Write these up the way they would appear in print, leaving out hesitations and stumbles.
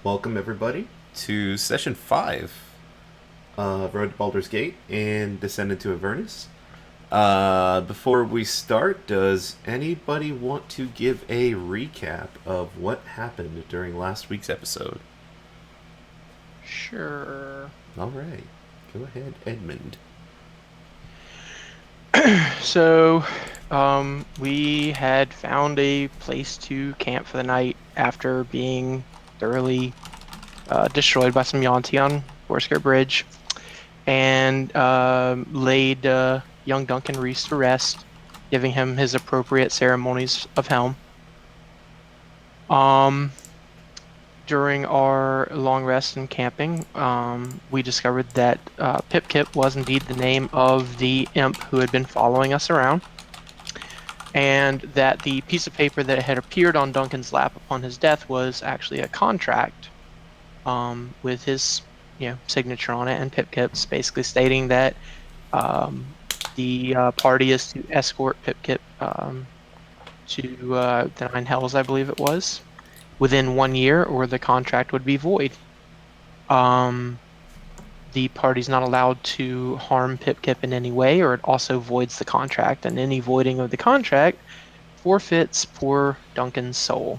Welcome everybody to session 5 of Road to Baldur's Gate and Descend into Avernus. Before we start, does anybody want to give a recap of what happened during last week's episode? Sure. Alright, go ahead, Edmund. So, we had found a place to camp for the night after being thoroughly destroyed by some Yonti on Foursquare Bridge, and laid young Duncan Reese to rest, giving him his appropriate ceremonies of helm. Um, During our long rest and camping, we discovered that Pip was indeed the name of the imp who had been following us around, and that the piece of paper that had appeared on Duncan's lap upon his death was actually a contract with his signature on it, and Pip's basically stating that um, the party is to escort Pip to the Nine Hells, I believe it was, within 1 year, or the contract would be void. Um, the party's not allowed to harm Pip in any way, or it also voids the contract, and any voiding of the contract forfeits poor Duncan's soul.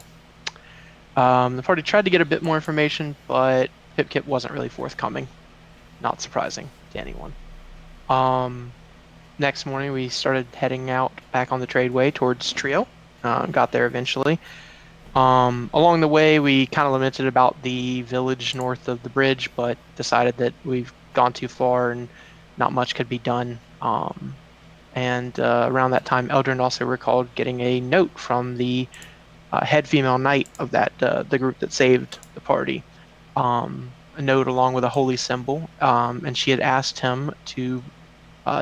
The party tried to get a bit more information, but Pip wasn't really forthcoming. Not surprising to anyone. Um, Next morning, we started heading out back on the tradeway towards Trio. Got there eventually. Along the way, we kind of lamented about the village north of the bridge, but decided that we've gone too far and not much could be done. And around that time, Eldrin also recalled getting a note from the head female knight of the group that saved the party. A note along with a holy symbol, and she had asked him to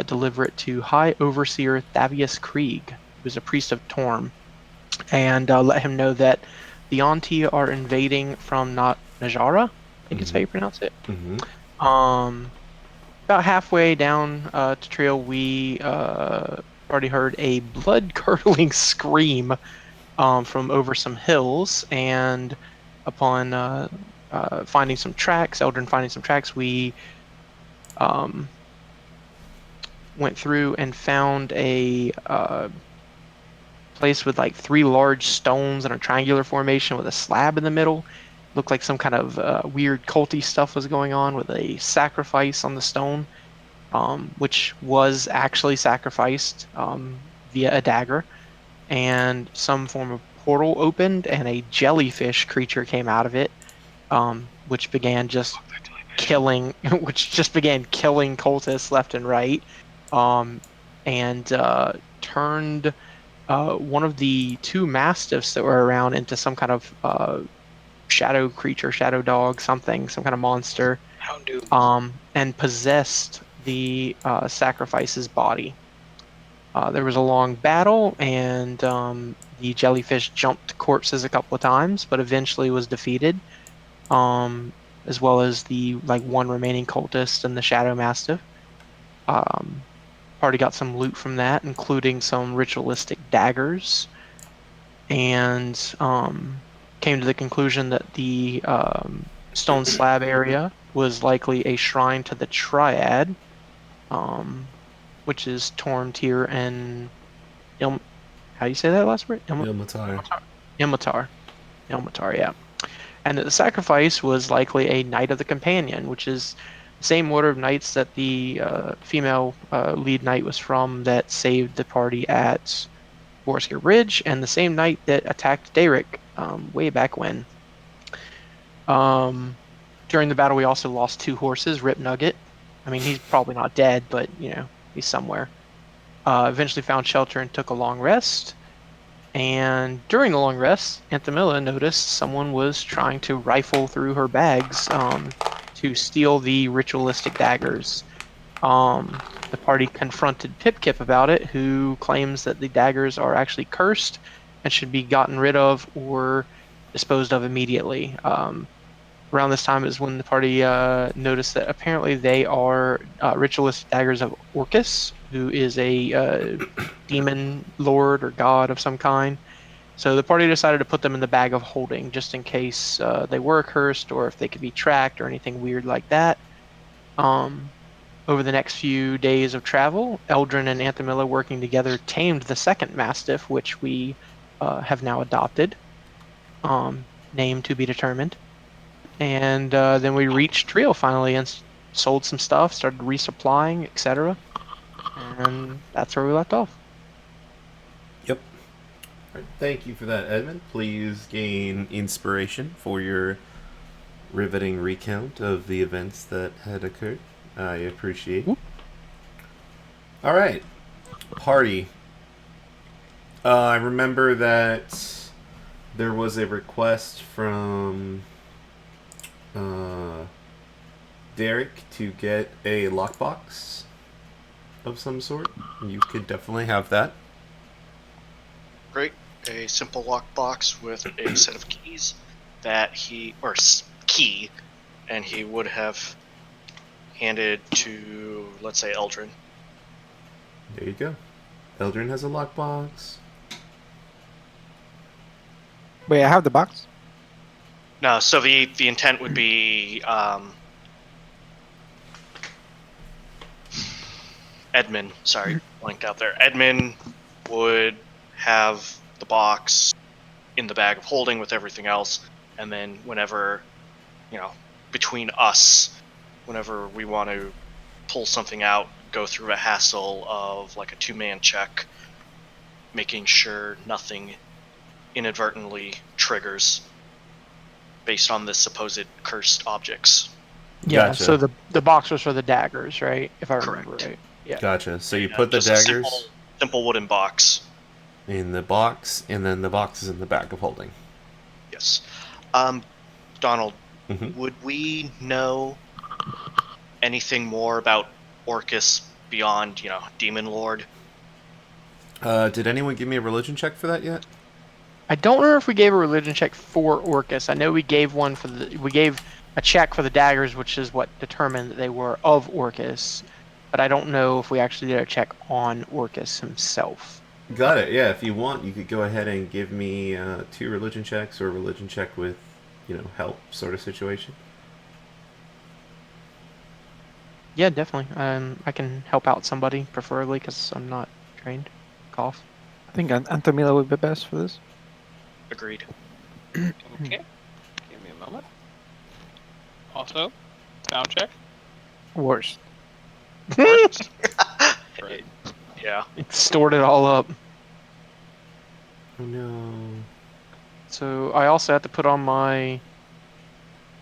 deliver it to High Overseer Thavius Krieg, who is a priest of Torm, and let him know that the Auntie are invading from not Najara, I think is how Mm-hmm. you pronounce it. Mm-hmm. Um, about halfway down to trail, we already heard a blood-curdling scream from over some hills, and upon finding some tracks, Eldrin finding some tracks, we um, went through and found a place with like three large stones in a triangular formation with a slab in the middle. Looked like some kind of weird culty stuff was going on with a sacrifice on the stone, which was actually sacrificed via a dagger, and some form of portal opened and a jellyfish creature came out of it, which began just killing, which just began killing cultists left and right, um, and turned one of the two mastiffs that were around into some kind of shadow creature, shadow dog, something, some kind of monster, Houndoom. and possessed the sacrifice's body. There was a long battle, and the jellyfish jumped corpses a couple of times, but eventually was defeated, um, as well as the like one remaining cultist and the shadow mastiff. Um, Party got some loot from that, including some ritualistic daggers, and came to the conclusion that the stone slab area was likely a shrine to the Triad, um, which is Tormtir and Il- how do you say that last word? Ilmatar. Ilmatar. Ilmatar. Ilmatar, yeah. And that the sacrifice was likely a Knight of the Companion, which is the same order of knights that the female lead knight was from that saved the party at Borsker Ridge, and the same knight that attacked Derek way back when. Um, During the battle, we also lost two horses, Rip Nugget. I mean, he's probably not dead, but, he's somewhere. Eventually found shelter and took a long rest. And during the long rest, Anthamilla noticed someone was trying to rifle through her bags to steal the ritualistic daggers. The party confronted Pipkip about it, who claims that the daggers are actually cursed and should be gotten rid of or disposed of immediately. Around this time is when the party noticed that apparently they are ritualistic daggers of Orcus, who is a demon lord or god of some kind, So the party decided to put them in the bag of holding just in case they were cursed or if they could be tracked or anything weird like that. Um, Over the next few days of travel, Eldrin and Anthamilla working together tamed the second Mastiff, which we have now adopted, name to be determined. And then we reached Trio finally and sold some stuff, started resupplying, etc. And that's where we left off. Yep. All right, thank you for that, Edmund. Please gain inspiration for your riveting recount of the events that had occurred. I appreciate. All right, party. I remember that there was a request from uh, Derek to get a lockbox of some sort. You could definitely have that. Great. A simple lockbox with a set of keys that key, and he would have handed to, let's say, Eldrin. There you go. Eldrin has a lockbox. Wait, I have the box. No, so the intent would be Edmund. Sorry, blanked out there. Edmund would have the box in the bag of holding with everything else, and then whenever, between us, whenever we want to pull something out, go through a hassle of like a 2-man check, making sure nothing inadvertently triggers based on the supposed cursed objects. Yeah, Gotcha. so the box was for the daggers, right? If I remember Correct. right. Yeah. Gotcha. So you put the Just a daggers simple wooden box. in the box, and then the box is in the bag of holding. Yes. Donald, Mm-hmm. would we know anything more about Orcus beyond, Demon Lord? Did anyone give me a religion check for that yet? I don't remember if we gave a religion check for Orcus. I know we gave one for we gave a check for the daggers, which is what determined that they were of Orcus. But I don't know if we actually did a check on Orcus himself. Got it. Yeah, if you want, you could go ahead and give me 2 religion checks or a religion check with, help sort of situation. Yeah, definitely. I can help out somebody, preferably because I'm not trained. Cough. I think Antamila would be best for this. Agreed. Okay. Give me a moment. Also, sound check. Worst. Right. Yeah. It stored it all up. Oh no. So I also have to put on my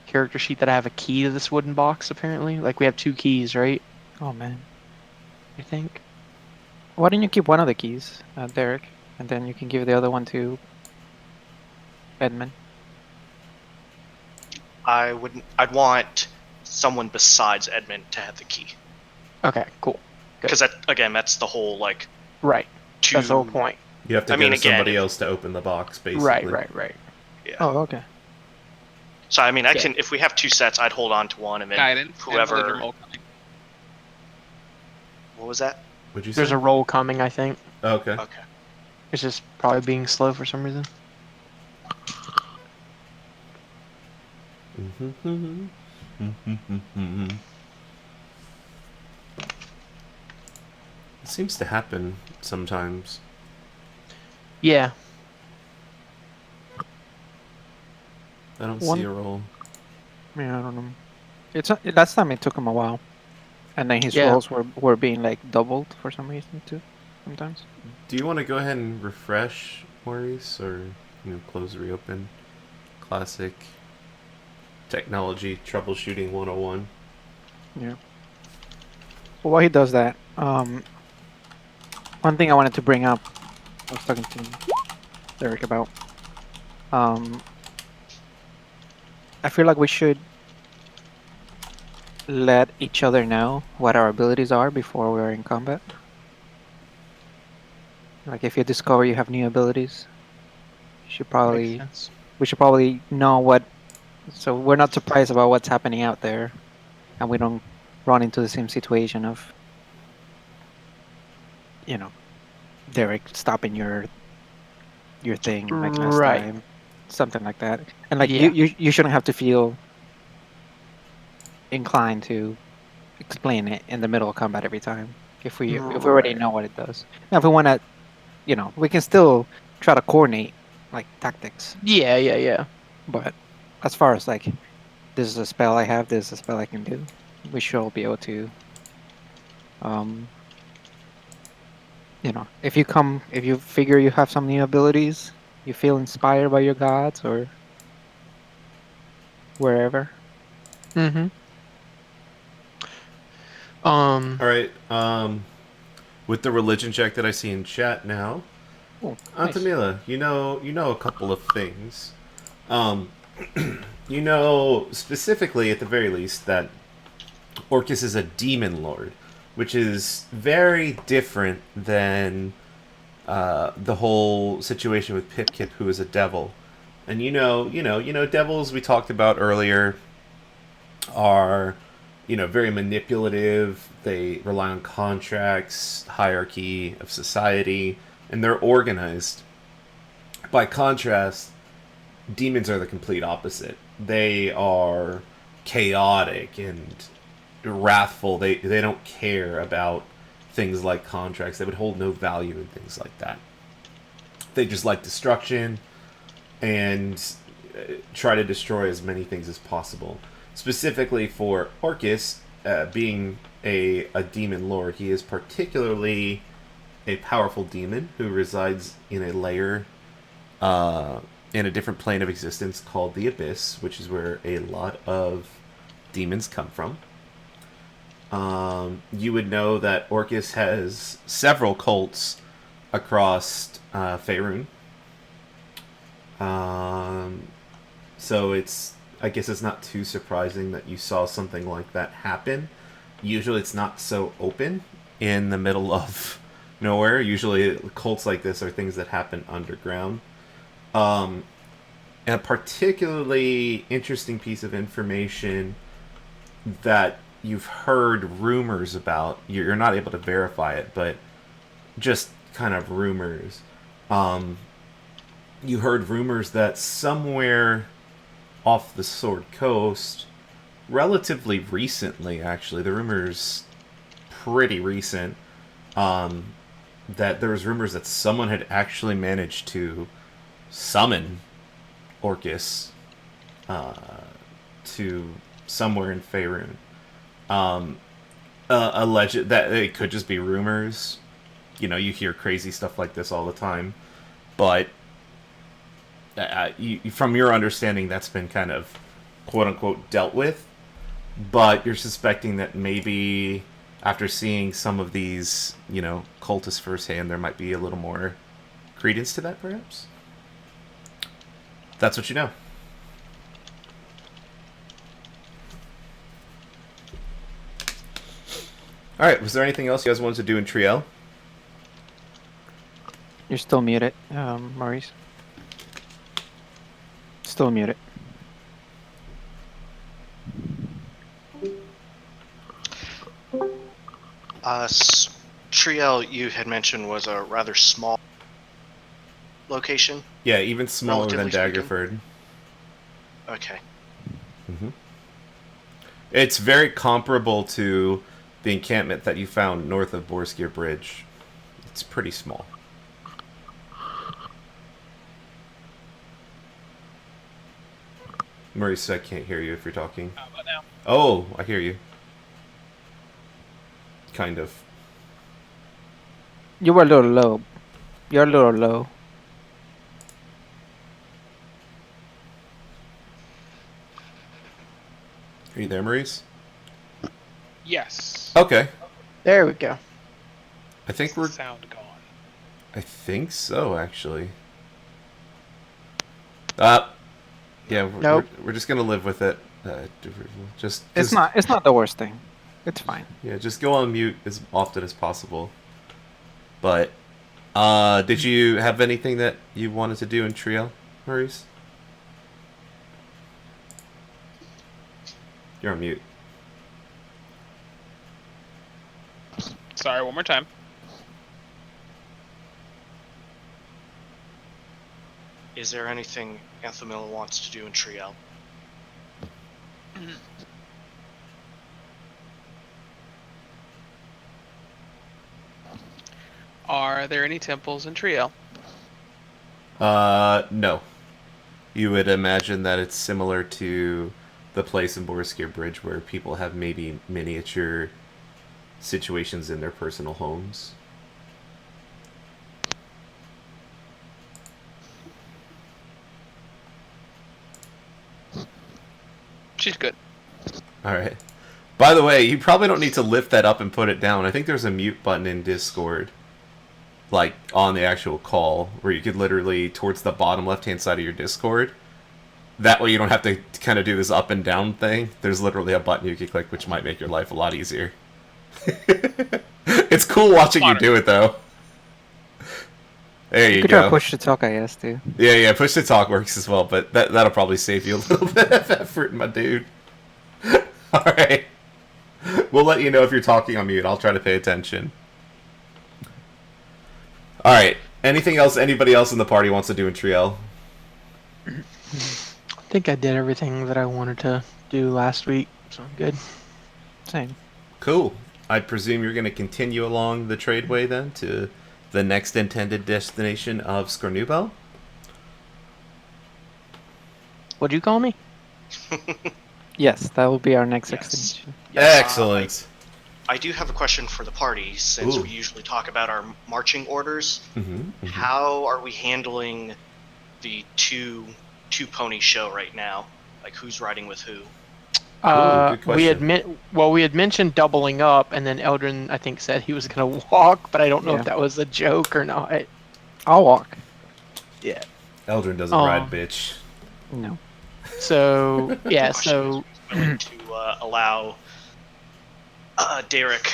character sheet that I have a key to this wooden box, apparently. Like, we have 2 keys, right? Oh man. I think. Why don't you keep one of the keys, Derek, and then you can give the other one to Edmund. I'd want someone besides Edmund to have the key. Okay, cool. Because that's the whole, like, Right. two... That's the whole point. You have to I go mean, to again, somebody if- else to open the box, basically. Right. Yeah. Oh, okay. So, I mean, if we have 2 sets, I'd hold on to one, and then Guidance. and whoever... religion roll coming. What was that? What'd you say? There's a roll coming, I think. Oh, okay. Okay. It's just probably being slow for some reason. It seems to happen sometimes. Yeah. I don't One- see a roll. Yeah, I don't know. Last time it took him a while, and then his Yeah. rolls were being like doubled for some reason too. Sometimes. Do you want to go ahead and refresh, Maurice, or close, reopen? Classic technology troubleshooting 101. Yeah. Well, while he does that, one thing I wanted to bring up, I was talking to Derek about. I feel like we should let each other know what our abilities are before we're in combat. Like if you discover you have new abilities, you should probably Makes sense. we should probably know what, so we're not surprised about what's happening out there, and we don't run into the same situation of, Derek stopping your your thing like last Right. time, something like that. And like Yeah. you shouldn't have to feel inclined to explain it in the middle of combat every time if we already Right. know what it does. Now, if we want to, we can still try to coordinate like tactics, Yeah. but as far as like this is a spell I have, this is a spell I can do, we should all be able to. Um, if you figure you have some new abilities, you feel inspired by your gods or wherever. Mm-hmm. All right. With the religion check that I see in chat now, Oh, nice. Antamila, you know a couple of things. Um, you know specifically, at the very least, that Orcus is a demon lord, which is very different than the whole situation with Pip-Kip, who is a devil. And devils we talked about earlier are, very manipulative. They rely on contracts, hierarchy of society, and they're organized. By contrast, demons are the complete opposite. They are chaotic and wrathful. They don't care about things like contracts. They would hold no value in things like that. They just like destruction and try to destroy as many things as possible. Specifically for Orcus, being a demon lord, he is particularly a powerful demon who resides in a layer in a different plane of existence called the Abyss, which is where a lot of demons come from. You would know that Orcus has several cults across Faerun. So I guess it's not too surprising that you saw something like that happen. Usually it's not so open in the middle of nowhere. Usually cults like this are things that happen underground. And a particularly interesting piece of information that you've heard rumors about. You're not able to verify it, but just kind of rumors. You heard rumors that somewhere off the Sword Coast, relatively recently, actually, the rumors pretty recent, that there was rumors that someone had actually managed to summon Orcus to somewhere in Faerun. Alleged that it could just be rumors. You hear crazy stuff like this all the time, but from your understanding, that's been kind of quote unquote dealt with. But you're suspecting that maybe after seeing some of these, cultists firsthand, there might be a little more credence to that, perhaps. That's what you know. All right. Was there anything else you guys wanted to do in Triel? You're still muted, Maurice. Still muted. Triel, you had mentioned, was a rather small location. Yeah, even smaller than Relatively speaking. Daggerford. Okay. It's very comparable to the encampment that you found north of Borskir Bridge. It's pretty small. Maurice, I can't hear you if you're talking. How about now? Oh, I hear you. Kind of. You were a little low. You're a little low. Are you there, Maurice? Yes. Okay. There we go. I think we're... Sound gone. I think so, actually. Yeah, Nope. we're just gonna live with it. Just It's not the worst thing. It's fine. Yeah, just go on mute as often as possible. But did you have anything that you wanted to do in Triel, Maurice? You're on mute. Sorry, one more time. is there anything Anthemilla wants to do in Triel? Are there any temples in Triel? No. You would imagine that it's similar to the place in Borskir Bridge where people have maybe miniature situations in their personal homes. She's good. Alright. By the way, you probably don't need to lift that up and put it down. I think there's a mute button in Discord. Like, on the actual call, where you could literally, towards the bottom left-hand side of your Discord, that way you don't have to kind of do this up and down thing. There's literally a button you can click, which might make your life a lot easier. It's cool watching you do it, though. There you could go. try push to talk, I guess, too. Yeah, push to talk works as well, but that'll probably save you a little bit of effort, my dude. Alright. We'll let you know if you're talking on mute. I'll try to pay attention. Alright. Anything else anybody else in the party wants to do in Triel? I think I did everything that I wanted to do last week, so I'm good. Same. Cool. I presume you're going to continue along the tradeway then to the next intended destination of Scornubel? What'd you call me? Yes, that will be our next Yes. extension. Excellent. I do have a question for the party, since Ooh. we usually talk about our marching orders. Mm-hmm. How are we handling the two pony show right now? Like, who's riding with who? good question. We had mentioned doubling up, and then Eldrin, I think, said he was going to walk, but I don't know Yeah. if that was a joke or not. I'll walk. Yeah. Eldrin doesn't ride, bitch. No. So yeah, Question so is, willing to allow Derek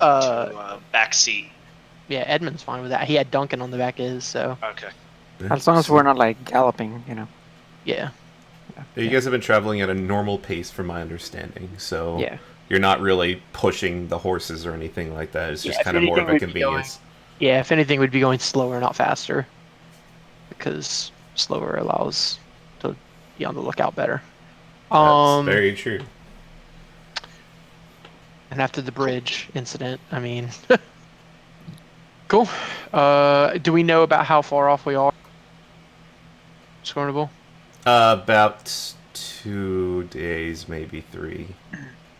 uh, to backseat. yeah, Edmund's fine with that. He had Duncan on the back of his, so Okay. As long as we're not, like, galloping, yeah. You guys have been traveling at a normal pace, from my understanding, so Yeah. you're not really pushing the horses or anything like that. It's just Yeah, if kind of more of a anything, we'd be convenience. Yeah, if anything, we'd be going slower, not faster, because slower allows to be on the lookout better. That's very true. And after the bridge incident, I mean, cool. Do we know about how far off we are? Scornable? About 2 days, maybe 3.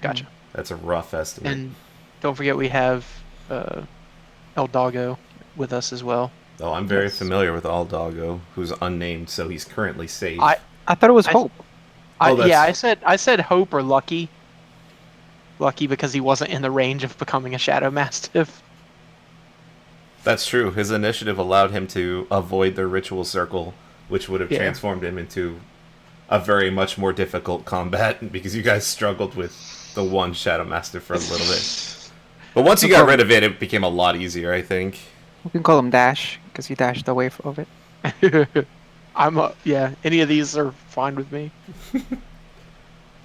Gotcha. That's a rough estimate. And don't forget we have El Doggo with us as well. Oh, I'm very Yes. familiar with Aldago, who's unnamed, so he's currently safe. I thought it was I- Hope. Yeah, I said Hope or Lucky. Lucky because he wasn't in the range of becoming a Shadow Mastiff. That's true. His initiative allowed him to avoid the ritual circle, which would have Yeah. transformed him into a very much more difficult combat, because you guys struggled with the one Shadow Master for a little bit. But once you got rid of it, it became a lot easier, I think. We can call him Dash, because he dashed away of it. Yeah, any of these are fine with me.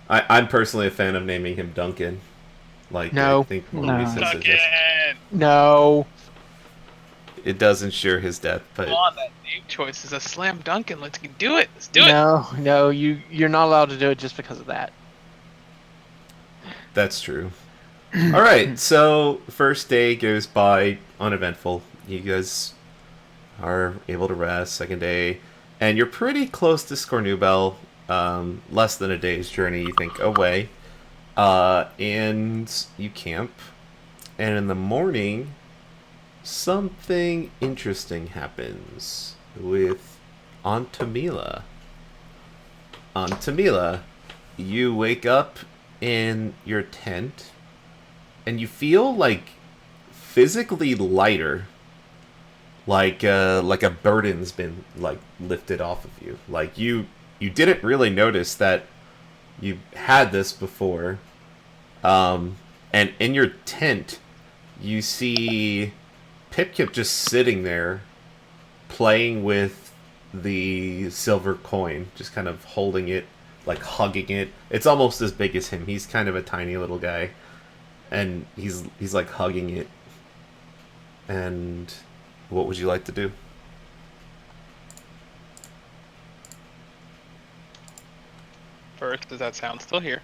I'm personally a fan of naming him Duncan. Like, No. I think No. Louis says it, Duncan! No. it does ensure his death, but Come on, that name choice is a slam Duncan. Let's do it. Let's do it. No, you're not allowed to do it just because of that. that's true. Alright, so first day goes by uneventful. You guys are able to rest. Second day, and you're pretty close to Scornubel. Less than a day's journey, you think, away. And you camp. And in the morning, something interesting happens with Aunt Tamila. Aunt Tamila, you wake up in your tent, and you feel like physically lighter, like a burden's been like lifted off of you. Like you didn't really notice that you had this before, and in your tent you see Pipkip just sitting there playing with the silver coin, just kind of holding it, like hugging it. It's almost as big as him. He's kind of a tiny little guy, and he's like hugging it. And what would you like to do? first. Does that sound still here?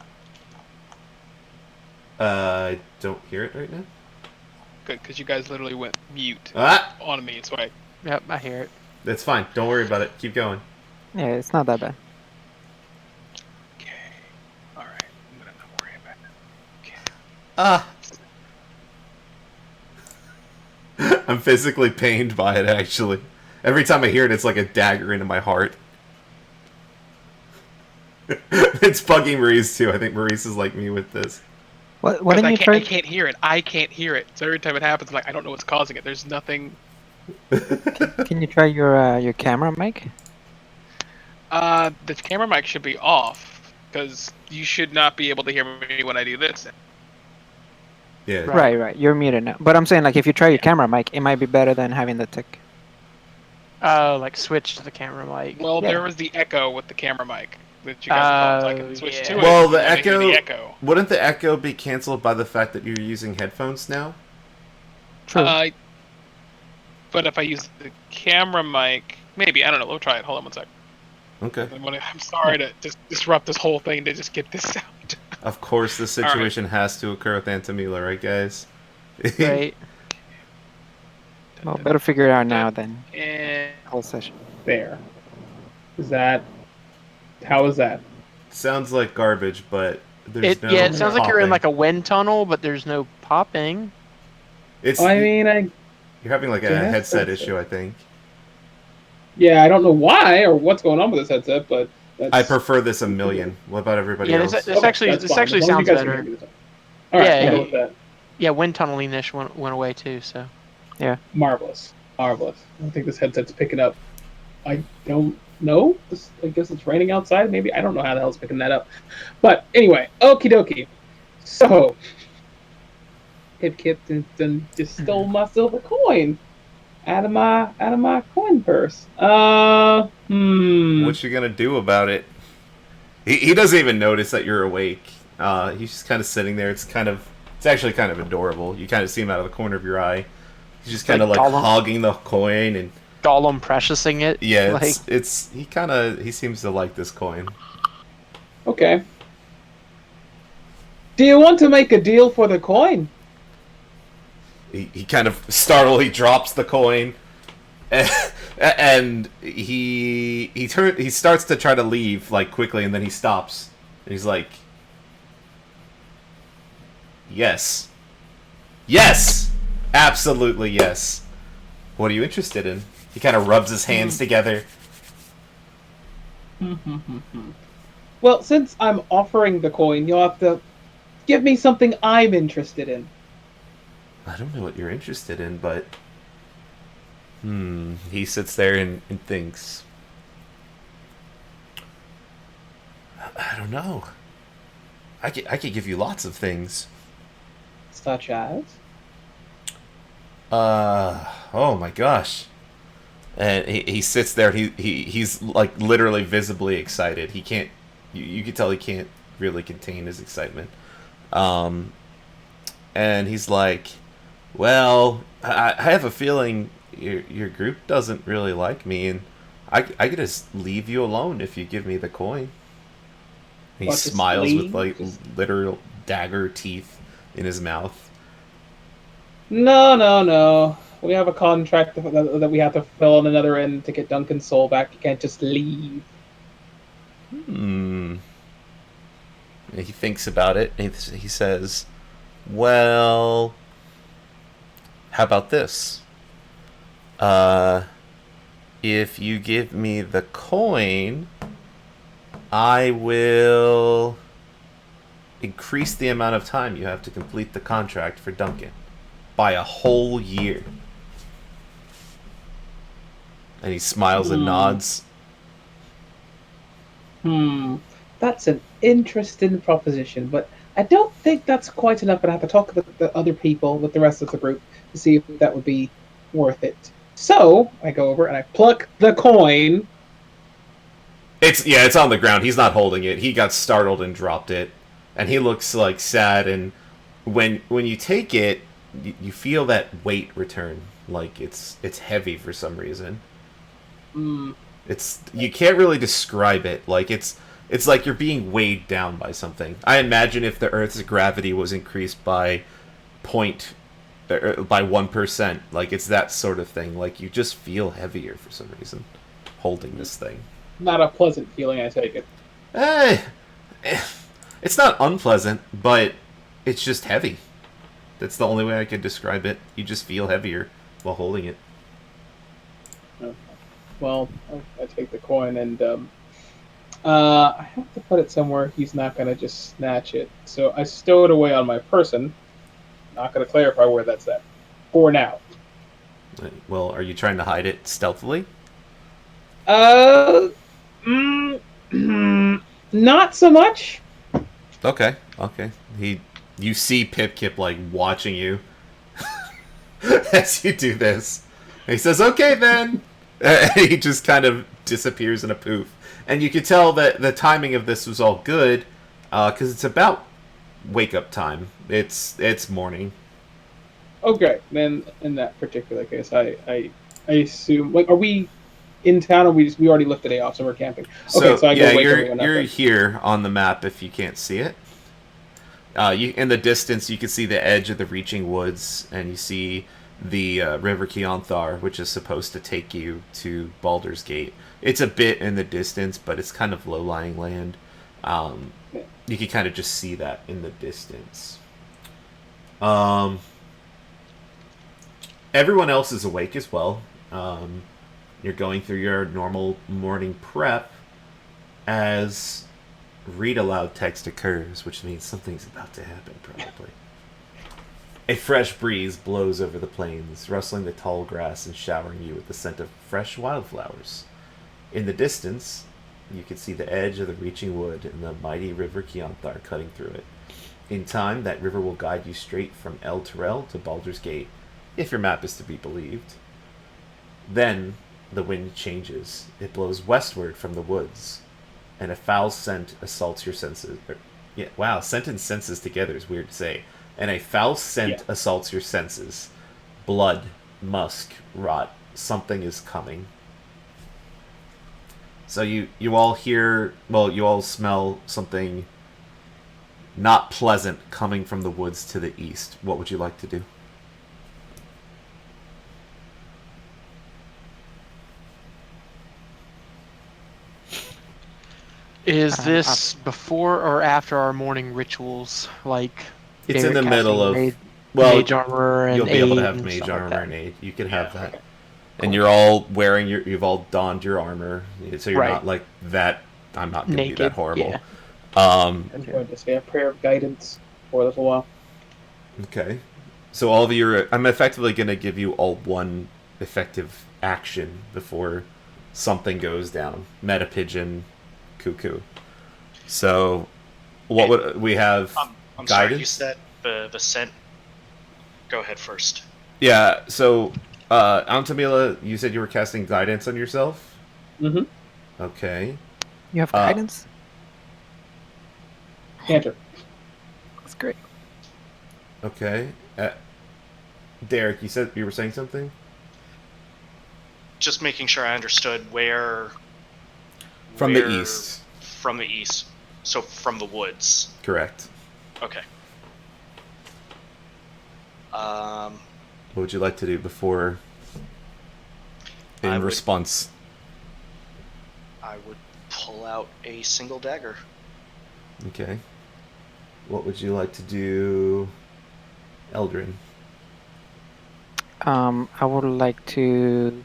I don't hear it right now. Good, because you guys literally went mute Ah! on me. So I Yep, I hear it. That's fine. Don't worry about it. Keep going. Yeah, it's not that bad. okay. All right, I'm gonna not worry about it. Okay. Ah! I'm physically pained by it, actually. Every time I hear it, it's like a dagger into my heart. It's bugging Maurice, too. I think Maurice is like me with this. Why 'Cause didn't I you can't, try? I can't hear it. I can't hear it. So every time it happens, I'm like, I don't know what's causing it. There's nothing. Can you try your camera mic? The camera mic should be off because you should not be able to hear me when I do this. Yeah. Right. Right. You're muted now. But I'm saying, like, if you try your camera mic, it might be better than having the tick. Like switch to the camera mic. Well, Yeah. there was the echo with the camera mic that you guys called. So I can switch to it. Well, the and I hear echo, the echo. Wouldn't the echo be canceled by the fact that you're using headphones now? True. But if I use the camera mic, maybe I don't know. We'll try it. Hold on one sec. Okay. I'm sorry to just disrupt this whole thing to just get this out. Of course, this All right. situation has to occur with Antamila, right, guys? Right. Well, better figure it out now than And the whole session. There. Is that... How is that? Sounds like garbage, but there's no Yeah, it sounds like you're in popping. like a wind tunnel, but there's no popping. It's I mean, you're having like a Yes, headset that's issue, I think. yeah, I don't know why or what's going on with this headset, but that's... I prefer this a million. What about everybody Yeah, else? this Okay, actually that's this fine. actually As long as sounds you guys can better. hear me this time. All right, Yeah, we'll go yeah. with that. Yeah, wind tunneling-ish went away too. So Marvelous. Marvelous. I don't think this headset's picking up. I don't know. I guess it's raining outside. Maybe. I don't know how the hell it's picking that up. But anyway, okie dokie. So, Hip Kip just stole my silver coin out of my coin purse. What you gonna do about it? He doesn't even notice that you're awake. He's just kind of sitting there. It's actually kind of adorable. You kind of see him out of the corner of your eye. He's just kind of Like like Gollum. hogging the coin, and Gollum preciousing it. yeah, like, he seems to like this coin. Okay. Do you want to make a deal for the coin? He kind of startled. He drops the coin, and he starts to try to leave like quickly, and then he stops. And he's like, "Yes, yes, absolutely yes. What are you interested in?" He kind of rubs his hands together. Well, since I'm offering the coin, you'll have to give me something I'm interested in. I don't know what you're interested in, but he sits there and thinks. I don't know. I could give you lots of things. Such as? Oh my gosh. And he sits there. He's like literally visibly excited. He can't. You can tell he can't really contain his excitement. And he's like, "Well, I have a feeling your group doesn't really like me, and I could just leave you alone if you give me the coin." He What, just smiles with leave? like literal dagger teeth in his mouth. No. We have a contract that we have to fulfill on another end to get Duncan's soul back. You can't just leave. And he thinks about it, and he says, "Well, how about this? If you give me the coin, I will increase the amount of time you have to complete the contract for Duncan by a whole year." And he smiles and nods. That's an interesting proposition, but I don't think that's quite enough. And I have to talk with the other people, with the rest of the group, to see if that would be worth it. So I go over and I pluck the coin. It's on the ground. He's not holding it. He got startled and dropped it, and he looks like sad. And when you take it, you feel that weight return. Like it's heavy for some reason. You can't really describe it. Like it's It's like you're being weighed down by something. I imagine if the Earth's gravity was increased by by 1%, like it's that sort of thing. Like you just feel heavier for some reason holding this thing. Not a pleasant feeling, I take it. Eh, it's not unpleasant, but it's just heavy. That's the only way I could describe it. You just feel heavier while holding it. Okay. Well, I take the coin and I have to put it somewhere he's not going to just snatch it. So I stow it away on my person. Not going to clarify where that's at. For now. Well, are you trying to hide it stealthily? Not so much. Okay. You see Pip-Kip, like, watching you as you do this. And he says, okay, then. And he just kind of disappears in a poof. And you could tell that the timing of this was all good, because it's about wake-up time. It's morning. Okay, then in that particular case, I assume, like, are we in town, or we already left the day off, so we're camping? Okay, so I go wake everyone up. You're here on the map if you can't see it. In the distance, you can see the edge of the reaching woods, and you see the River Keonthar, which is supposed to take you to Baldur's Gate. It's a bit in the distance, but it's kind of low-lying land. You can kind of just see that in the distance. Everyone else is awake as well. You're going through your normal morning prep as read aloud text occurs, which means something's about to happen, probably. A fresh breeze blows over the plains, rustling the tall grass and showering you with the scent of fresh wildflowers. In the distance, you can see the edge of the reaching wood and the mighty River Keonthar cutting through it. In time, that river will guide you straight from El Terrell to Baldur's Gate, if your map is to be believed. Then, the wind changes. It blows westward from the woods, and a foul scent assaults your senses. Scent and senses together is weird to say. And a foul scent assaults your senses. Blood, musk, rot. Something is coming. So you all hear, you all smell something not pleasant coming from the woods to the east. What would you like to do? Is this before or after our morning rituals? Like, it's in the middle of mage armor and you'll be able to aid have and mage stuff armor like that. and aid. You can have that, okay. and you're all wearing you've all donned your armor, so you're not like that. I'm not going to be that Naked, horrible. yeah. I'm going to say a prayer of guidance for a little while. Okay. So all of you I'm effectively going to give you all one effective action before something goes down. Meta pigeon, cuckoo. So what would we have? I'm guidance? sorry, you said the scent. Go ahead first. Yeah, so Antamila, you said you were casting guidance on yourself? Mm-hmm. Okay. You have guidance? Canter. That's great. Okay. Derek, you said you were saying something? Just making sure I understood where. From the east. From the east. So from the woods. Correct. Okay. What would you like to do before response? I would pull out a single dagger. Okay. What would you like to do, Eldrin? I would like to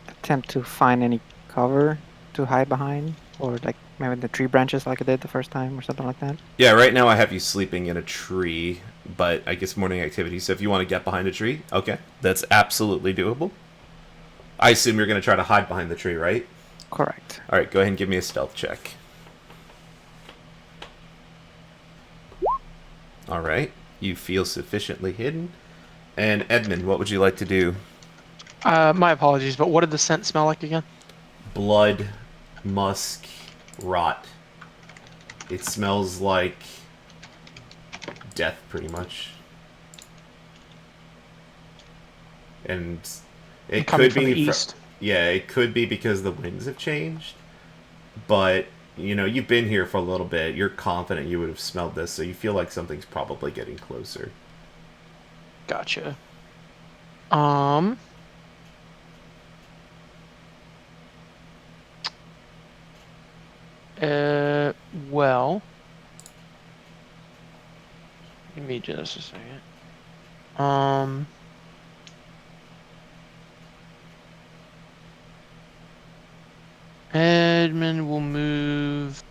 attempt to find any cover to hide behind, or like maybe the tree branches like I did the first time or something like that. Yeah, right now I have you sleeping in a tree, but I guess morning activity, so if you want to get behind a tree, okay, that's absolutely doable. I assume you're going to try to hide behind the tree, right? Correct. Alright, go ahead and give me a stealth check. Alright, you feel sufficiently hidden. And Edmund, what would you like to do? My apologies, but what did the scent smell like again? Blood, musk, rot. It smells like death, pretty much. And it Coming could from be the east. Yeah, it could be because the winds have changed. but you've been here for a little bit. You're confident you would have smelled this, so you feel like something's probably getting closer. Gotcha. Well, give me just a second. Edmund will move.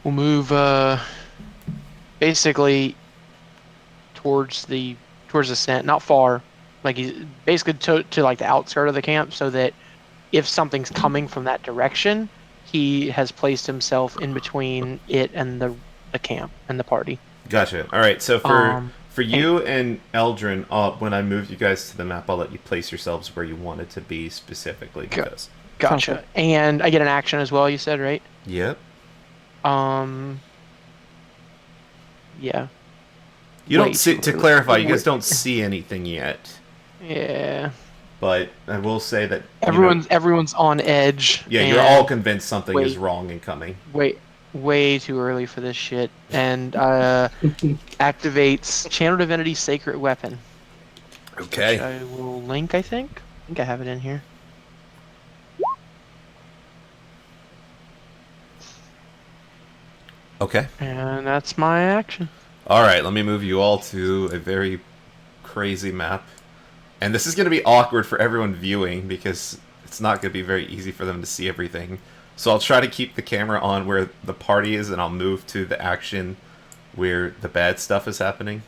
We'll move basically towards the scent, not far, like he's basically to like the outskirt of the camp, so that if something's coming from that direction, he has placed himself in between it and the camp and the party. Gotcha. All right. So for And you and Eldrin, when I move you guys to the map, I'll let you place yourselves where you want it to be specifically. Because gotcha. And I get an action as well. You said, right? Yep. Yeah. You Way don't see. too To early. clarify, you guys don't see anything yet. Yeah. But I will say that Everyone's on edge. yeah, you're all convinced something is wrong and coming. Way too early for this shit. And activates Channel Divinity Sacred Weapon. Okay. Which I will link, I think. I think I have it in here. Okay. And that's my action. All right. Let me move you all to a very crazy map, and this is going to be awkward for everyone viewing because it's not going to be very easy for them to see everything. So I'll try to keep the camera on where the party is, and I'll move to the action where the bad stuff is happening.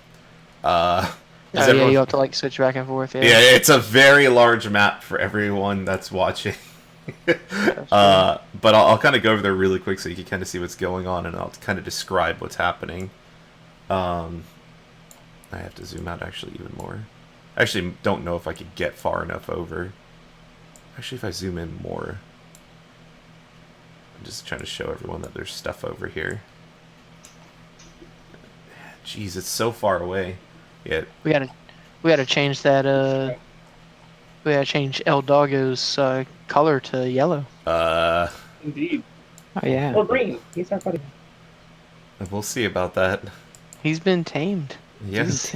Yeah, you have to like switch back and forth. Yeah, it's a very large map for everyone that's watching. But I'll kind of go over there really quick so you can kind of see what's going on, and I'll kind of describe what's happening. I have to zoom out actually even more. I actually don't know if I could get far enough over. Actually, if I zoom in more, I'm just trying to show everyone that there's stuff over here. Jeez, it's so far away. Yeah. We gotta change that. We gotta change El Doggo's color to yellow. Indeed. Oh yeah. Or green. He's our buddy. We'll see about that. He's been tamed. Yes.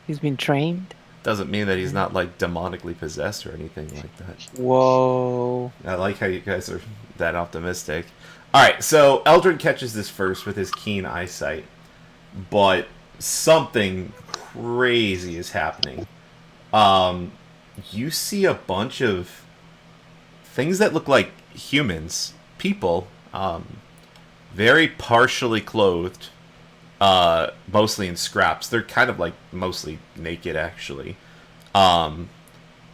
He's been trained. Doesn't mean that he's not like demonically possessed or anything like that. Whoa. I like how you guys are that optimistic. Alright, so Eldrin catches this first with his keen eyesight, but something crazy is happening. You see a bunch of things that look like humans, people, very partially clothed, mostly in scraps. They're kind of like mostly naked, actually. And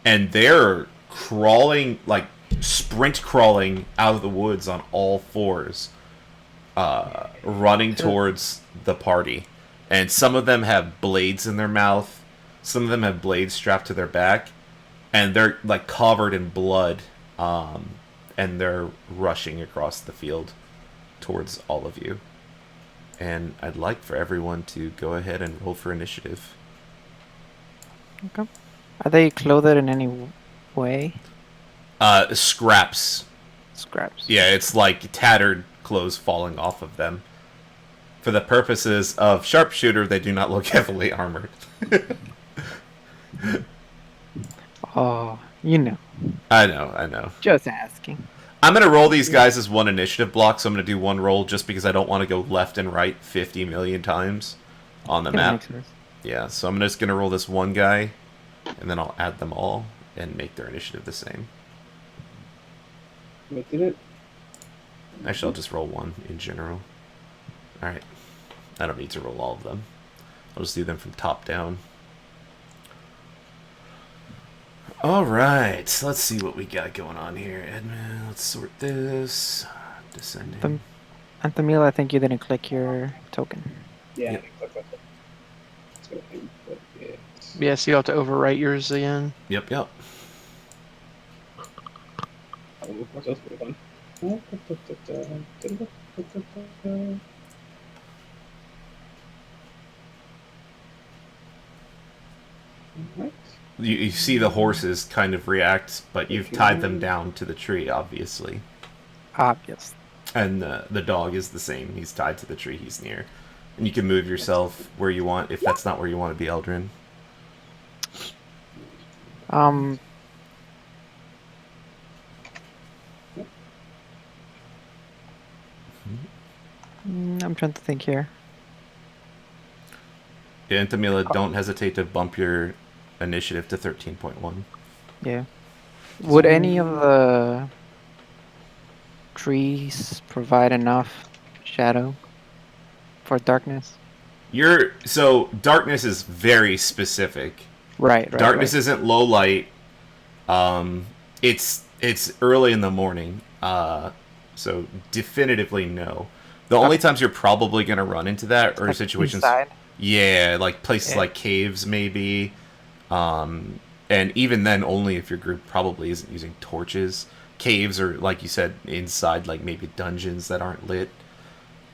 they're crawling, like sprint crawling out of the woods on all fours, running towards the party. And some of them have blades in their mouth. Some of them have blades strapped to their back. And they're like covered in blood. And they're rushing across the field towards all of you. And I'd like for everyone to go ahead and roll for initiative. Okay. Are they clothed in any way? Scraps. Scraps. Yeah, it's like tattered clothes falling off of them. For the purposes of sharpshooter, they do not look heavily armored. Oh, you know. I know. Just asking. I'm going to roll these guys as one initiative block, so I'm going to do one roll just because I don't want to go left and right 50 million times on the Yeah, map. makes sense. Yeah, so I'm just going to roll this one guy, and then I'll add them all and make their initiative the same. What did it? Actually, I'll just roll one in general. Alright. I don't need to roll all of them. I'll just do them from top down. Alright, let's see what we got going on here. Edmund, let's sort this. Descending. And Tamil, I think you didn't click your token. Yeah. Yep. Let's go ahead and put it. Yeah, so you have to overwrite yours again. Yep. Oh, what's else would have done? Alright. You see the horses kind of react, but you've tied them down to the tree, obviously. Obvious. And the dog is the same. He's tied to the tree he's near. And you can move yourself where you want, if that's not where you want to be, Eldrin. I'm trying to think here. Yeah, and Tamila, don't hesitate to bump your initiative to 13.1. Yeah. Would any of the trees provide enough shadow for darkness? So darkness is very specific. Right. Darkness isn't low light. It's early in the morning. So definitively no. The only times you're probably gonna run into that are Like situations. inside? Yeah, like places like caves maybe. And even then only if your group probably isn't using torches. Caves or, like you said, inside like maybe dungeons that aren't lit.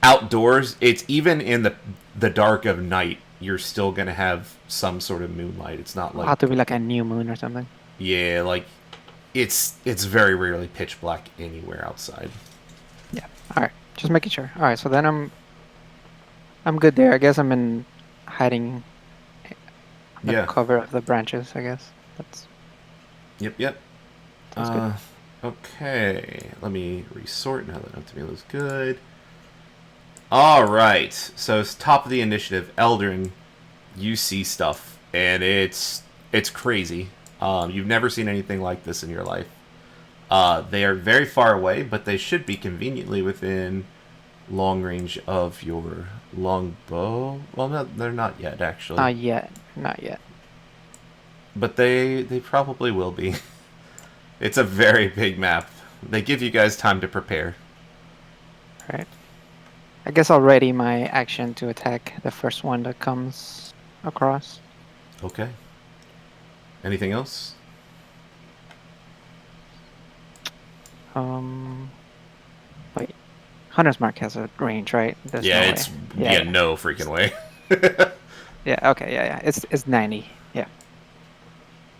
Outdoors, it's even in the dark of night, you're still gonna have some sort of moonlight. It's not like Have to be like a new moon or something. yeah, like it's very rarely pitch black anywhere outside. Yeah. All right. Just making sure. All right. So then I'm good there. I guess I'm in hiding the Yeah. cover of the branches. I guess that's Yep. Sounds good. Okay, let me resort now that Antamila's good. All right, so it's top of the initiative. Eldrin, you see stuff, and it's crazy. You've never seen anything like this in your life. They are very far away, but they should be conveniently within long range of your longbow. Well, no, they're not yet, actually. not yet. But they probably will be. It's a very big map. They give you guys time to prepare. All right. I guess I'll ready my action to attack the first one that comes across. Okay. Anything else? Wait. Hunter's Mark has a range, right? There's Yeah, no it's way. no freaking way. Yeah. Okay. Yeah. It's 90. Yeah.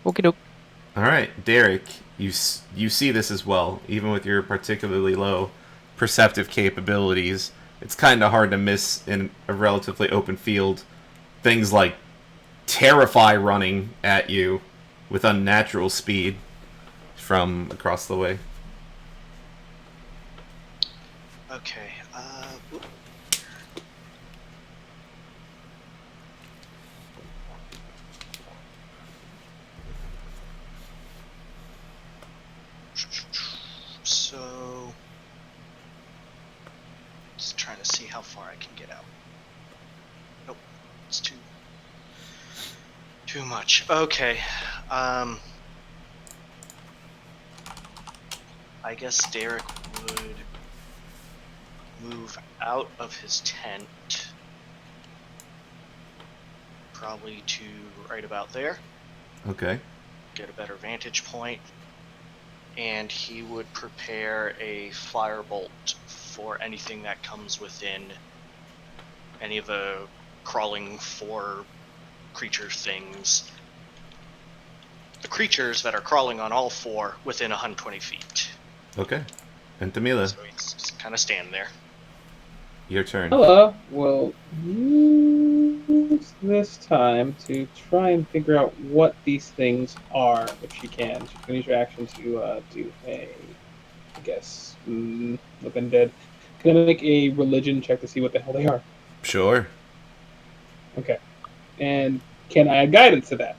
Okie doke. All right, Derek, you see this as well. Even with your particularly low perceptive capabilities, it's kind of hard to miss in a relatively open field. Things like Terrify running at you with unnatural speed from across the way. Okay. Whoop. So, just trying to see how far I can get out. Nope, it's too much. Okay. I guess Derek would move out of his tent, probably to right about there, Okay. get a better vantage point, and he would prepare a firebolt for anything that comes within any of the crawling four creature things. The creatures that are crawling on all four within 120 feet. Okay. And Tamila, So he's just kind of standing there. your turn. Hello. We'll use this time to try and figure out what these things are, if she can. She can use your action to do a, I guess, looking dead. Can I make a religion check to see what the hell they are? Sure. Okay. And can I add guidance to that?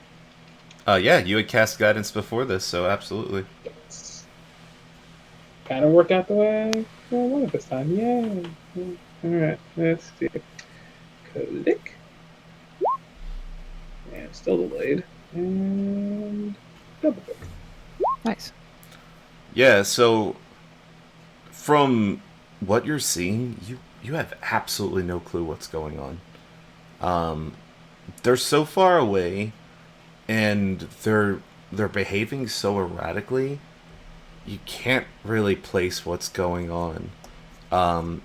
Yeah, you had cast guidance before this, so absolutely. It's kind of worked out the way I wanted this time. Yay. Alright, let's see. Click. And still delayed. And double click. Nice. Yeah, so from what you're seeing, you have absolutely no clue what's going on. They're so far away, and they're behaving so erratically. You can't really place what's going on.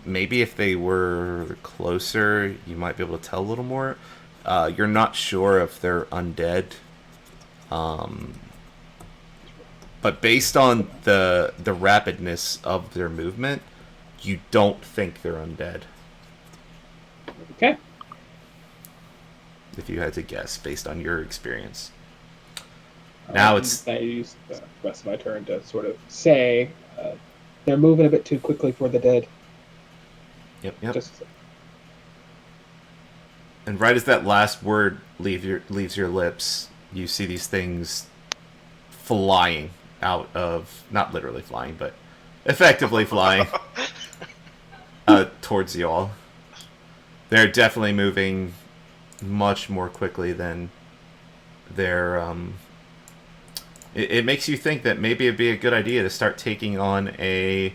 Maybe if they were closer, you might be able to tell a little more. You're not sure if they're undead. But based on the rapidness of their movement, you don't think they're undead. Okay. If you had to guess, based on your experience. Now it's... I use the rest of my turn to sort of say they're moving a bit too quickly for the dead. Yep. Just And right as that last word leaves your lips, you see these things flying out of... Not literally flying, but effectively flying towards you all. They're definitely moving much more quickly than their... It makes you think that maybe it'd be a good idea to start taking on a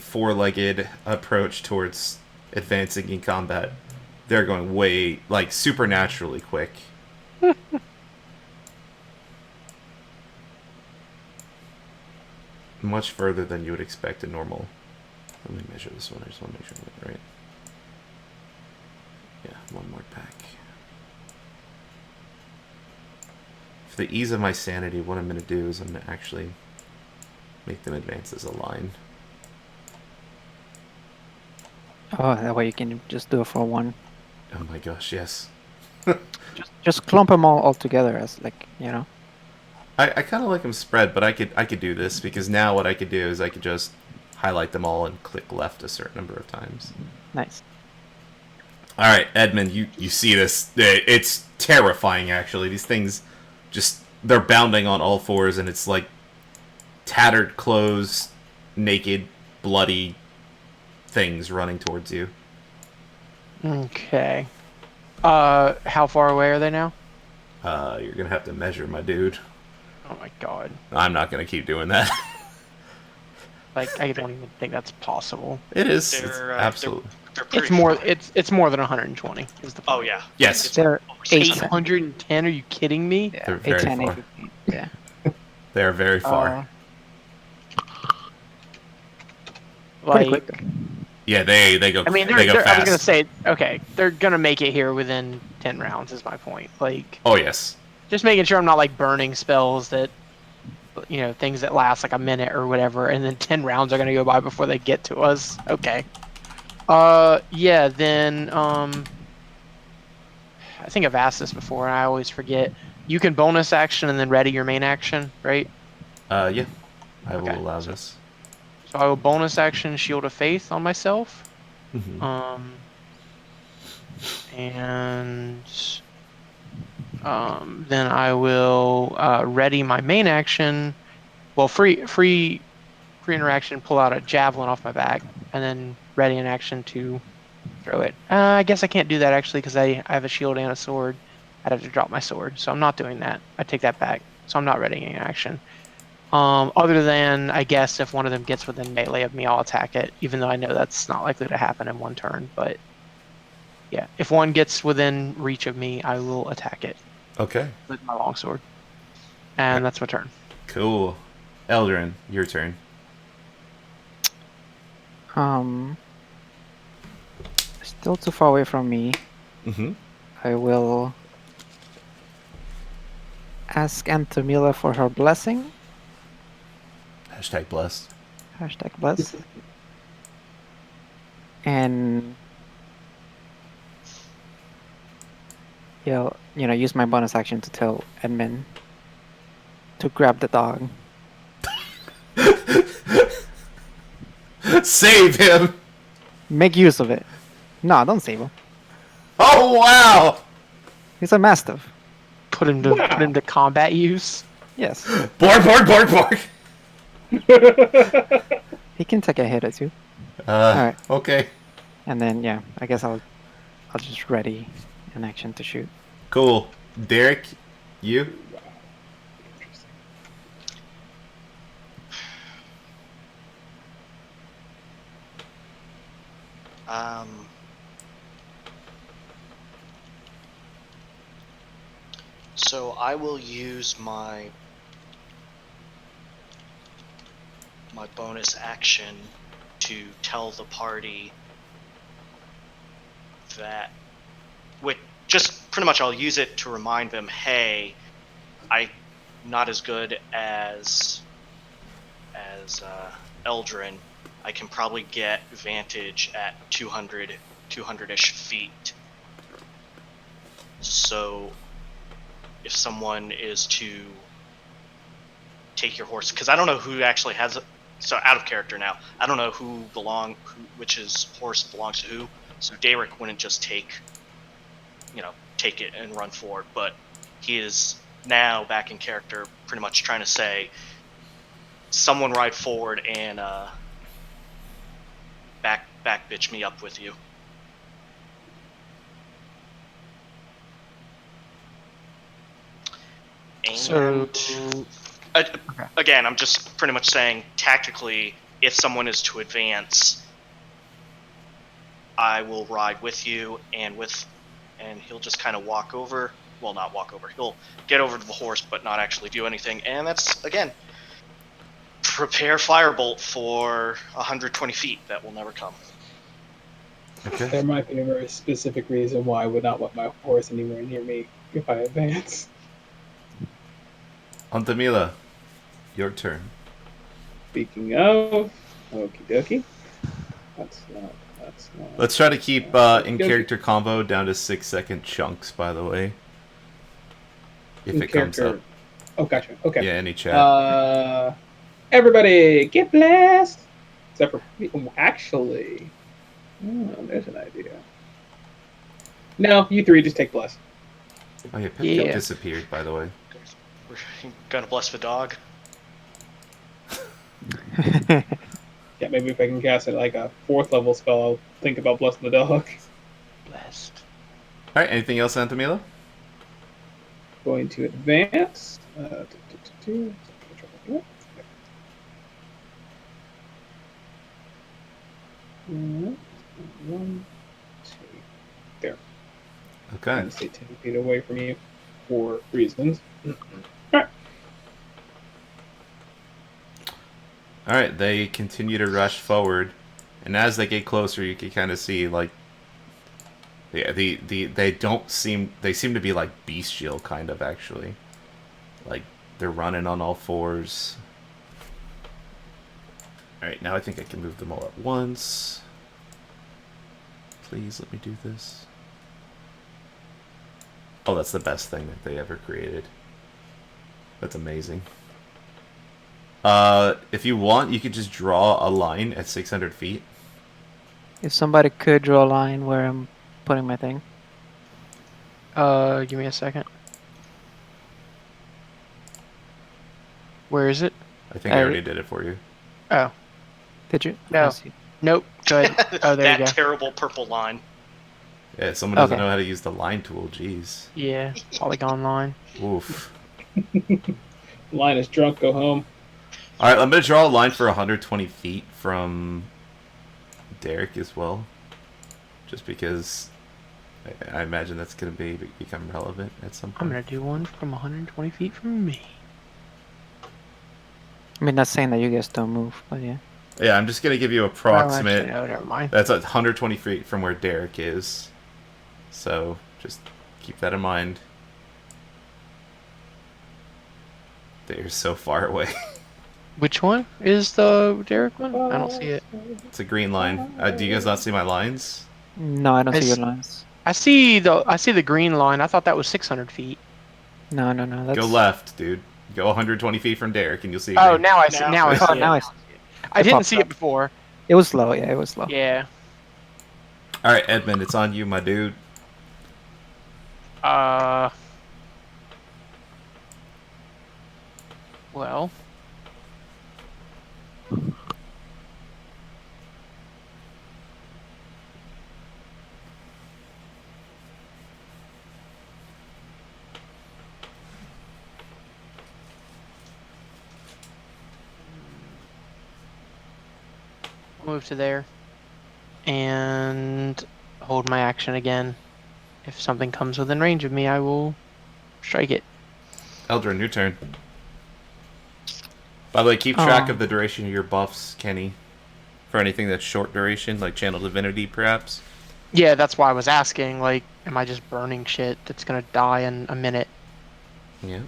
four-legged approach towards advancing in combat. They're going way, like, supernaturally quick. Much further than you would expect in normal. Let me measure this one. I just want to make sure I get it right. Yeah, one more pack. For the ease of my sanity, what I'm going to do is I'm going to actually make them advance as a line. Oh, that way you can just do it for one. Oh my gosh, yes. Just clump them all together as, like, you know. I kind of like them spread, but I could do this, because now what I could do is I could just highlight them all and click left a certain number of times. Nice. Alright, Edmund, you see this. It's terrifying, actually. These things just... They're bounding on all fours, and it's like tattered clothes, naked, bloody things running towards you. Okay. How far away are they now? You're gonna have to measure, my dude. Oh my god. I'm not gonna keep doing that. Like, I don't even think that's possible. It is. They're, It's they're- absolutely. They're pretty It's more. far. It's more than 120. Is the Oh point. yeah. Yes. They're Over 600. 810. Are you kidding me? Yeah, They're very 8, 10, far. 8, 15. Yeah. They are very far. Pretty Like, quick. Yeah, they go. I mean, they go I fast. was gonna say, okay, they're gonna make it here within 10 rounds. Is my point. Like, Oh yes. just making sure I'm not like burning spells that, you know, things that last like a minute or whatever, and then 10 rounds are gonna go by before they get to us. Okay. Yeah. Then I think I've asked this before, and I always forget. You can bonus action and then ready your main action, right? Yeah. I will Okay. allow this. So I will bonus action Shield of Faith on myself. Mhm. And then I will ready my main action. Well, free interaction, pull out a javelin off my back, and then ready an action to throw it. I guess I can't do that actually because I have a shield and a sword. I'd have to drop my sword, so I'm not doing that. I take that back. So I'm not readying an action. Other than, I guess, if one of them gets within melee of me, I'll attack it, even though I know that's not likely to happen in one turn. But yeah, if one gets within reach of me, I will attack it Okay. with my longsword. And that's my turn. Cool. Eldrin, your turn. Still too far away from me. Mm-hmm. I will ask Antomila for her blessing. Hashtag blessed. Hashtag bless. And use my bonus action to tell Edmund to grab the dog. Save him! Make use of it. No, don't save him. Oh wow! He's a mastiff. Put him to combat use. Yes. Bark, bark, bark, bark! He can take a hit or two. Alright. Okay. And then yeah, I guess I'll just ready an action to shoot. Cool. Derek, you? So I will use my bonus action to tell the party that, with just pretty much I'll use it to remind them, hey, I'm not as good as Eldrin. I can probably get vantage at 200-ish feet. So if someone is to take your horse, because I don't know who actually has it. So out of character now. I don't know which horse belongs to who. So Derek wouldn't just take it and run forward, but he is now back in character, pretty much trying to say, someone ride forward and back bitch me up with you. And So, again, I'm just pretty much saying tactically, if someone is to advance, I will ride with you, and he'll just kind of walk over. Well, not walk over. He'll get over to the horse, but not actually do anything. And that's, again, prepare firebolt for 120 feet. That will never come. Okay. There might be a very specific reason why I would not want my horse anywhere near me if I advance. Antamila, your turn. Speaking of, okie dokie. That's not. Let's try to keep in Okie dokie. character combo down to 6-second chunks. By the way, if In it comes up, character. Oh, gotcha. Okay. yeah, any chat. Everybody, get blessed. Except for actually, there's an idea. No, you three just take bless. Oh yeah, Pip Yeah. disappeared. By the way, We're gonna bless the dog. Yeah, maybe if I can cast it like a 4th level spell, I'll think about blessing the dog. blessed. all right. Anything else, Antamila? Going to advance. One, two. There. I'm Okay. going to stay 10 feet away from you for reasons. All right. They continue to rush forward, and as they get closer, you can kind of see like they seem to be like bestial kind of actually, like they're running on all fours. All right. Now I think I can move them all at once. Please let me do this. Oh, that's the best thing that they ever created. That's amazing. If you want, you could just draw a line at 600 feet. If somebody could draw a line where I'm putting my thing. Give me a second. Where is it? I think I already did it for you. Oh, Did you? No. I see. nope. Go ahead. Oh, there That you go. terrible purple line. Yeah, someone doesn't Okay. know how to use the line tool. Jeez. Yeah, polygon line. Oof. Line is drunk, go home. All right, I'm gonna draw a line for 120 feet from Derek as well, just because I imagine that's gonna become relevant at some I'm point. gonna do one from 120 feet from me. I mean, not saying that you guys don't move, but yeah. Yeah, I'm just gonna give you Oh, approximate. actually, no, never mind. That's 120 feet from where Derek is, so just keep that in mind. They're so far away. Which one is the Derek one? I don't see it. It's a green line. Do you guys not see my lines? No, I don't see your It's- lines. I see the green line. I thought that was 600 feet. No. That's... Go left, dude. Go 120 feet from Derek, and you'll see. Oh, green. now I see. Now- Now I Oh, see now I it. see. I It didn't popped see up. it before. It was slow, yeah, it was slow. Yeah. All right, Edmund, it's on you, my dude. Well. Move to there. And hold my action again. If something comes within range of me, I will strike it. Eldrin, your turn. By the way, keep track Oh. of the duration of your buffs, Kenny. For anything that's short duration, like Channel Divinity, perhaps. Yeah, that's why I was asking. Like, am I just burning shit that's gonna die in a minute? Yeah.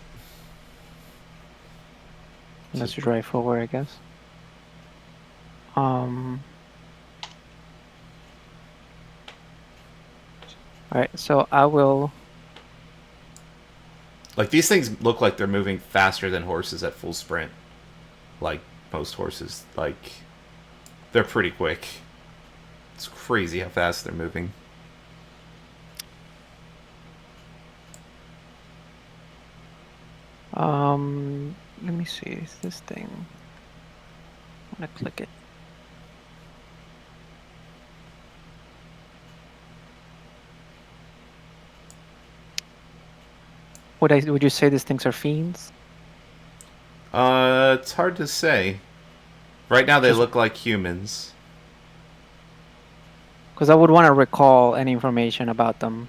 Let's drive forward, I guess. Alright, so I will. Like, these things look like they're moving faster than horses at full sprint. Like, most horses. Like, they're pretty quick. It's crazy how fast they're moving. Let me see. Is this thing? I'm gonna click it. Would you say these things are fiends? It's hard to say. Right now they Just- look like humans. Because I would want to recall any information about them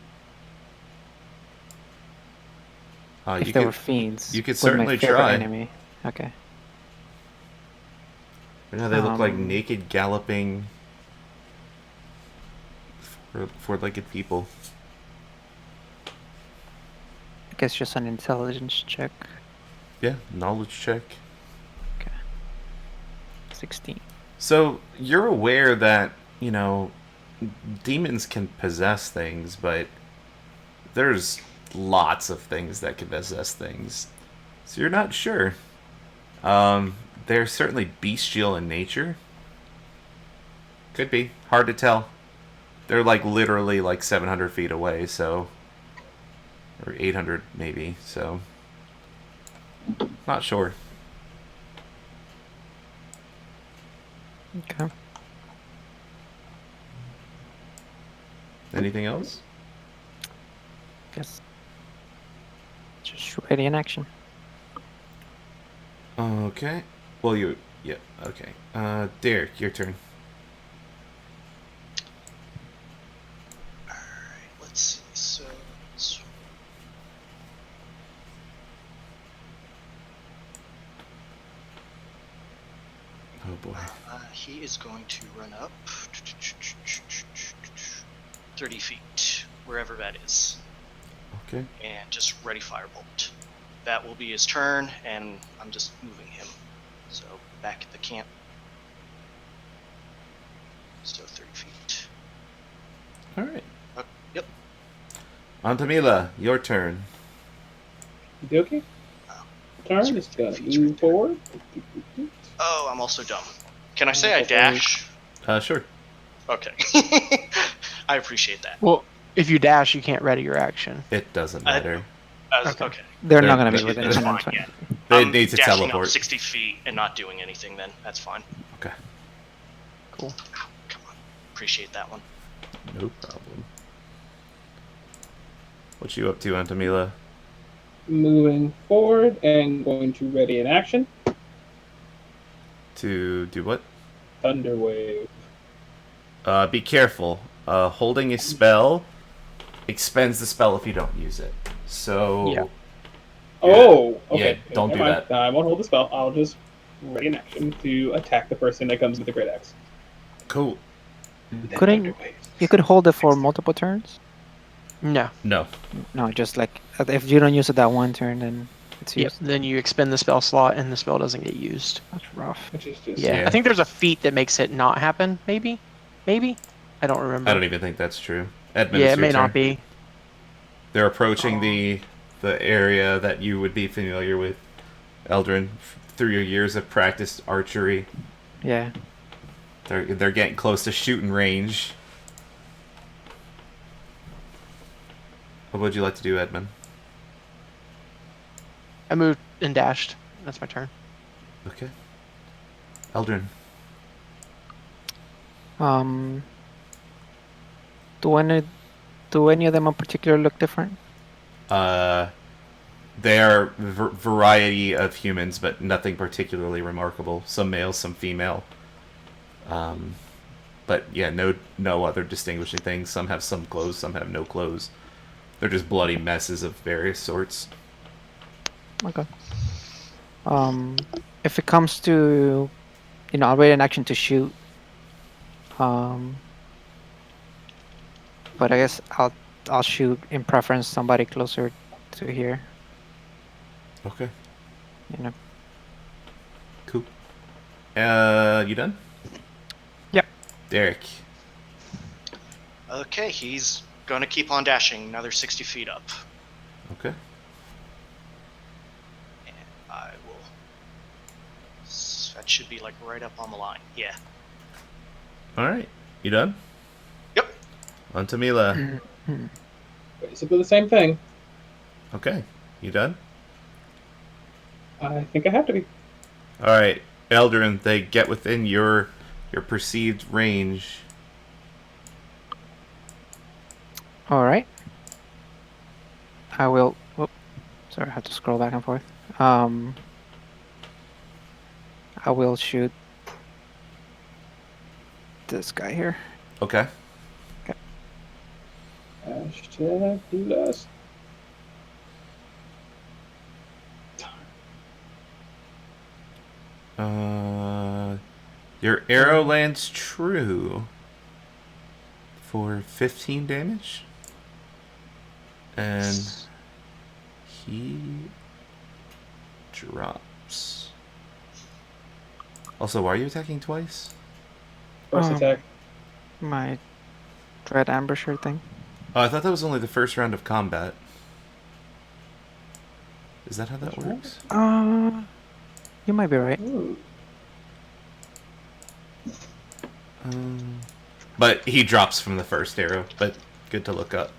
if You they could, were fiends. you could with my certainly favorite try. Enemy. Okay. Right now they look like Um, naked, galloping, four-legged people. I guess just an intelligence check. Yeah, knowledge check. 16. So you're aware that, demons can possess things, but there's lots of things that can possess things. So you're not sure. They're certainly bestial in nature. Could be. Hard to tell. They're like literally like 700 feet away, so. Or 800 maybe, so. Not sure. Okay. Anything else? Guess. Just ready in action. Okay. Well, yeah, okay. Derek, your turn. Alright, let's see. So, Oh boy. he is going to run up 30 feet, wherever that is, Okay. and just ready firebolt. That will be his turn, and I'm just moving him. So back at the camp. So 30 feet. Alright. Yep. Antamila, your turn. Okay. Turn is gonna move forward. Oh, I'm also dumb. Can I say I dash? Sure. Okay. I appreciate that. Well, if you dash, you can't ready your action. It doesn't matter. Okay. Okay. They're not They're- going to be they're- within That's 120. fine, yeah. They I'm need to dashing teleport. up 60 feet and not doing anything then. That's fine. Okay. Cool. Ow, come on. Appreciate that one. No problem. What you up to, Antamila? Moving forward and going to ready in action. To do what? Thunder wave. Be careful. Holding a spell expends the spell if you don't use it. So. Yeah. Oh, okay. Yeah, don't Never do mind. I won't hold the spell. I'll just ready in action to attack the person that comes with the great axe. Cool. Then Couldn't- thunder wave. You could hold it for multiple turns? No. No. No, just like if you don't use it that one turn, then it's Yep. used. Then you expend the spell slot, and the spell doesn't get used. That's rough. Which is just Yeah. Yeah. I think there's a feat that makes it not happen. Maybe. I don't remember. I don't even think that's true. Edmund, Yeah, it's it your may not turn. be. They're approaching the area that you would be familiar with, Eldrin, through your years of practiced archery. Yeah. They're getting close to shooting range. What would you like to do, Edmund? I moved and dashed. That's my turn. Okay. Eldrin. Do any of them in particular look different? They are variety of humans, but nothing particularly remarkable. Some male, some female. But yeah, no other distinguishing things. Some have some clothes, some have no clothes. They're just bloody messes of various sorts. Okay. If it comes to, I'll ready an action to shoot. but I guess I'll shoot in preference somebody closer to here. Okay. You know. Cool. You done? Yep. Derek. Okay, he's gonna keep on dashing another 60 feet up. Okay. And I will. That should be like right up on the line. Yeah. All right. You done? Yep. On to Mila. Basically the same thing. Okay. You done? I think I have to be. All right. Eldrin, they get within your perceived range. All right. I will. Whoop, sorry, I have to scroll back and forth. I will shoot this guy here. Okay. Hashtag do less. Your arrow lands true for 15 damage. And he drops. Also, why are you attacking twice? First attack. My dread ambusher thing. Oh, I thought that was only the first round of combat. Is that how that works? You might be right. Ooh. But he drops from the first arrow, but good to look up.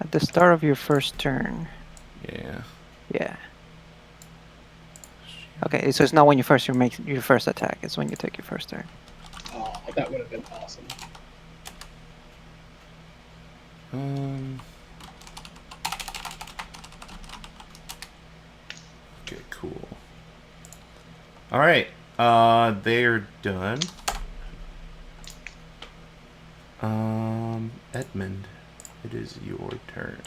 At the start of your first turn. Yeah. Yeah. Okay, so it's not when you make your first attack. It's when you take your first turn. Oh, that would have been awesome. Okay, cool. All right. They are done. Edmund, it is your turn.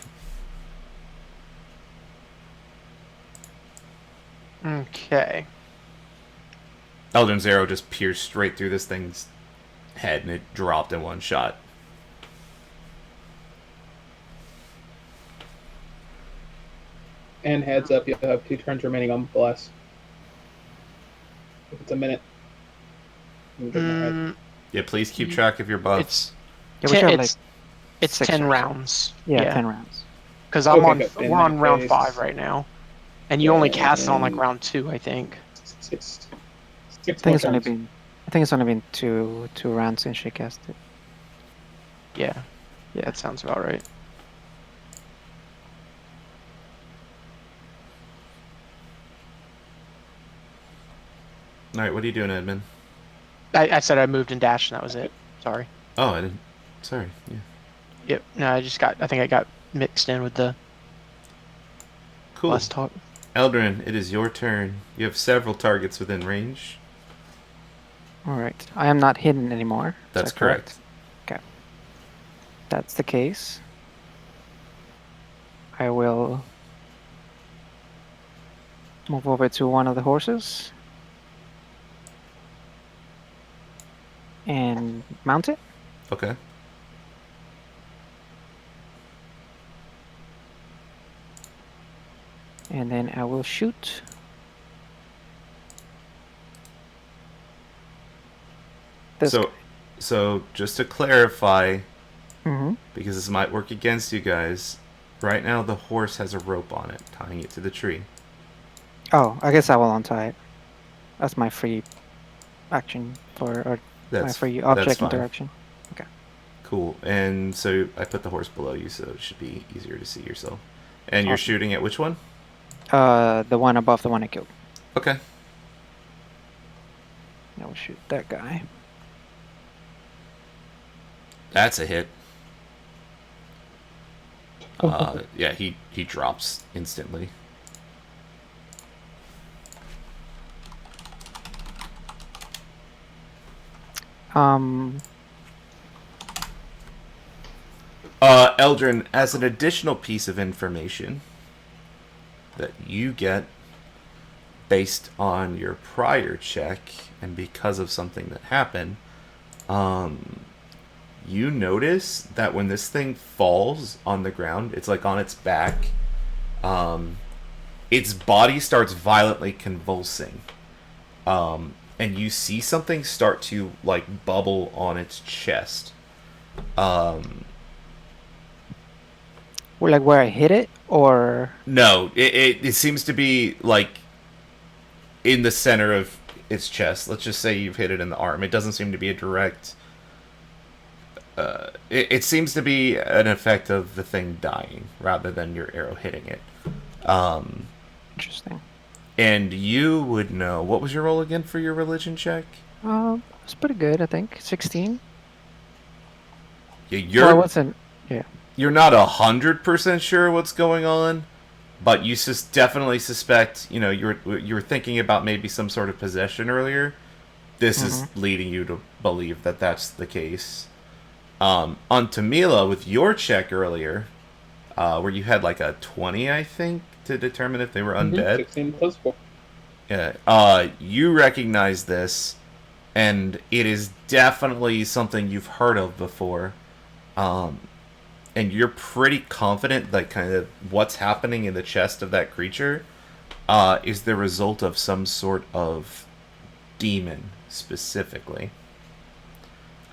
Okay. Eldrin's arrow just pierced straight through this thing's head, and it dropped in one shot. And heads up, you have 2 turns remaining on Bless. If it's a minute. Yeah, please keep track of your buffs. Yeah, we should have, It's 6 10 turns. rounds. Yeah, 10 rounds. Because Okay, good. In we're on that round case- 5 right now, and you only cast it on like then- round 2, I think. 6 I think more it's only turns. been. I think it's only been two rounds since she cast it. Yeah, that sounds about right. All right, what are you doing, Edmund? I said I moved and dashed, and that was it. Sorry. Oh, I didn't. Sorry. Yeah. Yep. No, I think I got mixed in with the Cool. last talk. Eldrin, it is your turn. You have several targets within range. All right. I am not hidden anymore. Is That's that correct? correct. Okay. That's the case. I will move over to one of the horses and mount it. Okay. And then I will shoot. This So just to clarify, Mm-hmm. because this might work against you guys, right now the horse has a rope on it, tying it to the tree. Oh, I guess I will untie it. That's my free action or my free object fine. interaction. Cool. And so I put the horse below you, so it should be easier to see yourself. And you're Awesome. shooting at which one? The one above the one I killed. Okay. I will shoot that guy. That's a hit. Yeah, he drops instantly. Eldrin, as an additional piece of information that you get based on your prior check and because of something that happened, you notice that when this thing falls on the ground, it's like on its back, its body starts violently convulsing. And you see something start to like bubble on its chest. Like where I hit it, or No, it seems to be like in the center of its chest. Let's just say you've hit it in the arm. It doesn't seem to be a direct. It seems to be an effect of the thing dying rather than your arrow hitting it. interesting. And you would know. What was your roll again for your religion check? It's pretty good, I think. 16. Yeah, Well, I wasn't. Yeah. you're not 100% sure what's going on, but you definitely suspect. You know, you were thinking about maybe some sort of possession earlier. This is leading you to believe that that's the case. On Tamila, with your check earlier, where you had like a 20, I think, to determine if they were undead. 16 plus 4. Yeah. You recognize this, and it is definitely something you've heard of before. And you're pretty confident that kind of what's happening in the chest of that creature is the result of some sort of demon, specifically.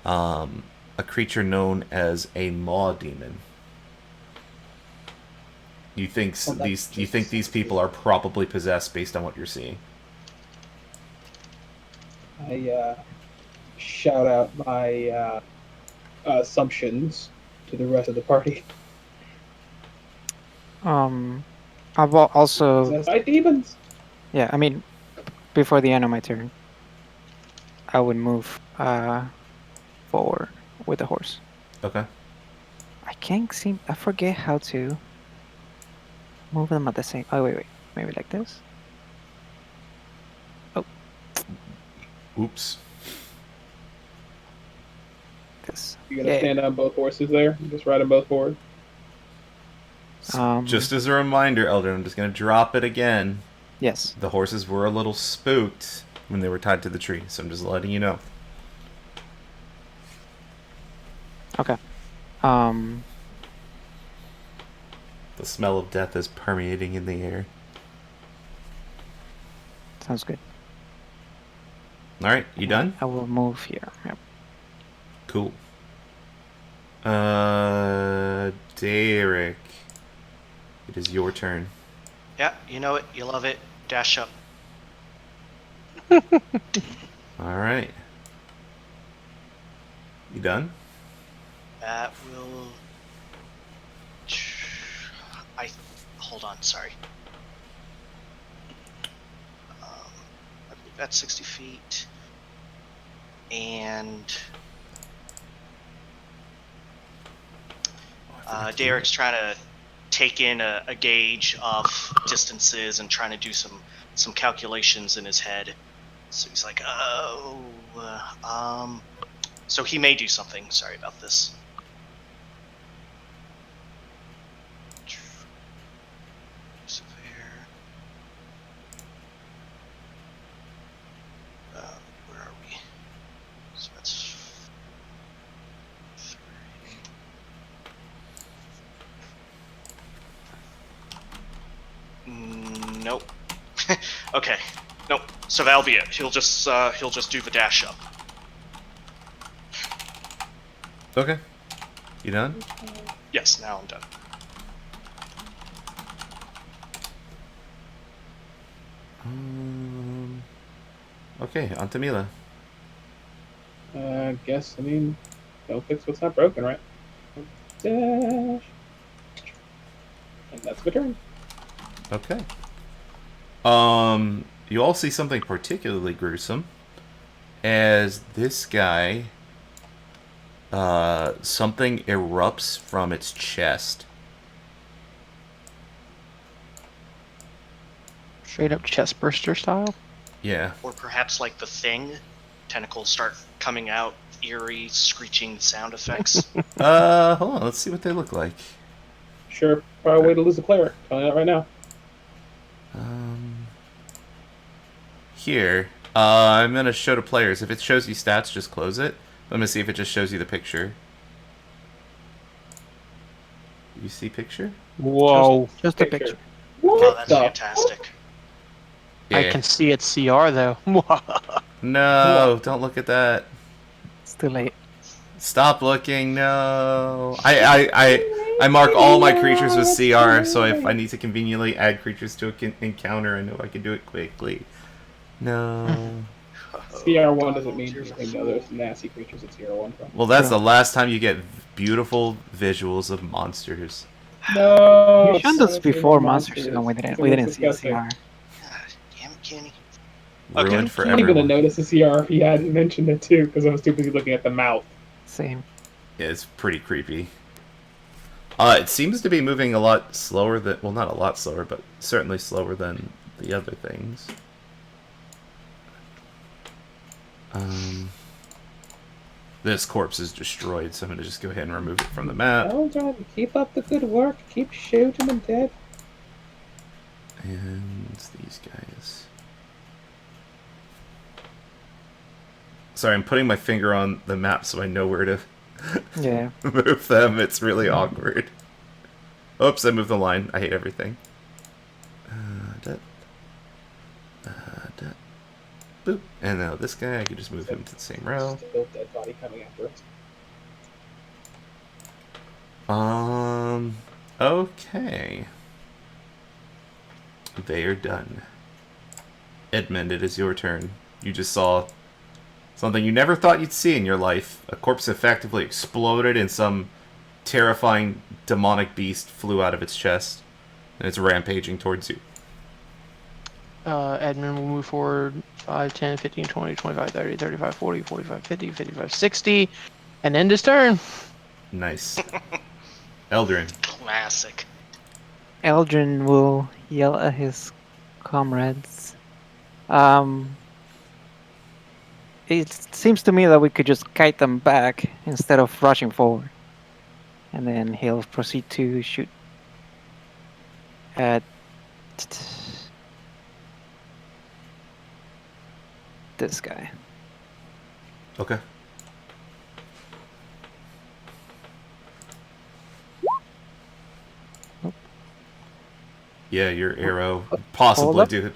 A creature known as a maw demon. You think these people are probably possessed based on what you're seeing? I shout out my assumptions to the rest of the party. I've also. Possessed by demons. Yeah, I mean, before the end of my turn, I would move forward with the horse. Okay. I forget how to move them at the same. Oh, wait. Maybe like this? Oh. Oops. This. You gotta stand on both horses there. You just ride them both forward. Just as a reminder, Elder, I'm just going to drop it again. Yes. The horses were a little spooked when they were tied to the tree, so I'm just letting you know. Okay. The smell of death is permeating in the air. Sounds good. Alright, you done? I will move here. Yep. Cool. Derek. It is your turn. Yeah, you know it. You love it. Dash up. Alright. You done? That will. Hold on. Sorry. I believe that's 60 feet. And Derek's trying to take in a gauge of distances and trying to do some calculations in his head. So he's like, so he may do something. Sorry about this. Where are we? So that's 3. Nope. Okay. Nope. So that'll be it. He'll just do the dash up. Okay. You done? Yes. Now I'm done. Okay, on to Mila. Guess, don't fix what's not broken, right? Dash. And that's my turn. Okay. You all see something particularly gruesome as this guy, something erupts from its chest. Straight up chest burster style. Yeah. Or perhaps like the Thing, tentacles start coming out, eerie, screeching sound effects. Hold on, let's see what they look like. Sure, probably way to lose a player. Telling you that right now. Here, I'm gonna show to players. If it shows you stats, just close it. I'm gonna see if it just shows you the picture. You see picture? Whoa. Just a picture. What Oh, that's the fantastic. I can see its CR though. No, don't look at that. It's too late. Stop looking. No. I mark all my creatures with CR, so if I need to conveniently add creatures to an encounter, I know I can do it quickly. No. CR1 doesn't mean anything though. There's nasty creatures at CR1 from. Well, that's True. the last time you get beautiful visuals of monsters. No. You shown it's us before monsters. monsters, and we didn't. It We was didn't see a disgusting. CR. God damn it, Kenny. Ruined Okay. for I wasn't gonna everyone. notice the CR if he hadn't mentioned it too, because I was too busy looking at the mouth. Same. Yeah, it's pretty creepy. It seems to be moving a lot slower than... Well, not a lot slower, but certainly slower than the other things. This corpse is destroyed, so I'm going to just go ahead and remove it from the map. Well done. Keep up the good work. Keep shooting them dead. And these guys. Sorry, I'm putting my finger on the map so I know where to Yeah. move them. It's really awkward. Oops, I moved the line. I hate everything. Boop. And now this guy, I can just move him to the same row. Still dead body coming after us. Okay. They are done. Edmund, it is your turn. You just saw something you never thought you'd see in your life. A corpse effectively exploded and some terrifying demonic beast flew out of its chest. And it's rampaging towards you. Admin will move forward 5, 10, 15, 20, 25, 30, 35, 40, 45, 50, 55, 60, and end his turn. Nice. Eldrin. Classic. Eldrin will yell at his comrades. It seems to me that we could just kite them back instead of rushing forward. And then he'll proceed to shoot at this guy. Okay. Nope. Yeah, your arrow, Hold possibly up. due.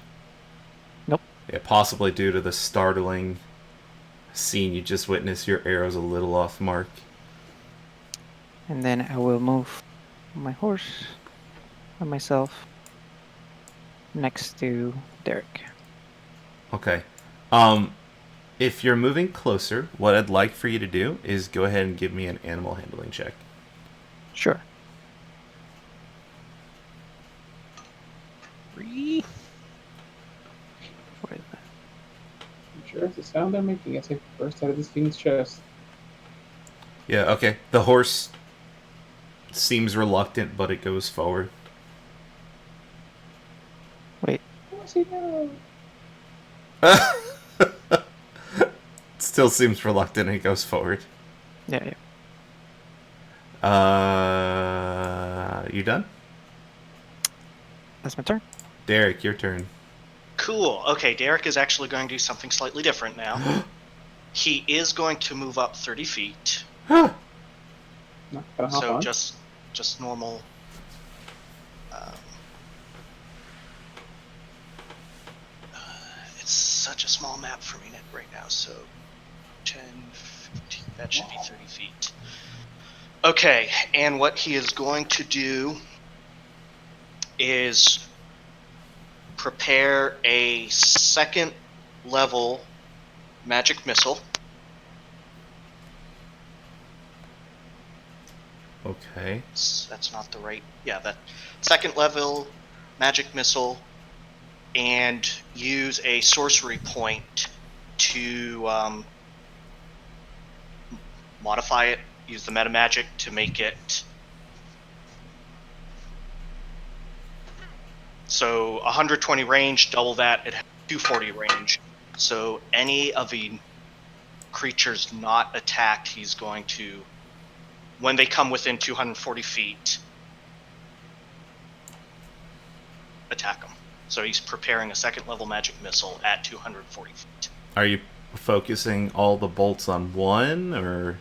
Nope. Yeah, possibly due to the startling scene you just witnessed, your arrow's a little off mark. And then I will move my horse and myself next to Derek. Okay. If you're moving closer, what I'd like for you to do is go ahead and give me an animal handling check. Sure. 3. Where is that? I'm sure it's the sound I'm making. I take the first out of this thing's chest. Yeah, okay. The horse seems reluctant, but it goes forward. Wait. What's he doing? Still seems reluctant and it goes forward. Yeah. You done? That's my turn. Derek, your turn. Cool. Okay, Derek is actually going to do something slightly different now. He is going to move up 30 feet. Not gonna hop So on. just normal. It's such a small map for me right now, so 10, 15, that should be 30 feet. Okay, and what he is going to do is prepare a second level magic missile. Okay. That's not the right. Yeah, that second level magic missile, and use a sorcery point to modify it. Use the meta magic to make it so 120 range. Double that, it has 240 range. So any of the creatures not attacked, he's going to, when they come within 240 feet, attack them. So he's preparing a second level magic missile at 240 feet. Are you focusing all the bolts on one, or?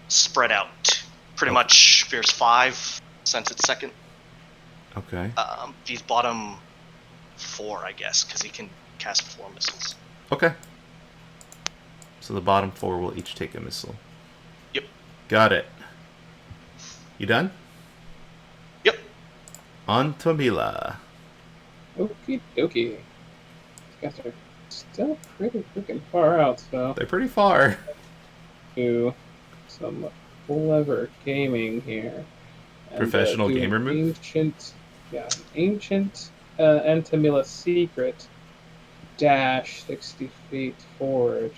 Spread out. Pretty much there's 5 since it's second. Okay. These bottom 4, I guess, because he can cast 4 missiles. Okay. So the bottom 4 will each take a missile. Yep. Got it. You done? Yep. On to Mila. Okie dokie. These guys are still pretty freaking far out, so They're pretty far. do some clever gaming here. And, Professional do an gamer move? Ancient Antamila secret dash 60 feet forward.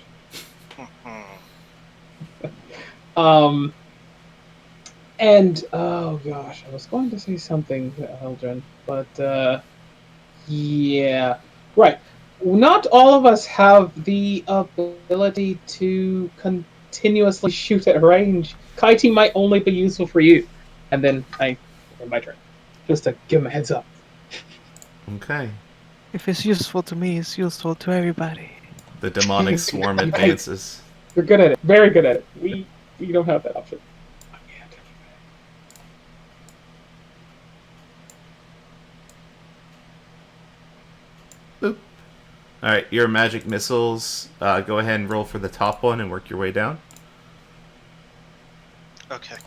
And oh gosh, I was going to say something to Eldrin, but yeah, right. Not all of us have the ability to continuously shoot at range. Kiting might only be useful for you. And then my turn, just to give him a heads up. Okay. If it's useful to me, it's useful to everybody. The demonic swarm advances. You're good at it, very good at it. We don't have that option. Boop. Alright, your magic missiles, go ahead and roll for the top one and work your way down. Okay.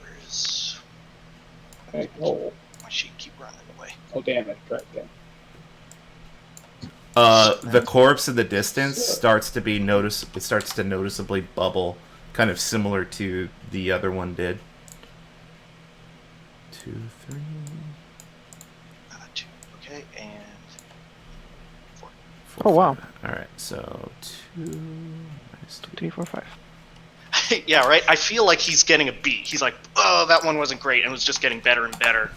Where's Okay. Oh, my sheet? Keep running away. oh damn it! Right there. The corpse in the distance starts to be It starts to noticeably bubble, kind of similar to the other one did. 2, 3. 2. Okay, and 4. Oh, wow. Alright, so 2 minus 2. 3, 4, 5. Yeah, right. I feel like he's getting a beat. He's like, oh, that one wasn't great, and it was just getting better and better.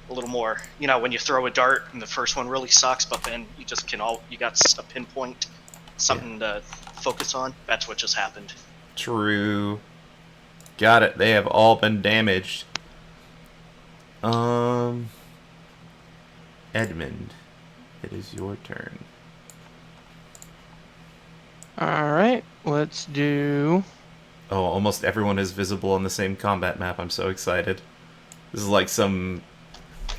A little more, you know, when you throw a dart and the first one really sucks, but then you just you got a pinpoint, something to focus on. That's what just happened. True. Got it. They have all been damaged. Edmund, it is your turn. Alright, let's do... Oh, almost everyone is visible on the same combat map. I'm so excited. This is like some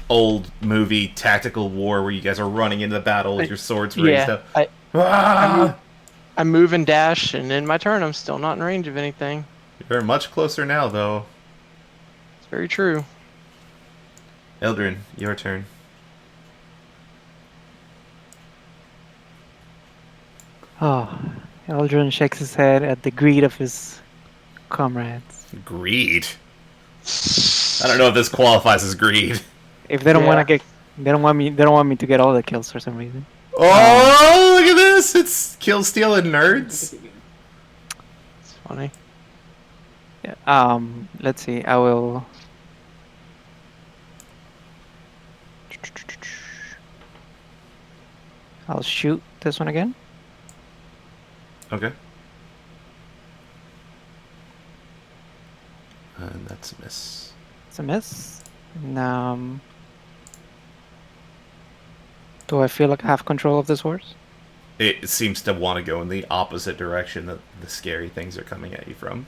old movie tactical war where you guys are running into the battle with your swords raised up. I move and dash, and in my turn, I'm still not in range of anything. You're much closer now, though. It's very true. Eldrin, your turn. Oh, Eldrin shakes his head at the greed of his comrades. Greed. I don't know if this qualifies as greed. If they don't Yeah. want to get, they don't want me to get all the kills for some reason. Oh, look at this! It's kill, steal, and nerds. It's funny. Yeah. Let's see. I will. I'll shoot this one again. Okay. And that's a miss. It's a miss. And, do I feel like I have control of this horse? It seems to want to go in the opposite direction that the scary things are coming at you from.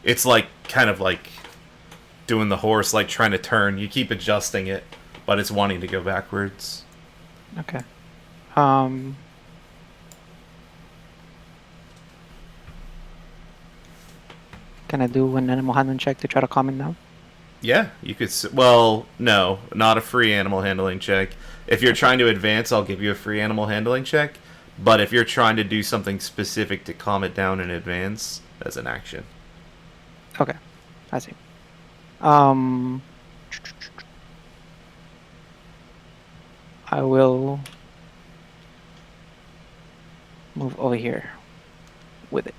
It's like, kind of like doing the horse, like trying to turn. You keep adjusting it, but it's wanting to go backwards. Okay. Can I do an animal handling check to try to calm it down? Yeah, you could... Well, no, not a free animal handling check. If you're trying to advance, I'll give you a free animal handling check. But if you're trying to do something specific to calm it down in advance, that's an action. Okay, I see. I will move over here with it.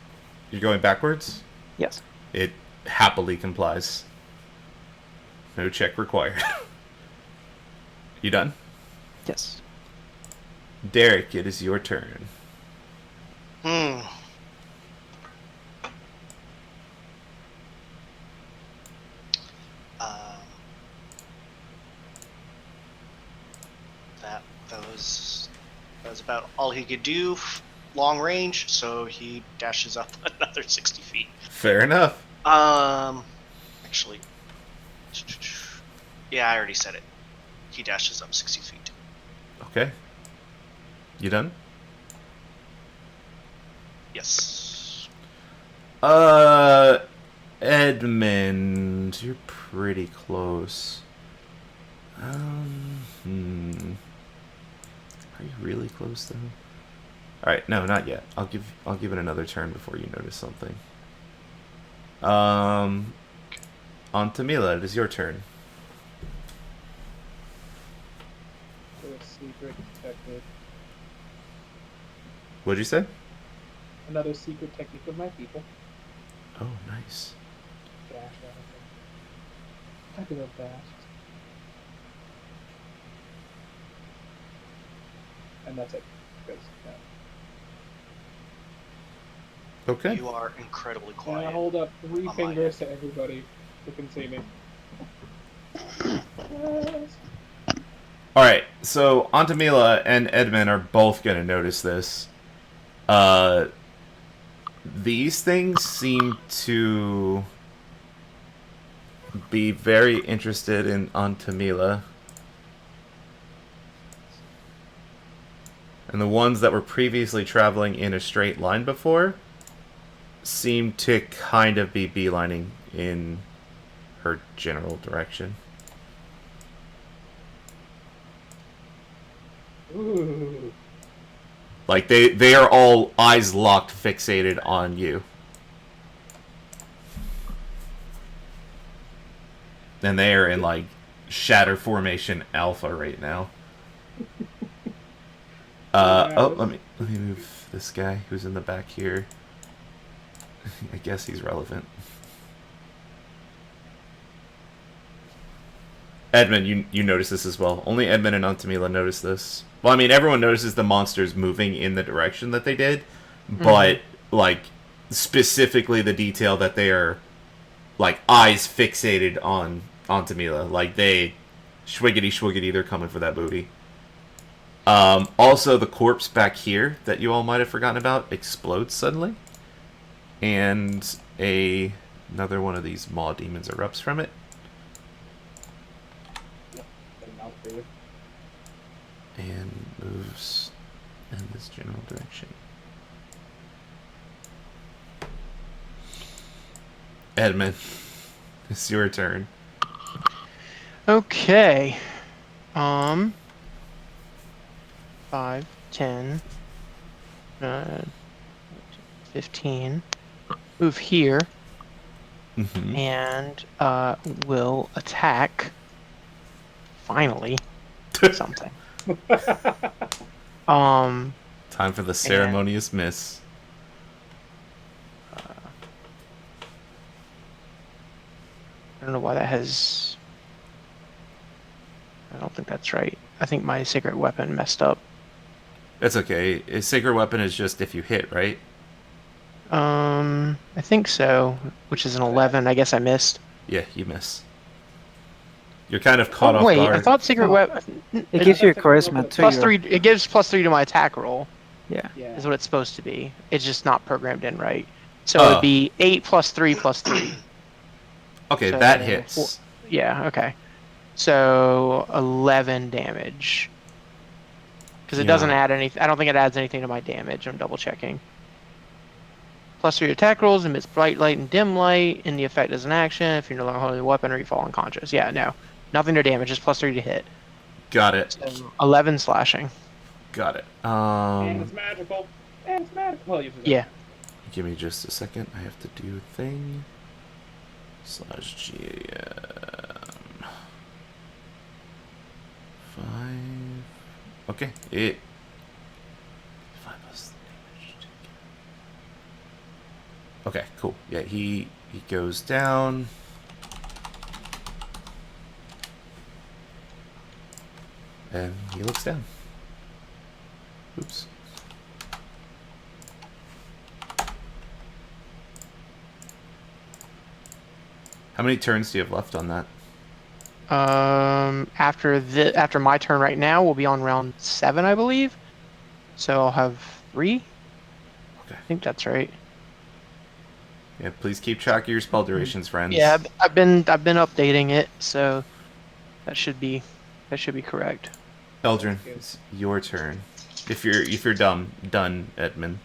You're going backwards? Yes. It happily complies. No check required. You done? Yes. Derek, it is your turn. That was about all he could do. long range, so he dashes up another 60 feet. Fair enough. Actually, yeah, I already said it. He dashes up 60 feet. Okay. You done? Yes. Edmund, you're pretty close. Are you really close though? All right, no, not yet. I'll give it another turn before you notice something. On Tamila, it is your turn. A secret detective. What'd you say? Another secret technique of my people. Oh, nice. Dash out of it. I love dash. And that's it. Because, Okay. You are incredibly and I quiet. hold up 3 On my fingers to everybody who can see me. Yes. All right. So Antamila and Edmund are both gonna notice this. These things seem to be very interested in Antamila. And the ones that were previously traveling in a straight line before seem to kind of be beelining in her general direction. Ooh. Like, they are all eyes locked, fixated on you. And they are in, like, shatter formation alpha right now. Let me move this guy who's in the back here. I guess he's relevant. Edmund, you notice this as well. Only Edmund and Antamila notice this. Well, I mean, everyone notices the monsters moving in the direction that they did, but, like, specifically the detail that they are, like, eyes fixated on Antamila. Like, they, schwiggity, they're coming for that booty. Also, the corpse back here that you all might have forgotten about explodes suddenly. And another one of these maw demons erupts from it. And moves in this general direction. Edmund, it's your turn. Okay. 5, 10, 15. Move here. Mm-hmm. And will attack. Finally. Something. Time for the ceremonious miss. I don't know why that has... I don't think that's right. I think my sacred weapon messed up. That's okay. A sacred weapon is just if you hit, right? I think so. Which is an 11. I guess I missed. Yeah, you miss. You're kind of caught off wait, guard. I thought sacred weapon... It gives you a charisma too. +3. It gives +3 to my attack roll. Yeah. Is what it's supposed to be. It's just not programmed in right. So it'd be 8 + 3 + 3. Okay, So, that hits. Yeah, okay. So 11 damage. Because it doesn't add anything. I don't think it adds anything to my damage. I'm double checking. +3 attack rolls, emits bright light and dim light. In the effect as an action, if you're no longer holding the weapon or you fall unconscious. Yeah, no. Nothing to damage, just +3 to hit. Got it. So 11 slashing. Got it. And it's magical. And it's magical. Well, yeah. Give me just a second. I have to do a thing. /GM. 5. Okay. 5 plus damage. Okay, cool. Yeah, he goes down. And he looks down. Oops. How many turns do you have left on that? After my turn right now, we'll be on round 7, I believe. So I'll have 3. I think that's right. Yeah, please keep track of your spell durations, friends. Yeah, I've been updating it, so that should be correct. Eldrin, it's your turn. If you're done, Edmund.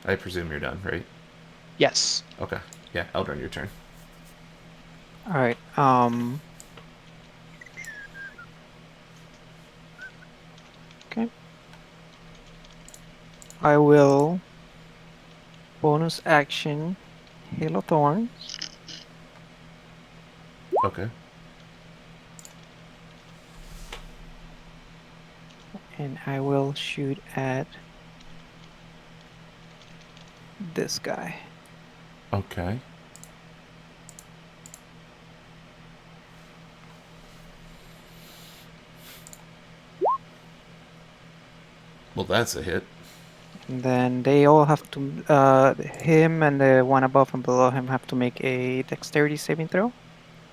I presume you're done, right? Yes. Okay. Yeah, Eldrin, your turn. All right. Okay. I will bonus action Hail of Thorns. Okay. And I will shoot at this guy. Okay. Well, that's a hit. And then they all have to, him and the one above and below him have to make a dexterity saving throw.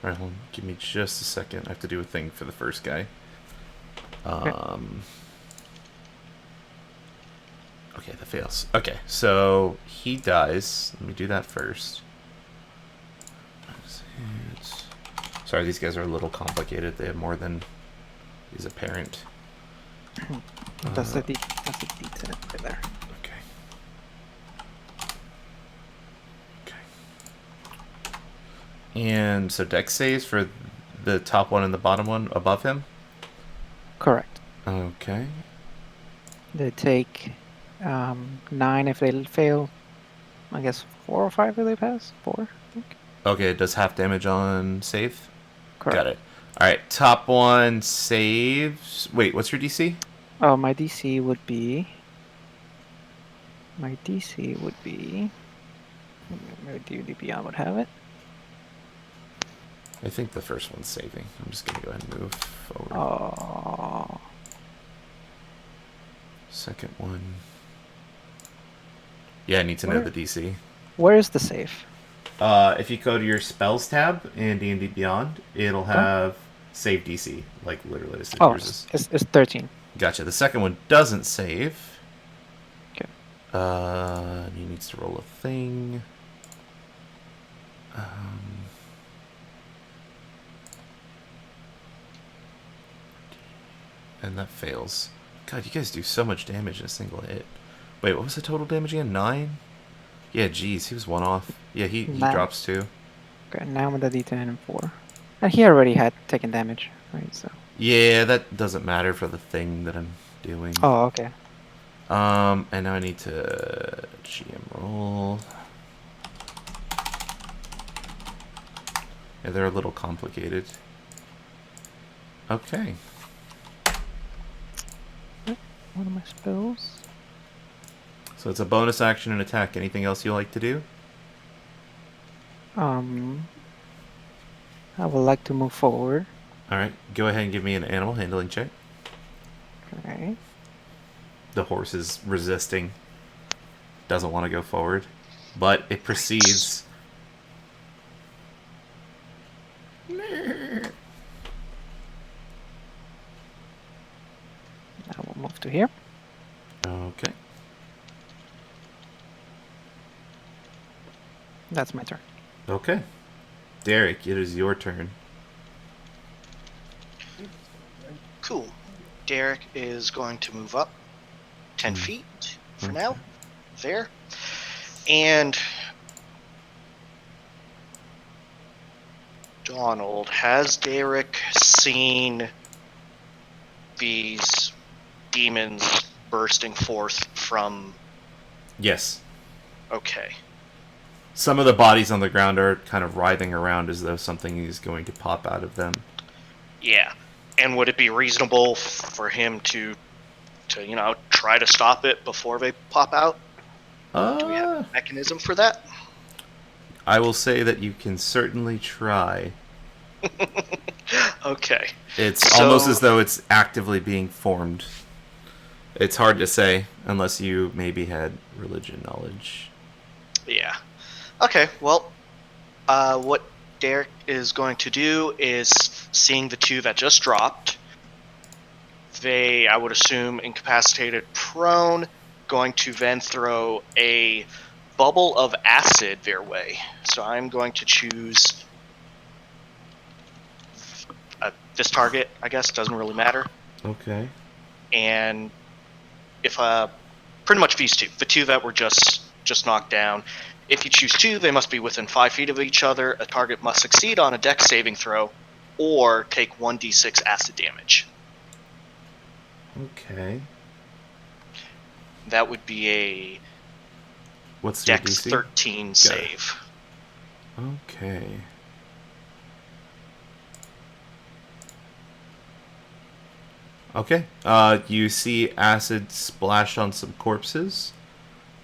Alright, hold on. Give me just a second. I have to do a thing for the first guy. Okay, that fails. Okay, so he dies. Let me do that first. Sorry, these guys are a little complicated. They have more than is apparent. That's the D10 right there. Okay. Okay. And so dex saves for the top one and the bottom one above him? Correct. Okay. They take 9 if they fail. I guess 4 or 5 if they pass. 4, I think. Okay, it does half damage on save? Correct. Got it. Alright, top one saves. Wait, what's your DC? Oh, my DC would be. Maybe D&D Beyond would have it. I think the first one's saving. I'm just going to go ahead and move forward. Oh. Second one. Yeah, I need to know the DC. Where is the save? If you go to your spells tab in D&D Beyond, it'll have save DC, like literally as Oh, yours is. it's 13. Gotcha. The second one doesn't save. Okay. He needs to roll a thing. And that fails. God, you guys do so much damage in a single hit. Wait, what was the total damage again? 9? Yeah, geez, he was one off. Yeah, he drops 2. Okay, now with the D10 and 4. And he already had taken damage, right? So. Yeah, that doesn't matter for the thing that I'm doing. Oh, okay. And now I need to GM roll. Yeah, they're a little complicated. Okay. One of my spells. So it's a bonus action and attack. Anything else you like to do? I would like to move forward. Alright, go ahead and give me an animal handling check. Okay. The horse is resisting. Doesn't want to go forward. But it proceeds. I will move to here. Okay. That's my turn. Okay. Derek, it is your turn. Cool. Derek is going to move up 10 feet for now. There. And Donald, has Derek seen these demons bursting forth from... Yes. Okay. Some of the bodies on the ground are kind of writhing around as though something is going to pop out of them. Yeah. And would it be reasonable for him to try to stop it before they pop out? Do we have a mechanism for that? I will say that you can certainly try. Okay. It's almost as though it's actively being formed. It's hard to say unless you maybe had religion knowledge. Yeah. Okay, well, what Derek is going to do is, seeing the two that just dropped, they, I would assume, incapacitated prone, going to then throw a bubble of acid their way. So I'm going to choose this target, I guess, doesn't really matter. Okay. And if pretty much these two, the two that were just knocked down, if you choose two, they must be within 5 feet of each other. A target must succeed on a dex saving throw or take 1d6 acid damage. Okay. That would be a What's your dex DC? 13 save. Okay. Okay. You see acid splash on some corpses.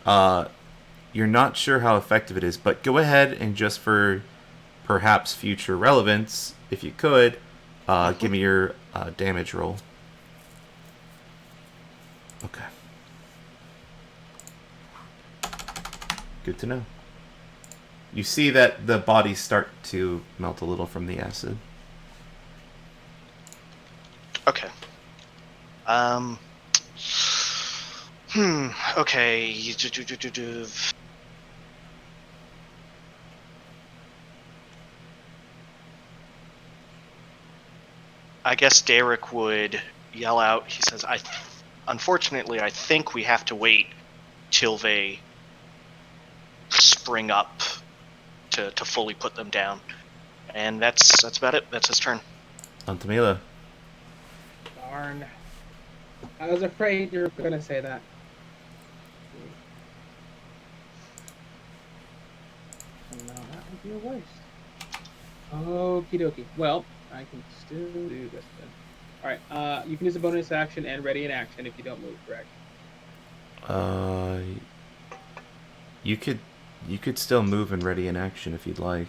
You're not sure how effective it is, but go ahead and just for perhaps future relevance, if you could, give me your damage roll. Okay. Good to know. You see that the bodies start to melt a little from the acid. Okay. Okay. I guess Derek would yell out. He says, unfortunately, I think we have to wait till they spring up to fully put them down. And that's about it. That's his turn. Antamila. Darn. I was afraid you were going to say that. No, that would be a waste. Okie dokie. Well, I can still do this then. Alright, you can use a bonus action and ready in action if you don't move, correct? You could still move and ready in action if you'd like.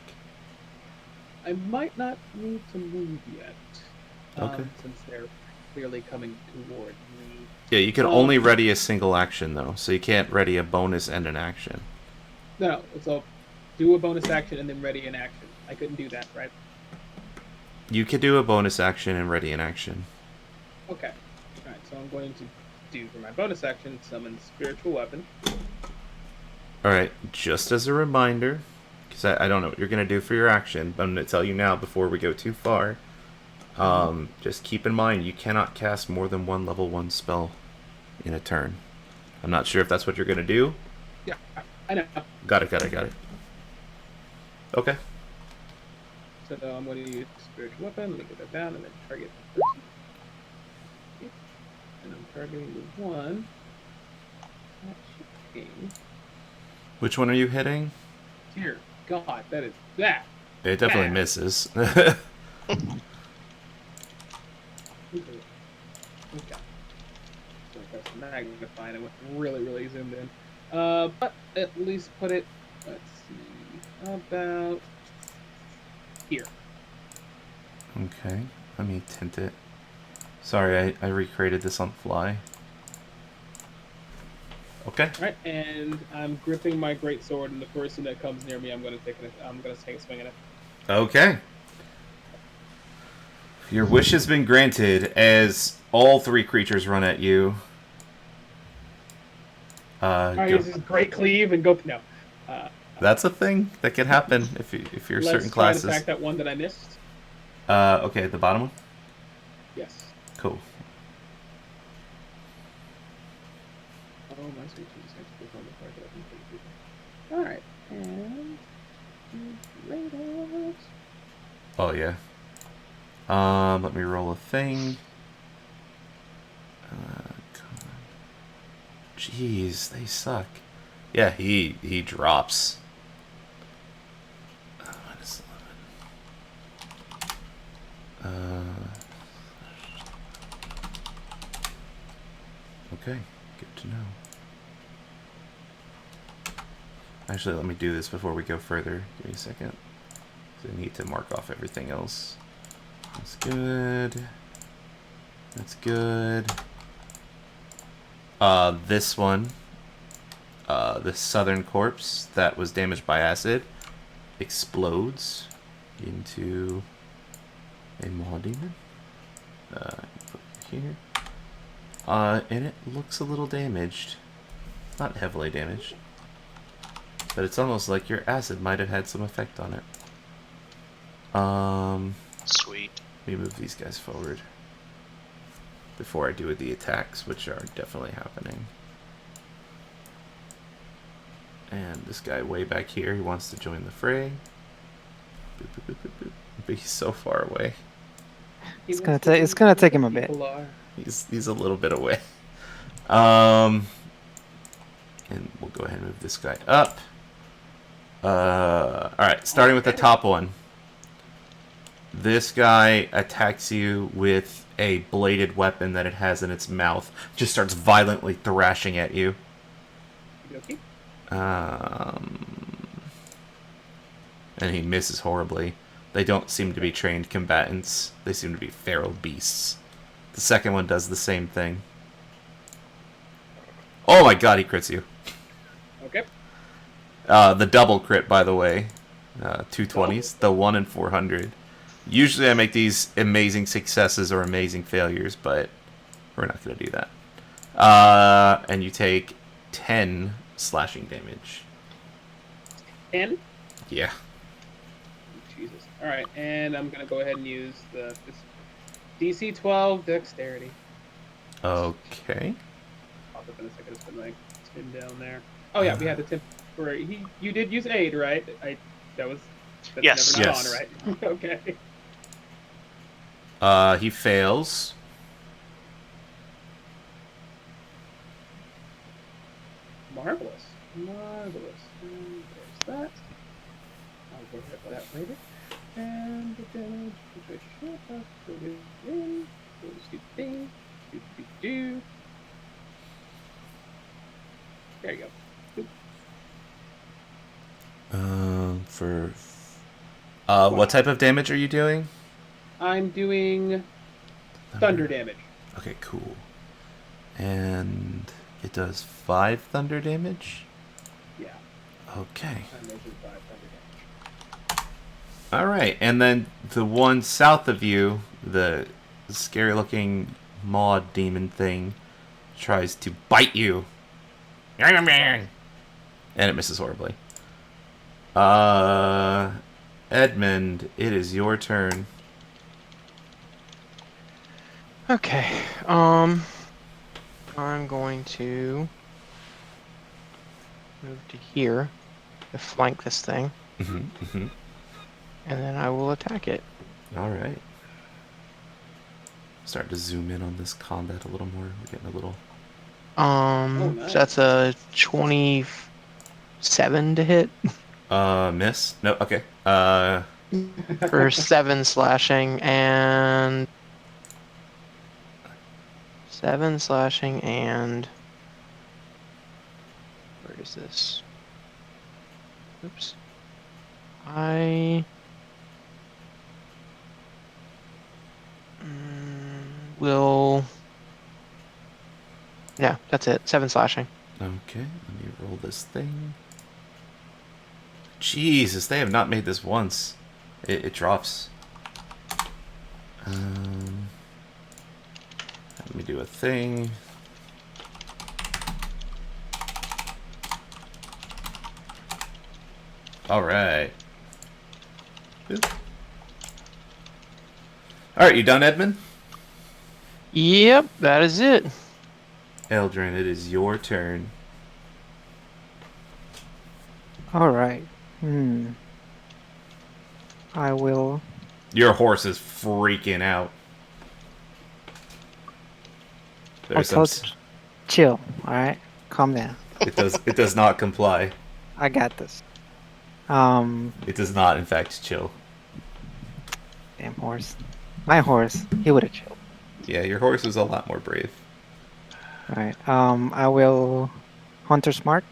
I might not need to move yet. Okay. Since they're clearly coming toward me. Yeah, you can only ready a single action though, so you can't ready a bonus and an action. No, so do a bonus action and then ready in action. I couldn't do that, right? You could do a bonus action and ready in action. Okay. Alright, so I'm going to do for my bonus action, summon spiritual weapon. Alright, just as a reminder, because I don't know what you're going to do for your action, but I'm going to tell you now before we go too far. Just keep in mind, you cannot cast more than one level 1 spell in a turn. I'm not sure if that's what you're going to do. Yeah, I know. Got it. Okay. So I'm going to use spiritual weapon, let me get that down, and then target the person. And I'm targeting the one that she came. Which one are you hitting? Dear God, that is that. It definitely Bad. misses. Okay. So that's magnifying. I went really zoomed in. But at least put it, let's see, about here. Okay, let me tint it. Sorry, I recreated this on the fly. Okay. All right, and I'm gripping my great sword, and the person that comes near me, I'm gonna take a swing at it. Okay. Your wish has been granted as all 3 creatures run at you. Alright, use this great cleave and go. No. That's a thing that can happen if you're certain Let's try classes. and attack that one that I missed. Okay, the bottom one? Yes. Cool. Oh, my sweet Jesus. I have to perform the part that I can. Alright, and... Radars. Oh, yeah. Let me roll a thing. Jeez, they suck. Yeah, he drops. Minus 11. Okay, good to know. Actually, let me do this before we go further. Give me a second. I need to mark off everything else. That's good. That's good. This one, the southern corpse that was damaged by acid, explodes into a maw demon. Put it here. And it looks a little damaged. Not heavily damaged. But it's almost like your acid might have had some effect on it. Sweet. Let me move these guys forward before I do the attacks, which are definitely happening. And this guy way back here, he wants to join the fray. Boop, boop, boop, boop, boop. But he's so far away. He It's wants gonna to be it's gonna take him a where bit. people are. He's a little bit away. And we'll go ahead and move this guy up. Alright, starting with the top one. This guy attacks you with a bladed weapon that it has in its mouth. Just starts violently thrashing at you. Okay. And he misses horribly. They don't seem to be trained combatants. They seem to be feral beasts. The second one does the same thing. Oh my god, he crits you. Okay. The double crit, by the way. 220s. The 1 in 400. Usually I make these amazing successes or amazing failures, but we're not going to do that. And you take 10 slashing damage. 10? Yeah. Jesus. Alright, and I'm going to go ahead and use this DC 12 dexterity. Okay. Pop up in a second. It's been like spin down there. Oh yeah, we had the tip where you did use aid, right? That's Yes. never not Yes. on, right? Okay. He fails. Marvelous. Marvelous. And there's that. I'll go ahead with that later. And the damage, which I should have put it in. Do. There you go. What type of damage are you doing? I'm doing thunder damage. Okay, cool. And it does 5 thunder damage? Yeah. Okay. I measured 5 thunder damage. Alright, and then the one south of you, the scary looking maw demon thing, tries to bite you. And it misses horribly. Edmund, it is your turn. Okay. I'm going to move to here to flank this thing, and then I will attack it. Alright. Start to zoom in on this combat a little more. We're getting a little... nice. So that's a 27 to hit Miss? No, okay. for 7 slashing and 7 slashing and where is this? Oops. I will. Yeah, that's it. 7 slashing. Okay, let me roll this thing. Jesus, they have not made this once. It drops. Let me do a thing. Alright. Alright, you done, Edmund? Yep, that is it. Eldrin, it is your turn. All right. I will. Your horse is freaking out. I There's some... told you, chill. All right, calm down. It does not comply. I got this. It does not, in fact, chill. Damn horse. My horse. He would have chilled. Yeah, your horse is a lot more brave. All right. I will Hunter's Mark.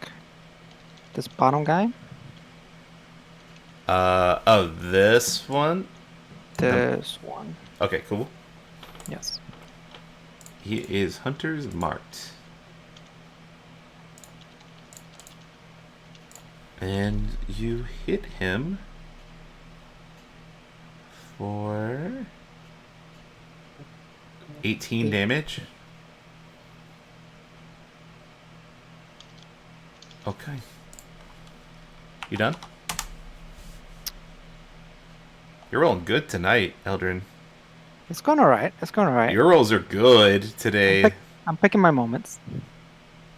This bottom guy. This one? This one. Okay, cool. Yes. He is Hunter's marked. And you hit him for 18 damage. Okay. You done? You're rolling good tonight, Eldrin. It's going alright. It's going alright. Your rolls are good today. I'm picking my moments.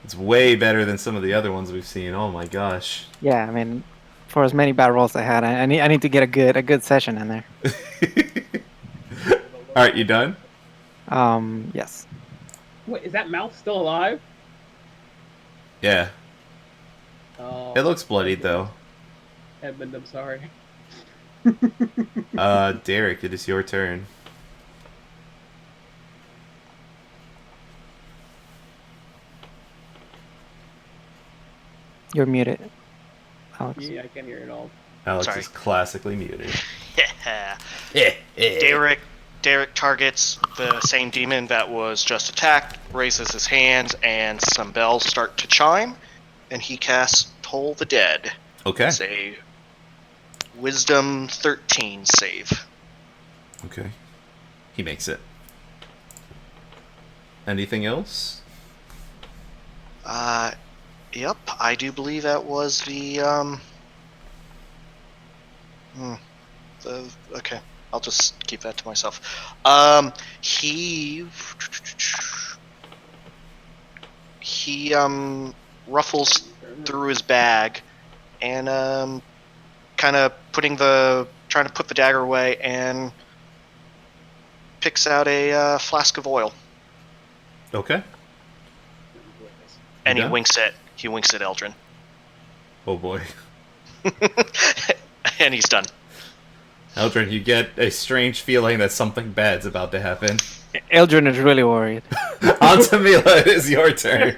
It's way better than some of the other ones we've seen. Oh my gosh. Yeah, I mean, for as many bad rolls I had, I need to get a good session in there. All right, you done? Yes. Wait, is that mouth still alive? Yeah. Oh, It looks bloodied though. Edmund, I'm sorry. Derek, it is your turn. You're muted, Alex. Yeah, I can't hear it all. Alex Sorry. is classically muted. Yeah. Derek targets the same demon that was just attacked, raises his hands, and some bells start to chime, and he casts Toll the Dead. Okay. It's a Wisdom 13 save. Okay. He makes it. Anything else? Yep, I do believe that was the okay, I'll just keep that to myself. He ruffles through his bag and kind of trying to put the dagger away and picks out a flask of oil. Okay. And You he done? winks at Eldrin. Oh boy. And he's done. Eldrin, you get a strange feeling that something bad's about to happen. Eldrin is really worried. On to Mila, it is your turn.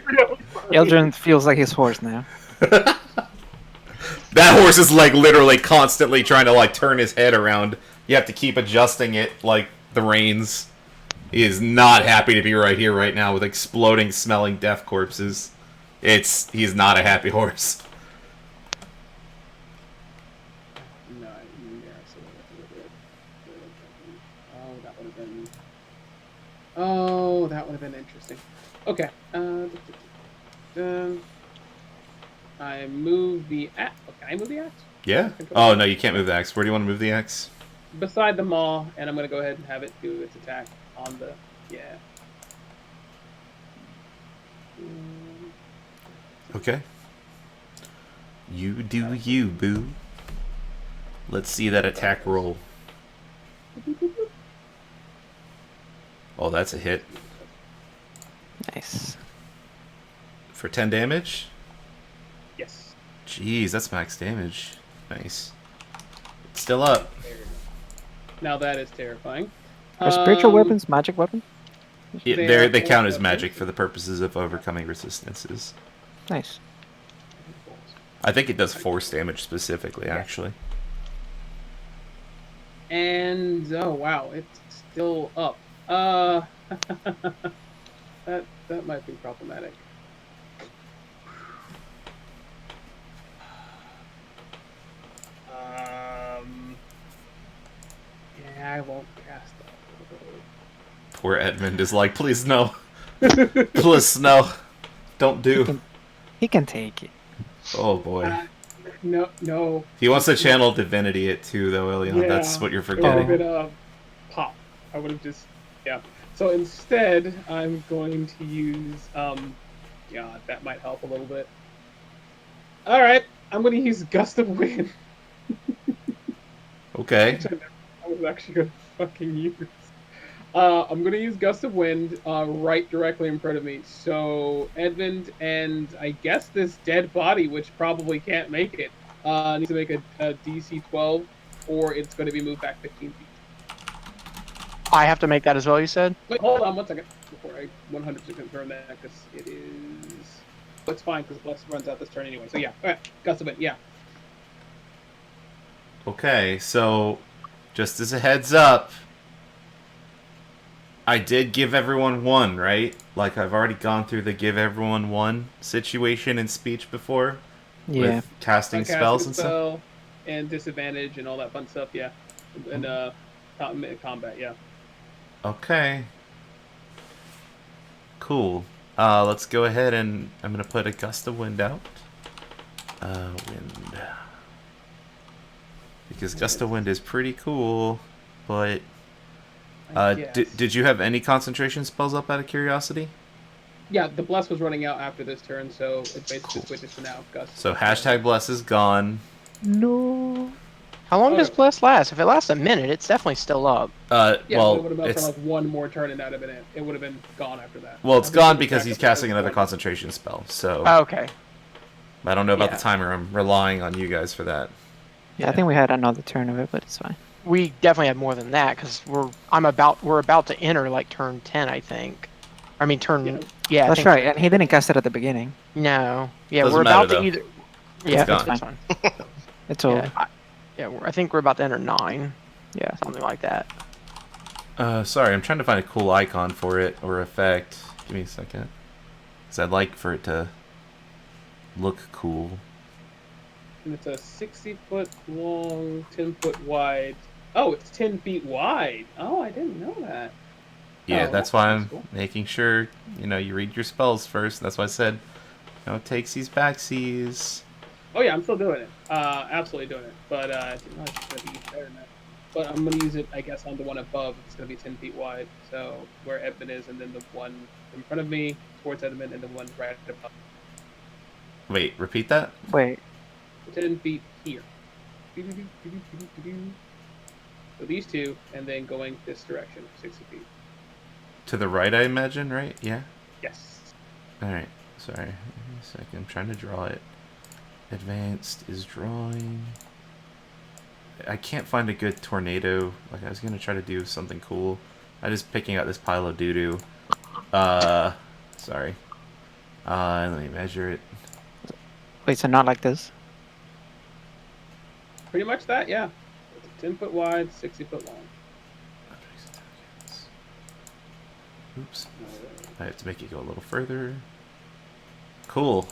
Eldrin feels like his horse now. That horse is like literally constantly trying to like turn his head around. You have to keep adjusting it like the reins. He is not happy to be right here right now with exploding smelling death corpses. He's not a happy horse. No, I didn't hear it, so that would have been. Oh, that would have been interesting. Okay. I move the axe. Oh, can I move the axe? Yeah? Oh, no, you can't move the axe. Where do you want to move the axe? Beside the maw, and I'm gonna go ahead and have it do its attack on the. Yeah. Okay. You do you, boo. Let's see that attack roll. Oh, that's a hit. Nice. For 10 damage? Yes. Jeez, that's max damage. Nice. It's still up. There we go. Now that is terrifying. Are spiritual weapons magic weapons? Yeah, They they are count as force magic weapons. for the purposes of overcoming resistances. Nice. I think it does force damage specifically, actually. And oh wow, it's still up. That might be problematic. Yeah, I won't cast that. Poor Edmund is like, please no. Please no. Don't do. He can take it. Oh boy. No. He wants to channel divinity it too, though, Elion. Yeah, That's what you're It would have forgetting. been a pop. I would have just So instead, I'm going to use God, that might help a little bit. All right, I'm going to use Gust of Wind. Okay. Which I was actually going to fucking use. I'm going to use Gust of Wind right directly in front of me. So Edmund and I guess this dead body, which probably can't make it, needs to make a DC 12, or it's going to be moved back 15 feet. I have to make that as well, you said? Wait, hold on 1 second before I 100% confirm that, because it is. It's fine because Bless runs out this turn anyway. So yeah, all right, Gust of Wind, yeah. Okay, so just as a heads up, I did give everyone one, right? Like, I've already gone through the give everyone one situation in speech before. Yeah. With casting spells and stuff. Spell and disadvantage and all that fun stuff, yeah. And combat, yeah. Okay. Cool. Let's go ahead and I'm going to put a gust of wind out. Wind. Because gust of wind is pretty cool, but did you have any concentration spells up out of curiosity? Yeah, the bless was running out after this turn, so it basically switches to now. Gus. So hashtag bless is gone. No. How long Oh, does no. Bless last? If it lasts a minute, it's definitely still up. Yeah, Well, but it would have been for it's like one more turn and that would have been it. It would have been gone after that. well, it's I think gone it because was he's back up casting to another one. concentration spell. So Okay. I don't know about Yeah. the timer. I'm relying on you guys for that. Yeah, I think we had another turn of it, but it's fine. We definitely have more than that because we're about to enter like turn 10, I think. I mean turn yeah. I That's think right, and he didn't cast it at the beginning. No. Yeah, Doesn't we're about matter, to though. either. Yeah, gone. it's fine. It's over. I think we're about to enter 9, Yeah. something like that. Sorry, I'm trying to find a cool icon for it or effect. Give me a second, because I'd like for it to look cool. And it's a 60-foot long, 10-foot wide. Oh, it's 10 feet wide. Oh, I didn't know that. Yeah, Oh, that's why that's I'm cool. making sure you read your spells first. That's why I said takesies, backsies. Oh yeah, I'm still doing it. Absolutely doing it. But I didn't know it's gonna be better than that. But I'm gonna use it, I guess, on the one above. It's gonna be 10 feet wide. So where Edmund is, and then the one in front of me towards Edmund, and the one right above. Wait, repeat that. Wait. 10 feet here. So these two, and then going this direction, 60 feet. To the right, I imagine, right? Yeah. Yes. All right. Sorry. Give me a second. I'm trying to draw it. Advanced is drawing. I can't find a good tornado. Like, I was gonna try to do something cool. I just picking out this pile of doo-doo. Sorry. Let me measure it. Wait, so not like this? Pretty much that, yeah. It's 10 foot wide, 60 foot long. Oops. I have to make it go a little further. Cool.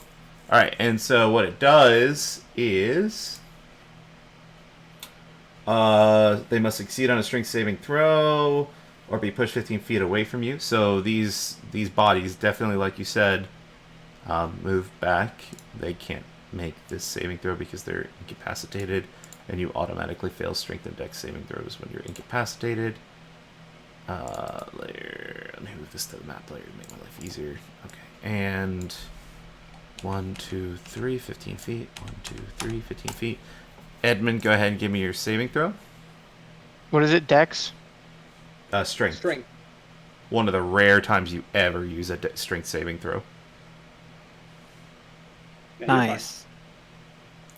Alright, and so what it does is they must succeed on a strength saving throw or be pushed 15 feet away from you. So these bodies definitely, like you said, move back. They can't make this saving throw because they're incapacitated, and you automatically fail strength and dex saving throws when you're incapacitated. Layer. Let me move this to the map layer to make my life easier. Okay, and 1, 2, 3, 15 feet. 1, 2, 3, 15 feet. Edmund, go ahead and give me your saving throw. What is it, Dex? Strength. Strength. One of the rare times you ever use a strength saving throw. Yeah, you're fine. Nice.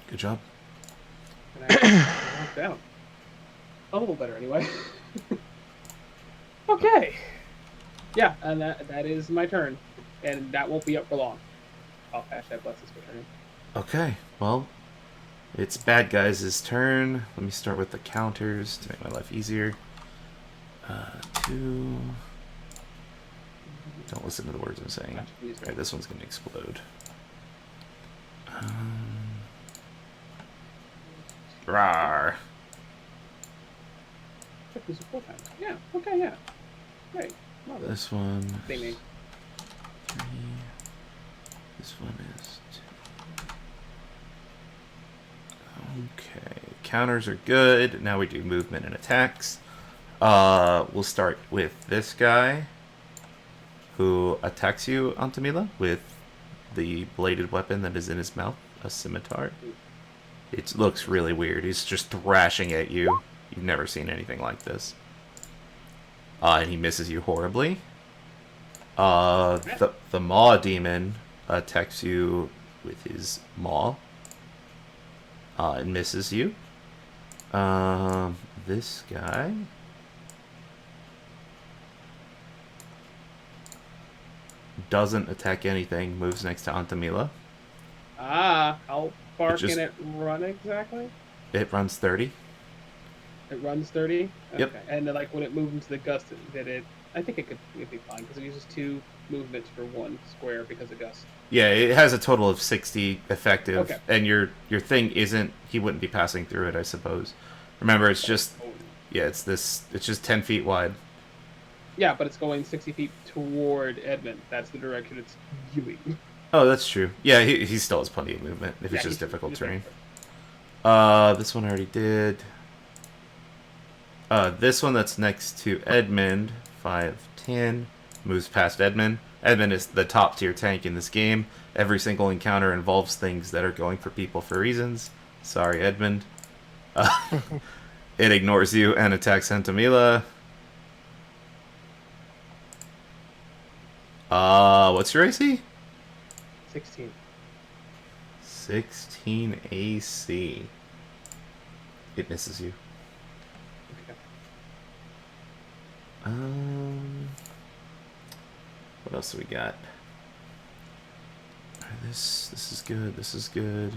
Good job. And I knocked out. A little better anyway. Okay. Yeah, and that is my turn. And that won't be up for long. I'll pass that bless this for turn. Okay, well, it's bad guys' turn. Let me start with the counters to make my life easier. 2. Don't listen to the words I'm saying. Alright, this one's going to explode. Rawr. This is 4 times. Yeah, okay, yeah. Great. Marvelous. This one. Same name. 3. This one is 2. Okay, counters are good. Now we do movement and attacks. We'll start with this guy who attacks you, Antamila, with the bladed weapon that is in his mouth, a scimitar. It looks really weird. He's just thrashing at you. You've never seen anything like this. And he misses you horribly. The maw demon attacks you with his maw. And misses you. This guy doesn't attack anything. Moves next to Antamila. Ah, how far It just- can it run exactly? It runs 30. It runs 30? Okay. Yep. And then, like, when it moved into the gust, I think it'd be fine, because it uses 2 movements for 1 square because of gust. Yeah, it has a total of 60 effective. Okay. And your thing isn't... He wouldn't be passing through it, I suppose. Remember, it's just... Yeah, it's just 10 feet wide. Yeah, but it's going 60 feet toward Edmund. That's the direction it's viewing. Oh, that's true. Yeah, he still has plenty of movement if it's Yeah, just difficult he's terrain. there. This one I already did. This one that's next to Edmund, 5'10", moves past Edmund. Edmund is the top tier tank in this game. Every single encounter involves things that are going for people for reasons. Sorry, Edmund. It ignores you and attacks Sentimila. What's your AC? 16. 16 AC. It misses you. Okay. What else do we got? Alright, this is good. This is good.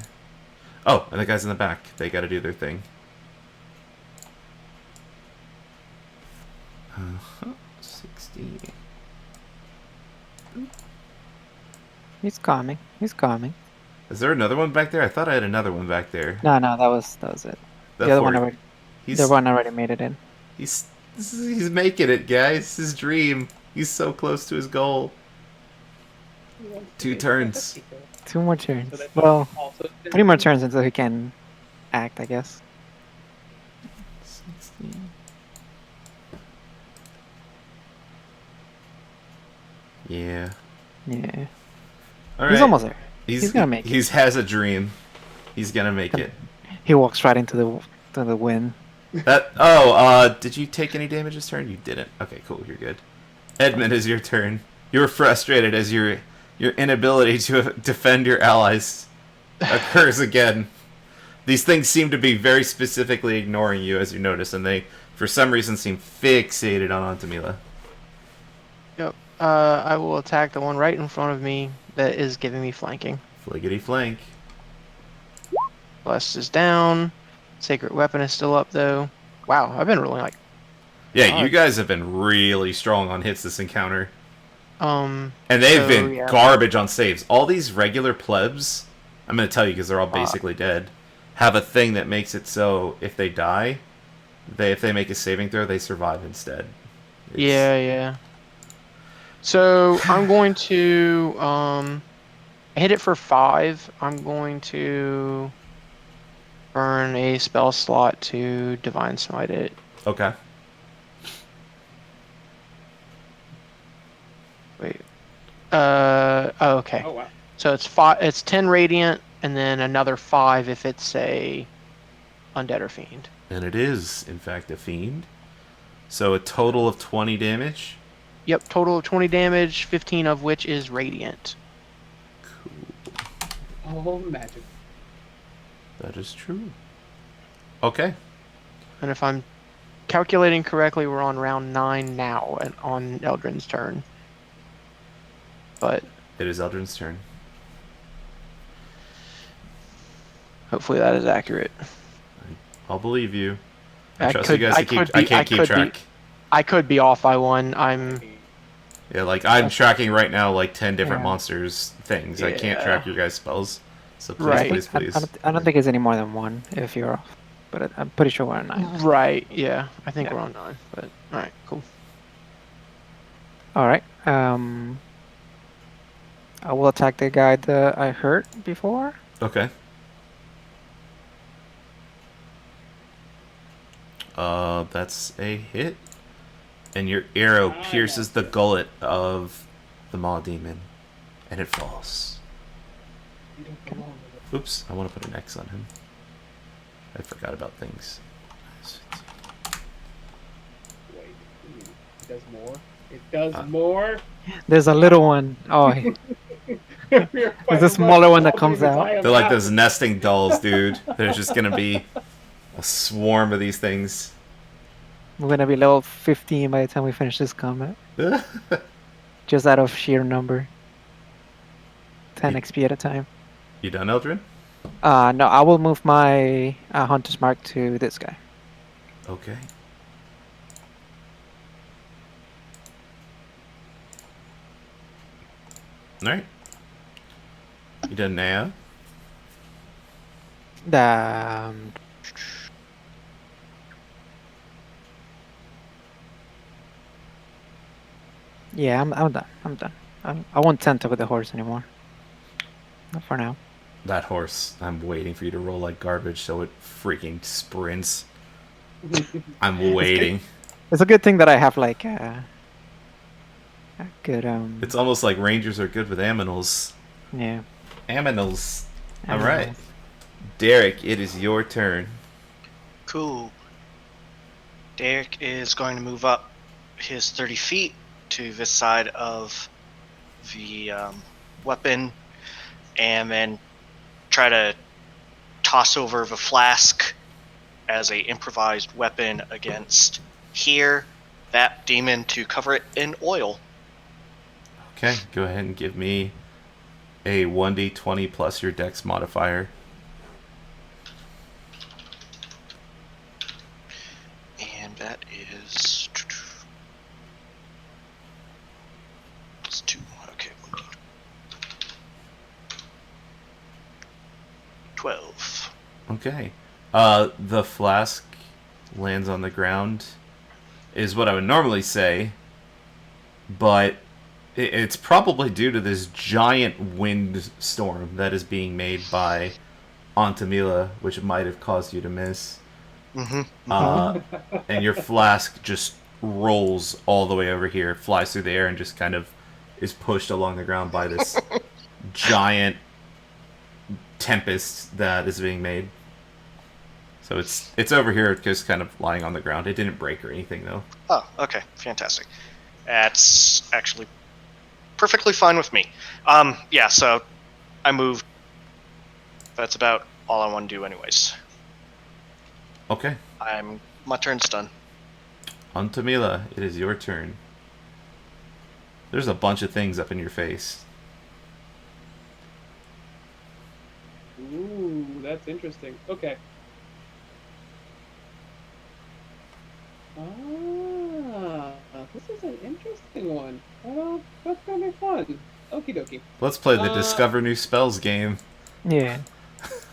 Oh, and the guys in the back. They got to do their thing. 60. He's coming. He's coming. Is there another one back there? I thought I had another one back there. No, that was it. That The other one fort- already. He's The other one already made it in. he's making it, guys. His dream. He's so close to his goal. 2 turns. 2 more turns. So that's Well, also 3 more turns until he can act, I guess. 60. Yeah. Yeah. All right. He's almost there. He's he's gonna make it. He has a dream. He's gonna make it. He walks right into the wind. Did you take any damage this turn? You didn't. Okay, cool. You're good. Edmund, is your turn. You were frustrated as your inability to defend your allies occurs again. These things seem to be very specifically ignoring you, as you notice, and they, for some reason, seem fixated on Antamila. Yep. I will attack the one right in front of me that is giving me flanking. Fliggity flank. Blessed is down. Sacred weapon is still up though. Wow, I've been rolling like Yeah, you guys have been really strong on hits this encounter. um. And they've So, been yeah. garbage on saves. All these regular plebs, I'm going to tell you because they're all basically dead, have a thing that makes it so if they die, if they make a saving throw, they survive instead. Yeah. So I'm going to I hit it for 5. I'm going to burn a spell slot to divine smite it. Okay. Wait. Okay. Oh wow. So it's 5. It's 10 radiant, and then another 5 if it's a undead or fiend. And it is, in fact, a fiend. So a total of 20 damage. Yep. Total of 20 damage, 15 of which is radiant. Oh magic. That is true. Okay. And if I'm calculating correctly, we're on round 9 now on Eldrin's turn. But It is Eldrin's turn. hopefully that is accurate. I'll believe you. I I trust could- you guys I to keep. could I be- can't I keep could be- track. I could be off by 1. I'm Yeah, like I'm tracking right now, like 10 different Yeah. monsters things. I can't Yeah. track your guys' spells. So please, Right. please, please. I don't think it's any more than 1 if you're off. But I'm pretty sure we're on 9. right. Yeah, I think Yeah. we're on 9. But all right, cool. Alright. I will attack the guy that I hurt before. Okay. That's a hit. And your arrow pierces the gullet of the Maw Demon. And it falls. You don't belong with it. Oops, I want to put an X on him. I forgot about things. Wait. It does more. It does more. There's a little one. Oh, there's a smaller one that comes out. They're like those nesting dolls, dude. There's just gonna be a swarm of these things. we're gonna be level 15 by the time we finish this combat. Just out of sheer number. 10 XP at a time. You done, Eldrin? No, I will move my Hunter's Mark to this guy. Okay. Alright. You done now? Um, yeah, I'm done. I'm done. I won't tenter with the horse anymore. Not for now. That horse, I'm waiting for you to roll like garbage so it freaking sprints. I'm waiting. It's a good thing that I have like a good It's almost like rangers are good with aminals. yeah. Aminals. All Animals. right. Derek, it is your turn. Cool. Derek is going to move up his 30 feet to this side of the weapon and then try to toss over the flask as a improvised weapon against here, that demon, to cover it in oil. Okay, go ahead and give me a 1d20 plus your dex modifier. And that is plus 2. Okay. 12. Okay. The flask lands on the ground, is what I would normally say, but it's probably due to this giant wind storm that is being made by Antamila, which might have caused you to miss. And your flask just rolls all the way over here, flies through the air, and just kind of is pushed along the ground by this giant tempest that is being made. So it's over here, just kind of lying on the ground. It didn't break or anything, though. Oh, okay. Fantastic. That's actually perfectly fine with me. Yeah, so I moved. That's about all I want to do anyways. Okay. My turn's done. Antamila, it is your turn. There's a bunch of things up in your face. Ooh, that's interesting. Okay. This is an interesting one. Well, that's gonna be fun. Okie dokie. Let's play the Discover New Spells game. Yeah.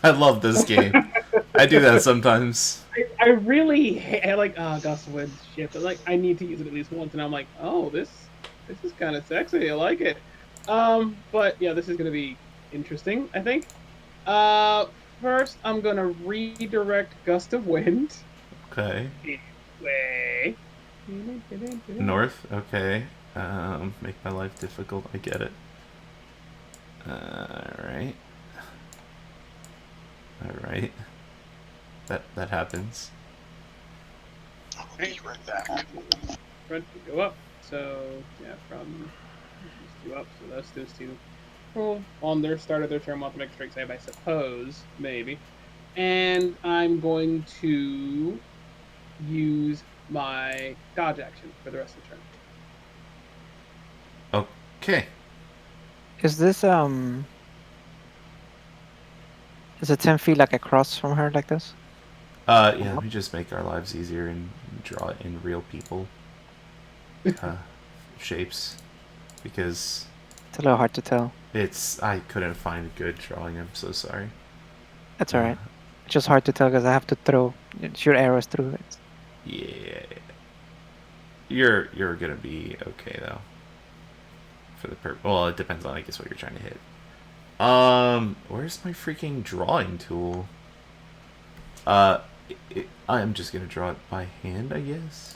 I love this game. I do that sometimes. I really I like Gust of Wind shit, but like I need to use it at least once, and I'm like, oh, this is kind of sexy. I like it. But yeah, this is gonna be interesting. I think. First I'm gonna redirect Gust of Wind. Okay. Way. North. Okay. Make my life difficult. I get it. Alright. Alright. That happens. I'll be right back. Front to go up. So yeah, from these two up. So that's those two. Well, on their start of their turn, want to make a straight save, I suppose, maybe. And I'm going to use my dodge action for the rest of the turn. Okay. Is this is it 10 feet like across from her like this? Yeah, let me just make our lives easier and draw it in real people shapes, because It's a little hard to tell. I couldn't find a good drawing. I'm so sorry. That's alright. It's just hard to tell because I have to shoot arrows through it. Yeah. You're gonna be okay though. For the well, it depends on I guess what you're trying to hit. Where's my freaking drawing tool? I'm just gonna draw it by hand, I guess.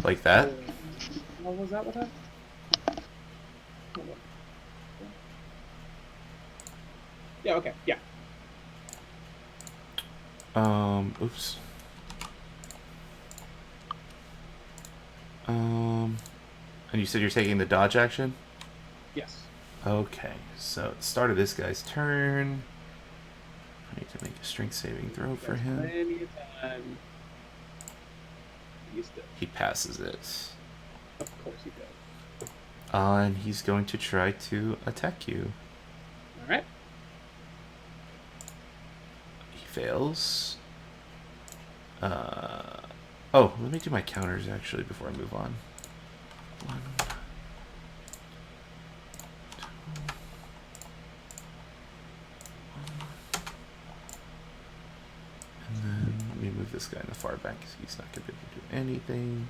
Like that? What was that? What that? Yeah. Okay. Yeah. Oops. And you said you're taking the dodge action? Yes. Okay, so at the start of this guy's turn, I need to make a strength saving throw for him. Plenty of time. He passes it. Of course he does. And he's going to try to attack you. All right. He fails. Oh, let me do my counters actually before I move on. 1, 2, and then let me me move this guy in the far back because he's not going to be able to do anything.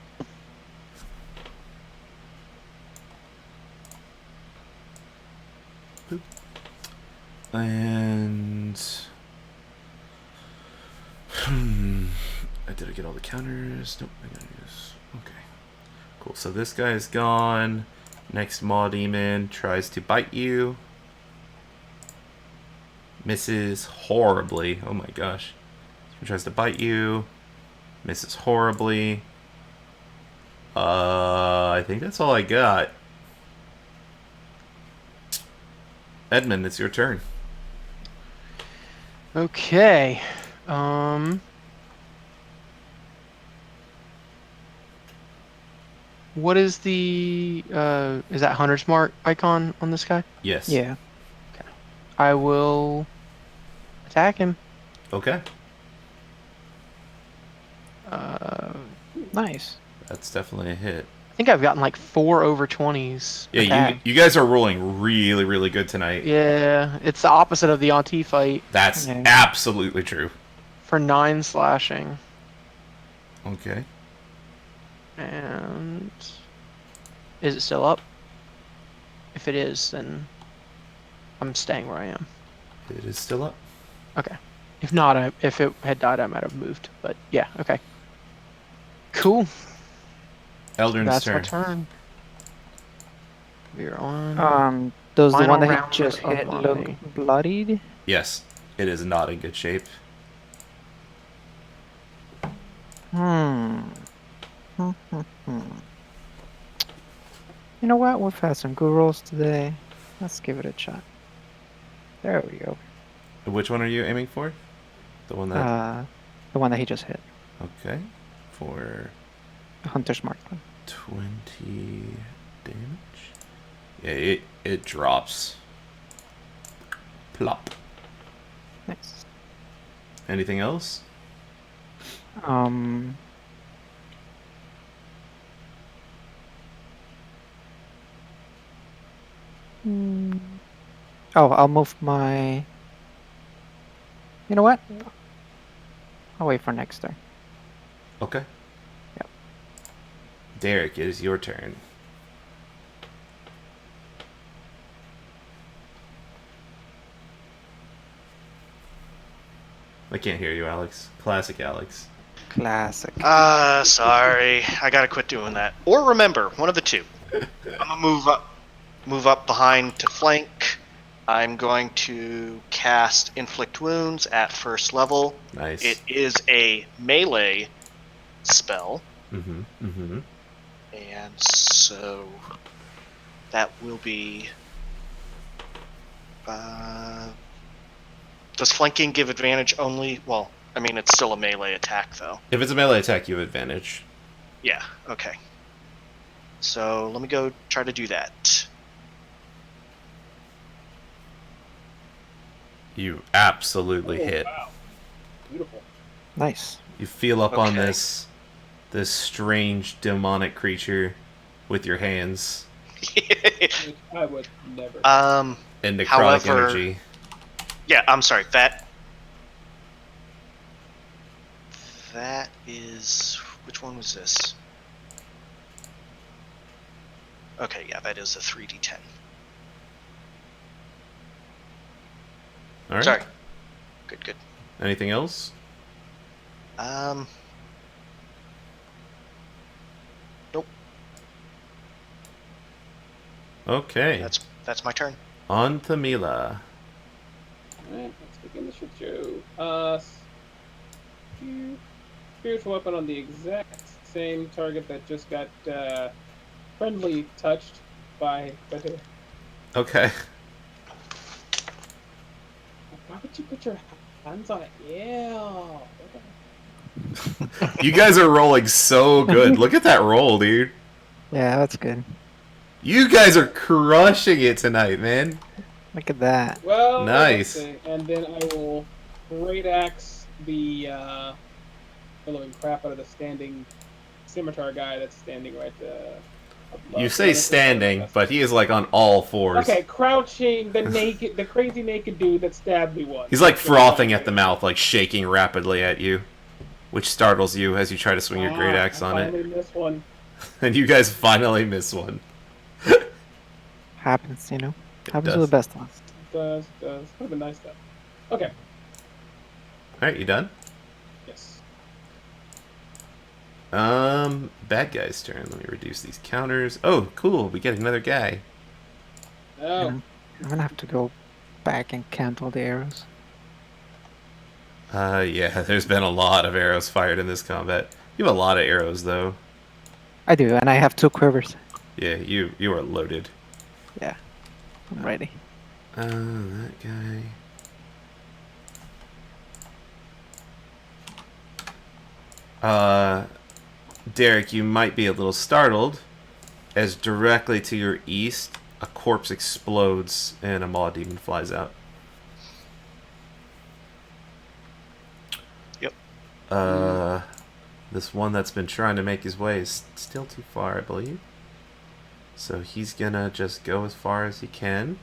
Boop. And did I get all the counters? Nope, I gotta use. Okay, cool. So this guy is gone. Next Maw Demon tries to bite you. Misses horribly. Oh my gosh. He tries to bite you. Misses horribly. I think that's all I got. Edmund, it's your turn. Okay. What is the is that hunter's mark icon on this guy? Yes. Yeah. I will attack him. Okay. Nice. That's definitely a hit. I think I've gotten like 4 over 20s. Yeah, attack. you guys are rolling really, really good tonight. Yeah, it's the opposite of the Auntie fight That's Yeah. absolutely true. for 9 slashing. Okay. And is it still up? If it is, then I'm staying where I am. It is still up. Okay. If not, if it had died, I might have moved. But yeah, okay. Cool. Eldrin's That's turn. my turn. We're on. Does the Final one that round he just of hit my- look bloodied? Yes, it is not in good shape. Hmm. You know what? We've had some good rolls today. Let's give it a shot. There we go. Which one are you aiming for? The one that... The one that he just hit. Okay. For Hunter's Mark. 20 damage. Yeah, it drops. Plop. Nice. Anything else? Oh, I'll move my... You know what? I'll wait for next turn. Okay. Yep. Derek, it is your turn. I can't hear you, Alex. Classic Alex. Classic. Sorry. I gotta quit doing that. Or remember, one of the two. I'm gonna move up behind to flank. I'm going to cast Inflict Wounds at first level. Nice. It is a melee spell. Mm-hmm. And so that will be... does flanking give advantage only? Well, I mean, it's still a melee attack, though. If it's a melee attack, you have advantage. Yeah, okay. So let me go try to do that. You absolutely hit. Wow. Beautiful. Nice. You feel up on Okay. this strange demonic creature with your hands Which I would never. and necrotic However- energy. Yeah, I'm sorry. That is... Which one was this? Okay, yeah, that is a 3d10. All right. Sorry. Good. Anything else? Nope. Okay. That's my turn. On to Mila. Alright, let's begin the shit show. Spiritual weapon on the exact same target that just got friendly touched by the... Okay. Why would you put your hands on it? Ew. You guys are rolling so good. Look at that roll, dude. Yeah, that's good. You guys are crushing it tonight, man. Look at that. Well, Nice. let's see. And then I will great axe the billowing crap out of the standing scimitar guy that's standing right above. You say standing, but he is like on all fours. Okay, crouching, the crazy naked dude that stabbed me once. He's like frothing at the mouth, like shaking rapidly at you. which startles you as you try to swing your great axe on finally it. missed one. And you guys finally miss one. Happens, you know. Happens to does. the best of us. Does. Would have been nice though. Okay. Alright, you done? Yes. Bad guy's turn. Let me reduce these counters. Oh, cool. We get another guy. Oh. I'm gonna have to go back and count all the arrows. Yeah, there's been a lot of arrows fired in this combat. You have a lot of arrows, though. I do, and I have 2 quivers. Yeah, you are loaded. Yeah, I'm ready. That guy. Derek, you might be a little startled, as directly to your east, a corpse explodes and a maw demon flies out. Yep. This one that's been trying to make his way is still too far, I believe. So he's gonna just go as far as he can.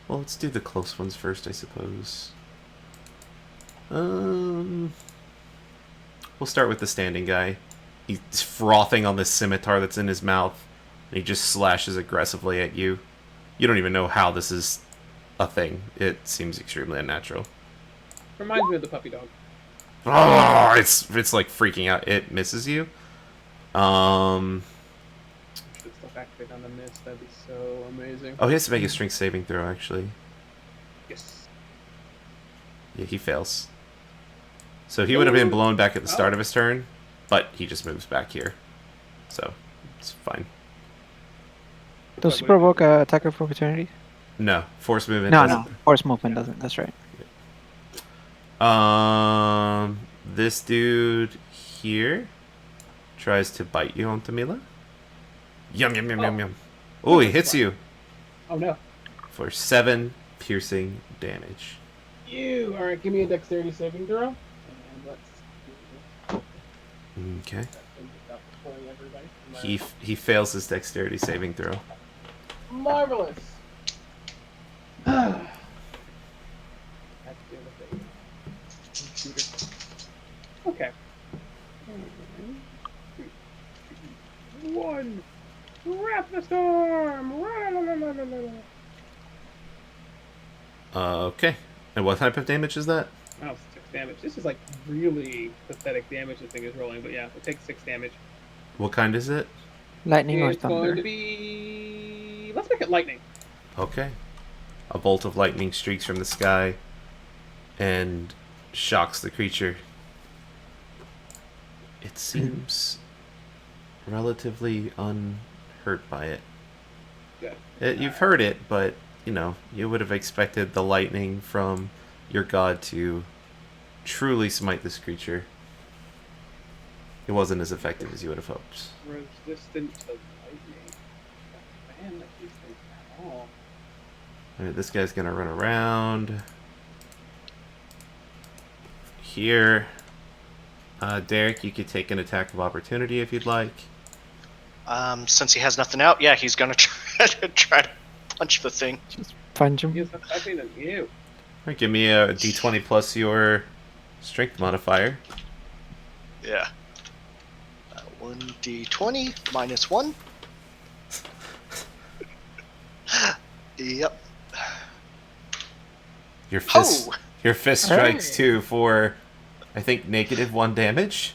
Well, let's do the close ones first, I suppose. We'll start with the standing guy. He's frothing on the scimitar that's in his mouth, and he just slashes aggressively at you. You don't even know how this is a thing. It seems extremely unnatural. Reminds me of the puppy dog. Oh, it's like freaking out. It misses you. Should stuff activate on the miss. That'd be so amazing. Oh, he has to make a strength saving throw, actually. Yes. Yeah, he fails. So he would have been blown back at the start of his turn, but he just moves back here. So, it's fine. Does he provoke a attack of opportunity? No, force movement No, doesn't. no. Force movement doesn't. That's right. This dude here tries to bite you on Tamila. Yum, yum, yum, yum, yum. Oh, he hits you Oh no. for 7 piercing damage. You. All right. Give me a dexterity saving throw. And let's. Okay. Without spoiling everybody. He fails his dexterity saving throw. Marvelous. Have to deal with it. Computer. Okay. 1. Wrap the storm. Okay. And what type of damage is that? Oh, 6 damage. This is like really pathetic damage the thing is rolling, but yeah, it takes 6 damage. What kind is it? Lightning or It's going thunder? to be. Let's make it lightning. Okay. A bolt of lightning streaks from the sky and shocks the creature. It seems relatively unhurt by it. Good. You've heard it, but, you would have expected the lightning from your god to truly smite this creature. It wasn't as effective as you would have hoped. Resistant to lightning. Man, that these things at all. Alright, this guy's gonna run around here. Derek, you could take an attack of opportunity if you'd like. Since he has nothing out, yeah, he's gonna try to punch the thing. Just punch him. He's attacking than you. Alright, give me a d20 plus your strength modifier. Yeah. 1d20 minus 1. Yep. Your fist, Oh! your fist strikes too for, I think, -1 damage.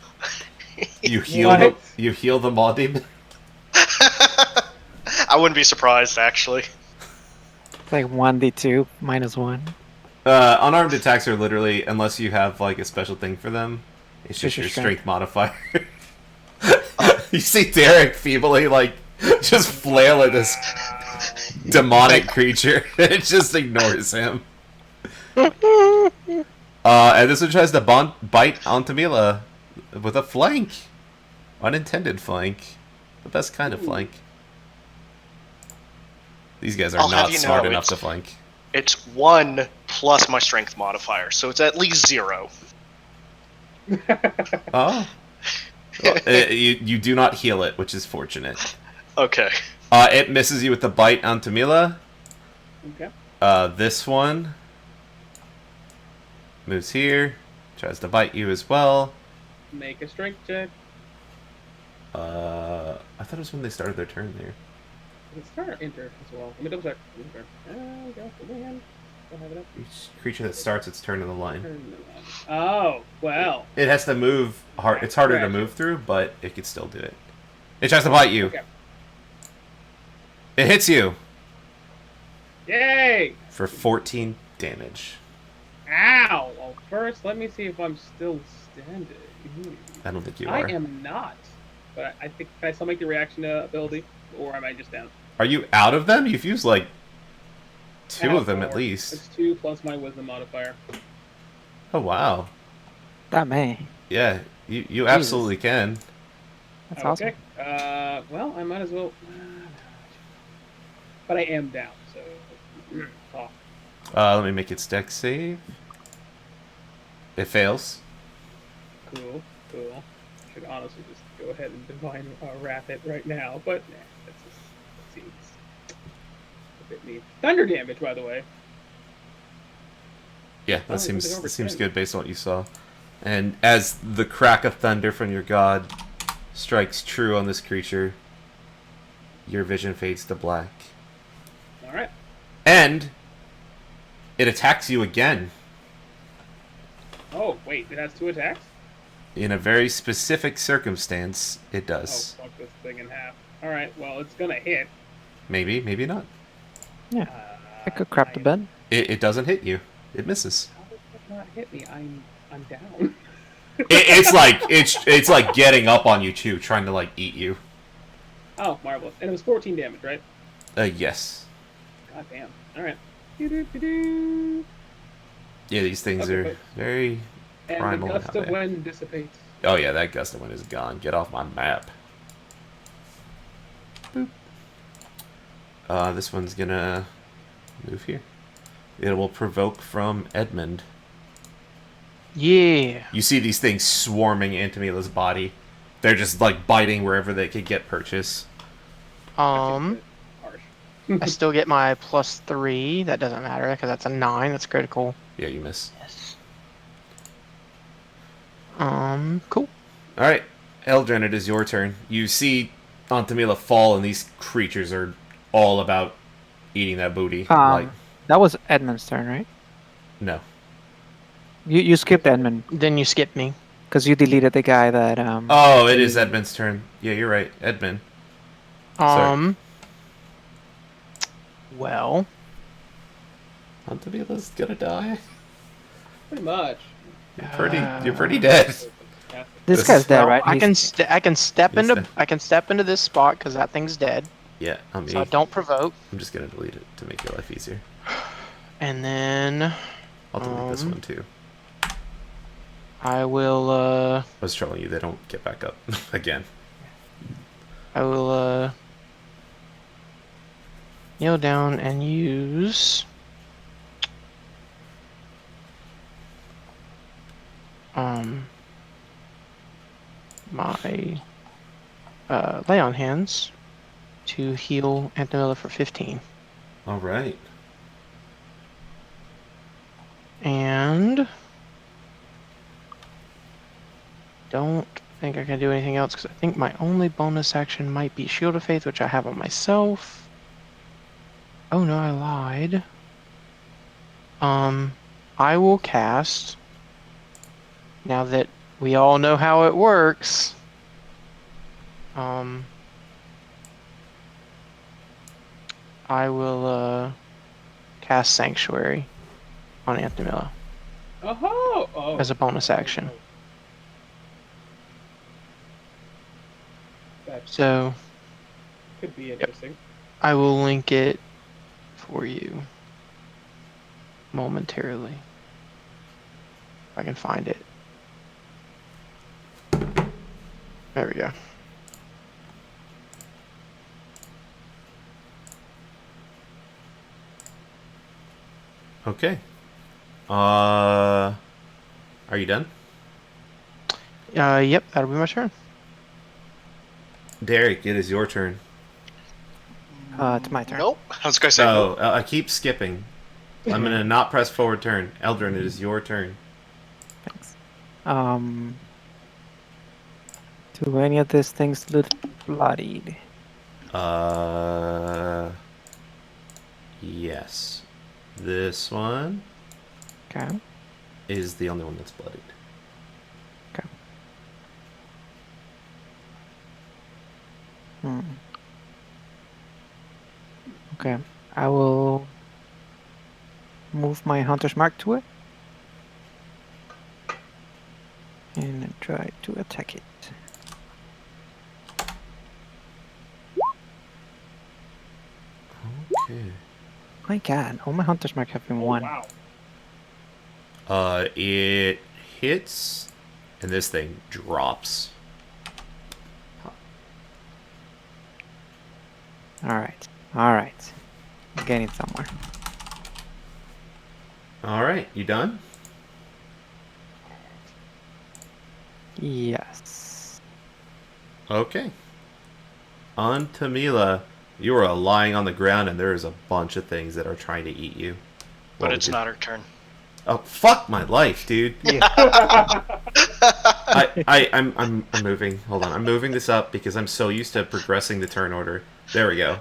You heal the, What? you heal the maw demon. I wouldn't be surprised, actually. It's like 1d2 minus 1. Unarmed attacks are literally, unless you have like a special thing for them, it's just Just your your strength. strength modifier. You see Derek feebly just flail at this demonic creature. It just ignores him. And this one tries to bite on Tamila with a flank. Unintended flank. The best kind of flank. These guys are I'll have not you smart know, enough to it's- flank. It's 1 plus my strength modifier, so it's at least 0. Oh. Well, you do not heal it, which is fortunate. Okay. It misses you with the bite on Tamila. Okay. This one moves here, tries to bite you as well. Make a strength check. I thought it was when they started their turn there. It's start or enter as well. Let me double check. Enter. Go for man. Don't have it up. Each creature that starts its turn in the line. Oh, well. It has to move hard. It's harder to Gotcha. move through, but it can still do it. It tries to bite you. Okay. It hits you Yay! for 14 damage. Ow! Well, first, let me see if I'm still standing. I don't think you I are. am not. But I think, can I still make the reaction ability? Or am I just down? Are you out of them? You've used like I two have of them at 4. least. It's 2 plus my wisdom modifier. Oh wow. That may. Yeah, you absolutely can. That's Okay. awesome. Well, I might as well. But I am down, so. Oh. Let me make its dex save. It fails. Cool. I should honestly just go ahead and divine wrap it right now, but nah, that's just seems a bit mean. Thunder damage, by the way. Yeah, Oh, that seems it's over seems 10. good based on what you saw. And as the crack of thunder from your god strikes true on this creature, your vision fades to black. All right. And it attacks you again Oh wait, it has 2 attacks. in a very specific circumstance. It does. Oh, fuck this thing in half. All right. Well, it's gonna hit. Maybe, maybe not. Yeah. I could crap the bed. It doesn't hit you. It misses. How does it not hit me? I'm down. It's like getting up on you too, trying to like eat you. Oh, marvelous. And it was 14 damage, right? Yes. God damn. All right. Doo-doo-doo-doo. Yeah, these things Okay, are but- very And primal. the in gust how of they- wind dissipates. Oh yeah, that gust of wind is gone. Get off my map. Boop. This one's gonna move here. It will provoke from Edmund. Yeah. You see these things swarming into Mila's body. They're just like biting wherever they could get purchase. Harsh. I still get my +3. That doesn't matter because that's a 9. That's critical. Yeah, you miss. Yes. Cool. All right, Eldrin, it is your turn. You see Antamila fall, and these creatures are all about eating that booty. That was Edmund's turn, right? No. You skipped Edmund Then you skip me. because you deleted the guy that Oh, it is Edmund's turn. Yeah, you're right, Edmund. Sorry. Well, Antamila's gonna die. Pretty much. You're pretty dead. this This- guy's dead, right? I He's- can step Yes, into sir. I can step into this spot because that thing's dead. Yeah, I mean, So I don't provoke. I'm just gonna delete it to make your life easier. And then I'll delete this Um, one too. I will I was trolling you. They don't get back up again. kneel down and use my lay on hands to heal Antonella for 15. All right. And don't think I can do anything else because I think my only bonus action might be Shield of Faith, which I have on myself. Oh no, I lied. I will cast, now that we all know how it works, I will cast Sanctuary on Anthemilla Oh. as a bonus action. That So could be interesting. I will link it for you momentarily. If I can find it. There we go. Okay. Are you done? Yep, that'll be my turn. Derek, it is your turn. it's my turn. Nope. I was gonna say So I keep skipping. I'm gonna not press forward turn. Eldrin, it is your turn. Thanks. Do any of these things look bloodied? Yes. This one Okay. is the only one that's bloodied. Okay. Hmm. Okay. I will move my hunter's mark to it and try to attack it. Okay. My God, all my hunter's mark have been Oh, one. wow. It hits, and this thing drops. All right. All right. I'm getting somewhere. All right, you done? Yes. Okay. On to Mila. You are lying on the ground, and there is a bunch of things that are trying to eat you. But What it's would you- not her turn. Oh, fuck my life, dude. Yeah. I'm moving. Hold on. I'm moving this up because I'm so used to progressing the turn order. There we go.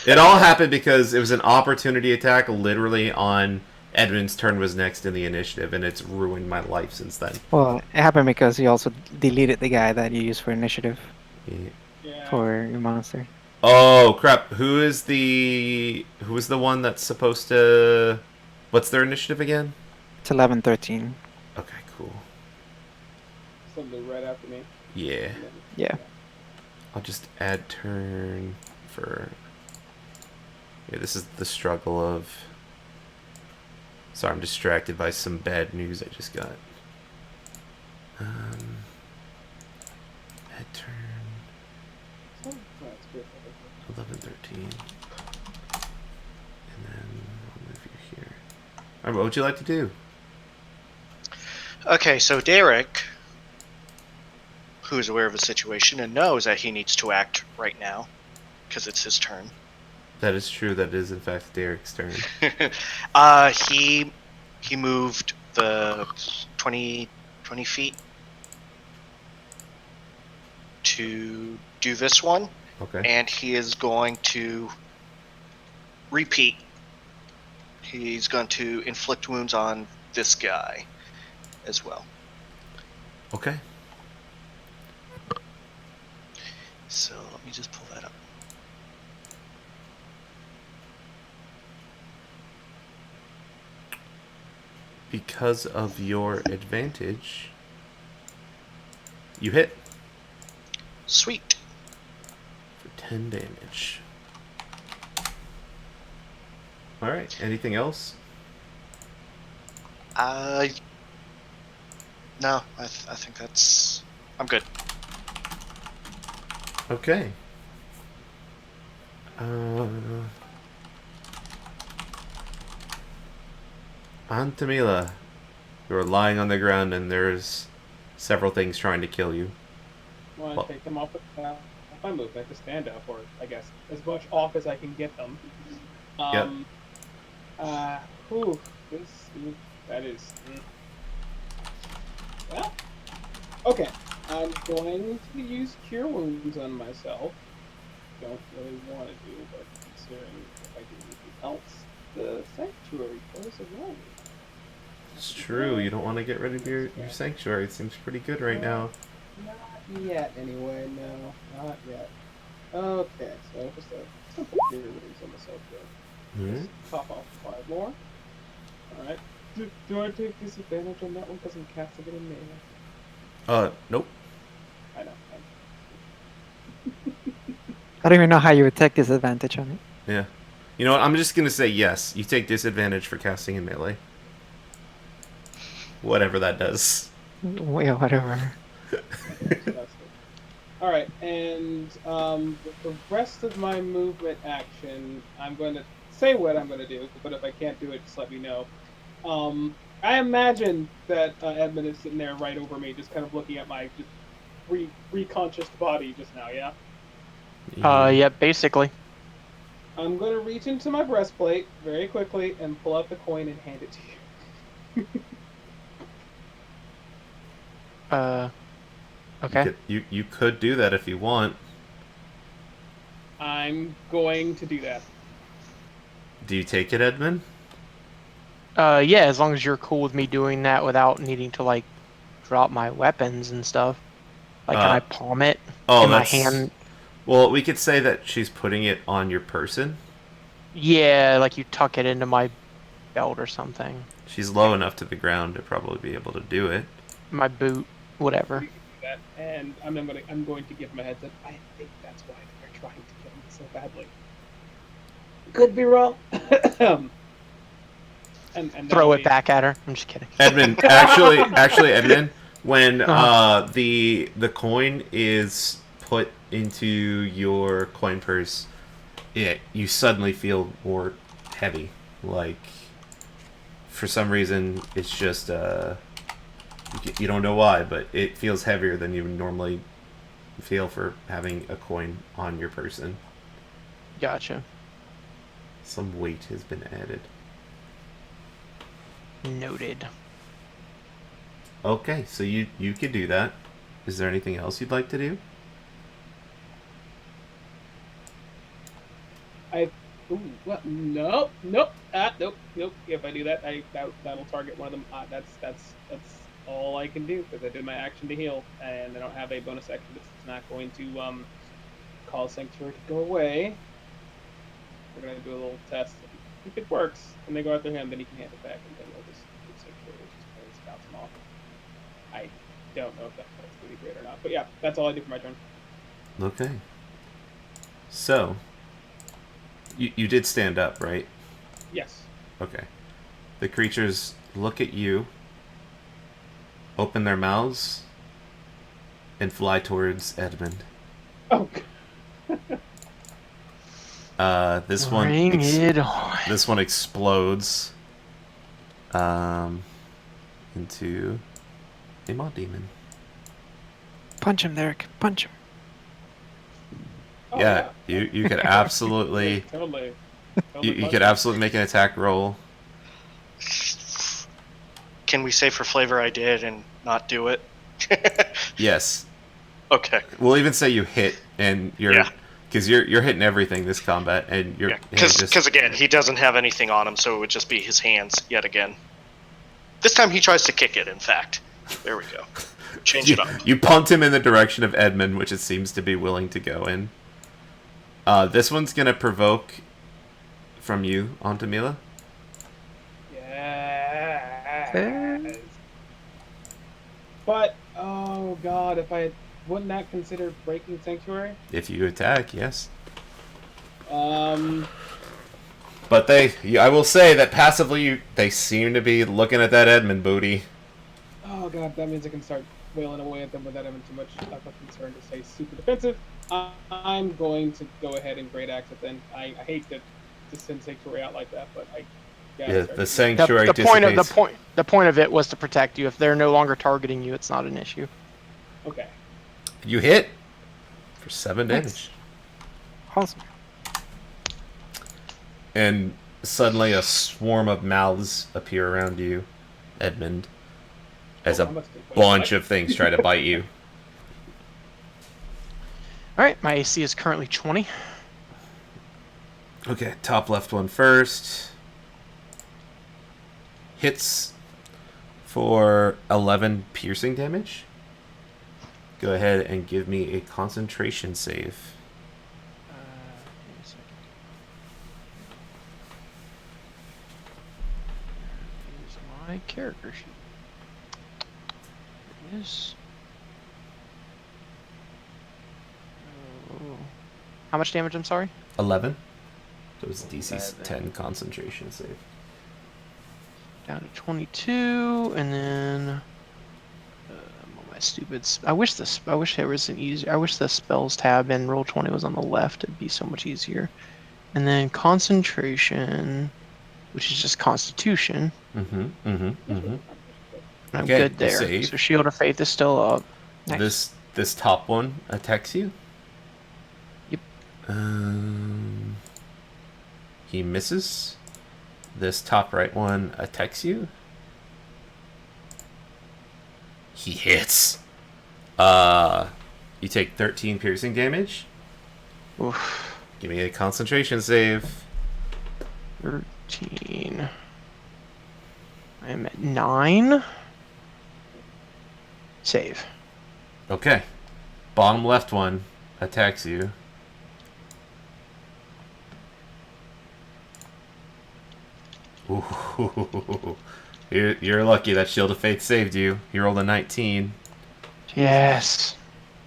It all happened because it was an opportunity attack literally on Edmund's turn was next in the initiative, and it's ruined my life since then. Well, it happened because you also deleted the guy that you used for initiative Yeah. Yeah. for your monster. Oh crap! Who is the one that's supposed to? What's their initiative again? It's 11, 13. Okay, cool. Something right after me. Yeah. And then- Yeah. I'll just add turn for. Yeah, this is the struggle of. Sorry, I'm distracted by some bad news I just got. Add turn Oh, that's good. 11, 13. And then I'll move you here. Alright, what would you like to do? Okay, so Derek, who's aware of the situation and knows that he needs to act right now, because it's his turn. That is true. That is in fact Derek's turn. He moved the 20 feet to do this one, Okay. and he is going to repeat. He's going to inflict wounds on this guy as well. Okay. So let me just pull that up. Because of your advantage, you hit Sweet. for 10 damage. Alright, anything else? No, I think that's. I'm good. Okay. Antamila, you are lying on the ground and there's several things trying to kill you. Want Well- to take them off with my movement to stand up, or I guess as much off as I can get them. Yep. Whew, that is. Well, okay. I'm going to use Cure Wounds on myself. Don't really want to do, but considering if I do anything else, the Sanctuary goes away. It's true, you don't want to get rid of your sanctuary. It seems pretty good right now. Not yet, anyway. No, not yet. Okay, so just a simple Cure Wounds on myself there. Hmm? Just top off 5 more. Alright. Do I take disadvantage on that one because I'm casting it in melee? Nope. I know. I don't even know how you would take disadvantage on it. Yeah. You know what? I'm just gonna say yes. You take disadvantage for casting in melee. Whatever that does. Yeah, whatever. Alright, and with the rest of my movement action, I'm going to say what I'm going to do, but if I can't do it, just let me know. I imagine that Edmund is sitting there right over me, just kind of looking at my just reconscious body just now, yeah? Yeah, basically. I'm going to reach into my breastplate very quickly and pull out the coin and hand it to you. Okay. You could do that if you want. I'm going to do that. Do you take it, Edmund? Yeah, as long as you're cool with me doing that without needing to like drop my weapons and stuff. Like, can I palm it in my hand? Well, we could say that she's putting it on your person. Yeah, like you tuck it into my belt or something. She's low enough to the ground to probably be able to do it. My boot, whatever. We can do that, and I'm going to give him a heads up. I think that's why they're trying to kill me so badly. Could be wrong. and Throw it back at her. I'm just kidding. Edmund, actually, Edmund, when the coin is put into your coin purse, you suddenly feel more heavy. Like, for some reason, it's just you don't know why, but it feels heavier than you would normally feel for having a coin on your person. Gotcha. Some weight has been added. Noted. Okay, so you could do that. Is there anything else you'd like to do? Nope. If I do that, that'll target one of them. That's all I can do because I did my action to heal, and I don't have a bonus action. This is not going to cause Sanctuary to go away. We're gonna do a little test. If it works, and they go after him, then he can hand it back, and then we'll just do Sanctuary, which just bounce him off. I don't know if that's gonna be great or not, but yeah, that's all I do for my turn. Okay. So, you did stand up, right? Yes. Okay. The creatures look at you, open their mouths, and fly towards Edmund. Oh. This Bring it on. This one explodes into a maw demon. Punch him, Derek. Punch him. Oh, yeah, you could absolutely totally you could absolutely make an attack roll. Can we say for flavor I did and not do it? Yes. Okay. We'll even say you hit, and because you're hitting everything this combat, and you're because again he doesn't have anything on him, so it would just be his hands yet again. This time he tries to kick it. In fact, there we go. Change it up. You punt him in the direction of Edmund, which it seems to be willing to go in. This one's gonna provoke from you onto Mila. Yes. But oh god, wouldn't that consider breaking Sanctuary? If you attack, yes. Um. But I will say that passively, they seem to be looking at that Edmund booty. Oh god, that means I can start wailing away at them without having too much of a concern to stay super defensive. I'm going to go ahead and great axe it then. I hate to send Sanctuary out like that, but I. The Sanctuary the point of it was to protect you. If they're no longer targeting you, it's not an issue. Okay. You hit for 7 damage. Awesome. And suddenly a swarm of mouths appear around you, Edmund, as a bunch of things try to bite you. Alright, my AC is currently 20. Okay, top left one first. Hits for 11 piercing damage. Go ahead and give me a concentration save. Give me a second. Here's my character sheet. There it is. Oh. How much damage, I'm sorry? 11. So it's DC 11. 10 concentration save. Down to 22, and then my stupid. I wish there was an easier. I wish the spells tab in Roll20 was on the left. It'd be so much easier. And then concentration, which is just Constitution. I'm I'm good there. save. So Shield of Faith is still up. Nice. This top one attacks you. Yep. He misses. This top right one attacks you. He hits. You take 13 piercing damage. Oof. Give me a concentration save. 13. I am at 9. Save. Okay. Bottom left one attacks you. Ooh. You're lucky that Shield of Faith saved you. He rolled a 19. Yes.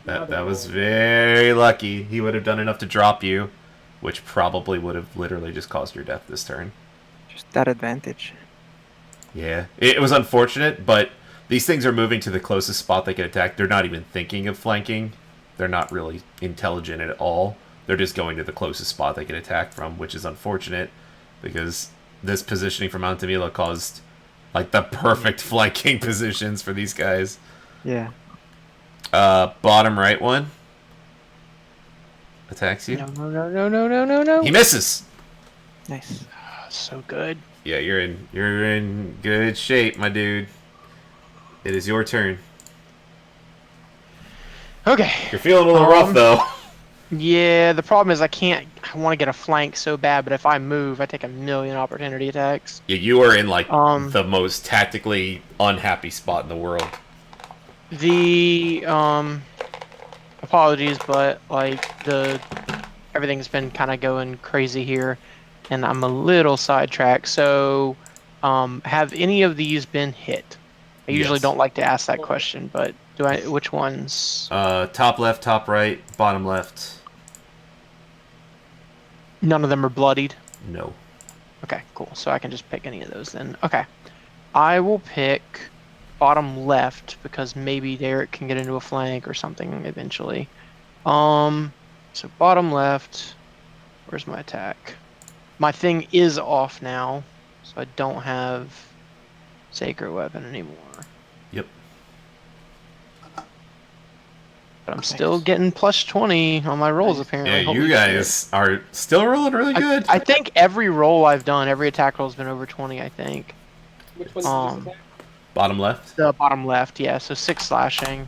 That was very lucky. He would have done enough to drop you, which probably would have literally just caused your death this turn. Just that advantage. Yeah. It was unfortunate, but these things are moving to the closest spot they can attack. They're not even thinking of flanking. They're not really intelligent at all. They're just going to the closest spot they can attack from, which is unfortunate because this positioning from Antamila caused like the perfect flanking positions for these guys. Yeah. Bottom right one attacks you. No. He misses. Nice. So good. Yeah, you're in good shape, my dude. It is your turn. Okay. You're feeling a little rough though. Yeah, the problem is I want to get a flank so bad, but if I move, I take 1,000,000 opportunity attacks. Yeah, you are in like Um, the most tactically unhappy spot in the world. The apologies, but like everything's been kind of going crazy here, and I'm a little sidetracked. So, have any of these been hit? I usually Yes. don't like to ask that question, but which ones? Top left, top right, bottom left. None of them are bloodied. No. Okay, cool. So I can just pick any of those then. Okay. I will pick bottom left because maybe Derek can get into a flank or something eventually. So bottom left. Where's my attack? My thing is off now, so I don't have Sacred Weapon anymore. Yep. But I'm still getting plus 20 on my rolls, apparently. Yeah, Holy you guys shit. are still rolling really good. I think every roll I've done, every attack roll has been over 20, I think. Which one did you attack? Bottom left. The bottom left, yeah, so 6 slashing.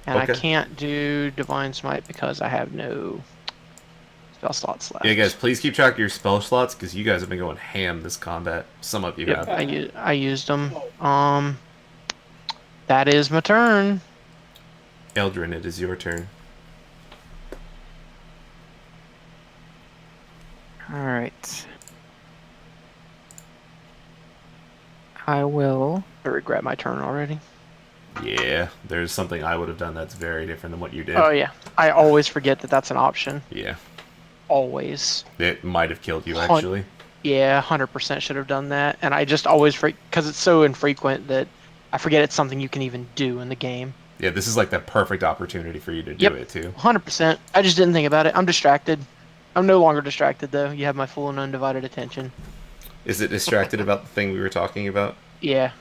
And Okay. I can't do Divine Smite because I have no spell slots left. Yeah, guys, please keep track of your spell slots because you guys have been going ham this combat. Some of you Yep, have. I used them. That is my turn. Eldrin, it is your turn. Alright. I will. I regret my turn already. Yeah, there's something I would have done that's very different than what you did. Oh yeah, I always forget that that's an option. Yeah. Always. It might have killed you, actually. Yeah, 100% should have done that, and I just always because it's so infrequent that I forget it's something you can even do in the game. Yeah, this is like the perfect opportunity for you to do it, too. 100%. I just didn't think about it. I'm distracted. I'm no longer distracted, though. You have my full and undivided attention. Is it distracted about the thing we were talking about? Yeah,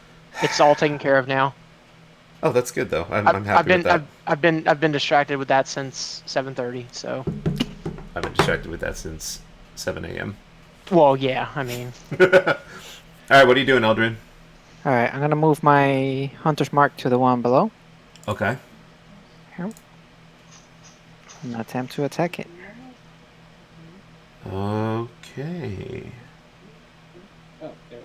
it's all taken care of now. Oh, that's good, though. I'm happy with that. I've been distracted with that since 7:30. So. I've been distracted with that since 7 a.m. Well, yeah. I mean. All right, what are you doing, Eldrin? Alright, I'm gonna move my Hunter's Mark to the one below. Okay. Here. And attempt to attack it. Okay. Oh, there we go.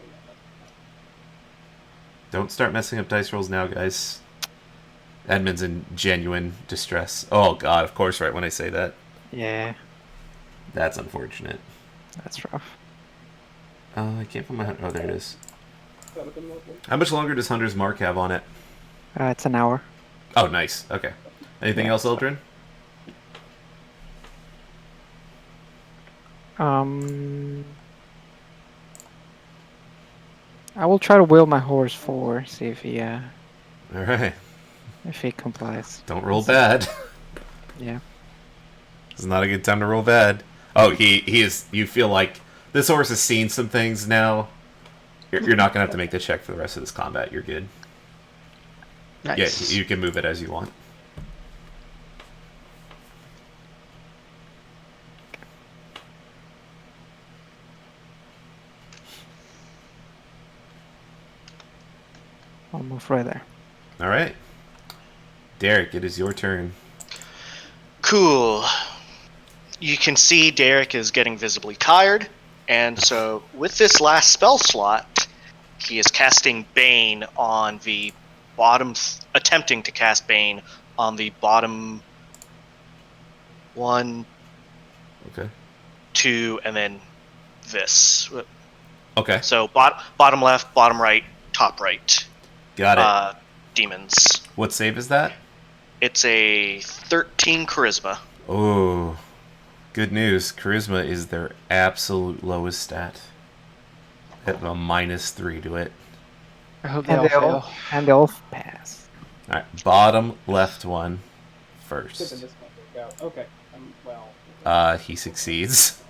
Don't start messing up dice rolls now, guys. Edmund's in genuine distress. Oh, God, of course, right when I say that. Yeah, That's unfortunate. that's rough. I can't find my hunter. Oh, there it is. That would've been lovely. How much longer does Hunter's Mark have on it? It's an hour. Oh, nice. Okay. Anything else, Eldrin? I will try to wheel my horse forward, see if he All right. complies. Don't roll bad. Yeah. It's not a good time to roll bad. Oh, he is. You feel like this horse has seen some things now. You're not gonna have to make the check for the rest of this combat. You're good. Nice. Yeah, you can move it as you want. I'll move right there. All right. Derek, it is your turn. Cool. You can see Derek is getting visibly tired, and so with this last spell slot, he is casting Bane on the bottom, attempting to cast Bane on the bottom 1, Okay. 2, and then this. Okay. So bottom left, bottom right, top right. Got it. Demons. What save is that? It's a 13 charisma. Oh, good news. Charisma is their absolute lowest stat. They have a -3 to it. I hope they all fail. And they all pass. All right, bottom left one Tipping first. this might work out. Okay. Well. He succeeds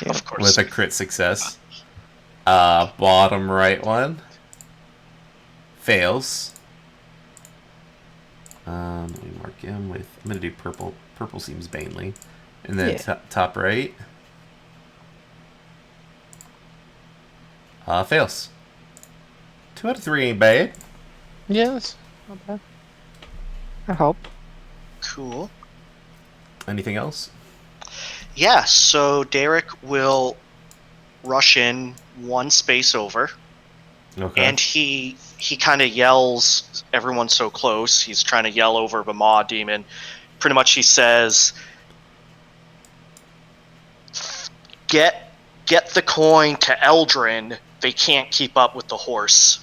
Of course. with a crit success. Bottom right one fails. Let me mark him with. I'm gonna do purple. Purple seems banely, and then top right. Fails. 2 out of 3 ain't bad. Yes. Not bad. I hope. Cool. Anything else? Yeah, so Derek will rush in one space over, Okay. and he kind of yells, everyone's so close, he's trying to yell over the Maw Demon. Pretty much he says, get the coin to Eldrin, they can't keep up with the horse,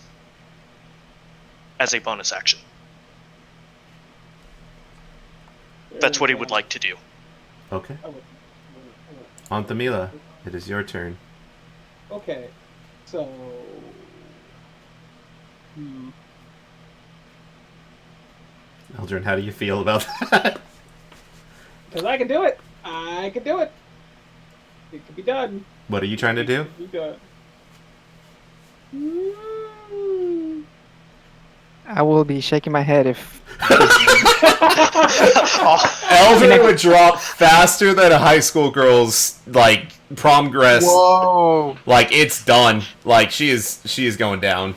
as a bonus action. That's what he would like to do. Okay. On to Mila. It is your turn. Okay. So. Eldrin, how do you feel about that? Because I can do it. I can do it. It can be done. What are you trying to do? It can be done. I will be shaking my head if. Eldrin would drop faster than a high school girl's like prom dress. Whoa! Like it's done. Like she is going down.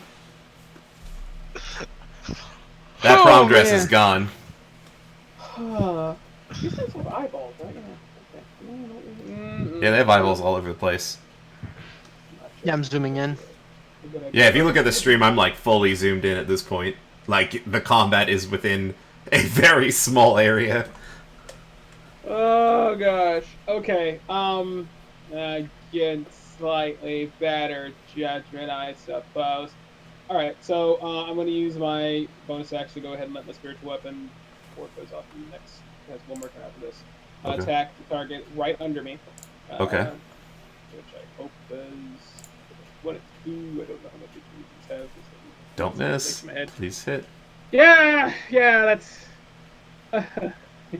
That prom dress is gone. You said some eyeballs, right? Yeah, they have eyeballs all over the place. Yeah, I'm zooming in. Yeah, if you look at the stream, I'm like fully zoomed in at this point. Like the combat is within a very small area. Oh gosh. Okay. Again, slightly better judgment, I suppose. All right. So I'm going to use my bonus action to go ahead and let my spiritual weapon before it goes off in the next. Has one more turn after this. Okay. Attack the target right under me. Okay. Which I hope is what it's do. I don't know how much it has. Don't miss. Please hit. Yeah. That's.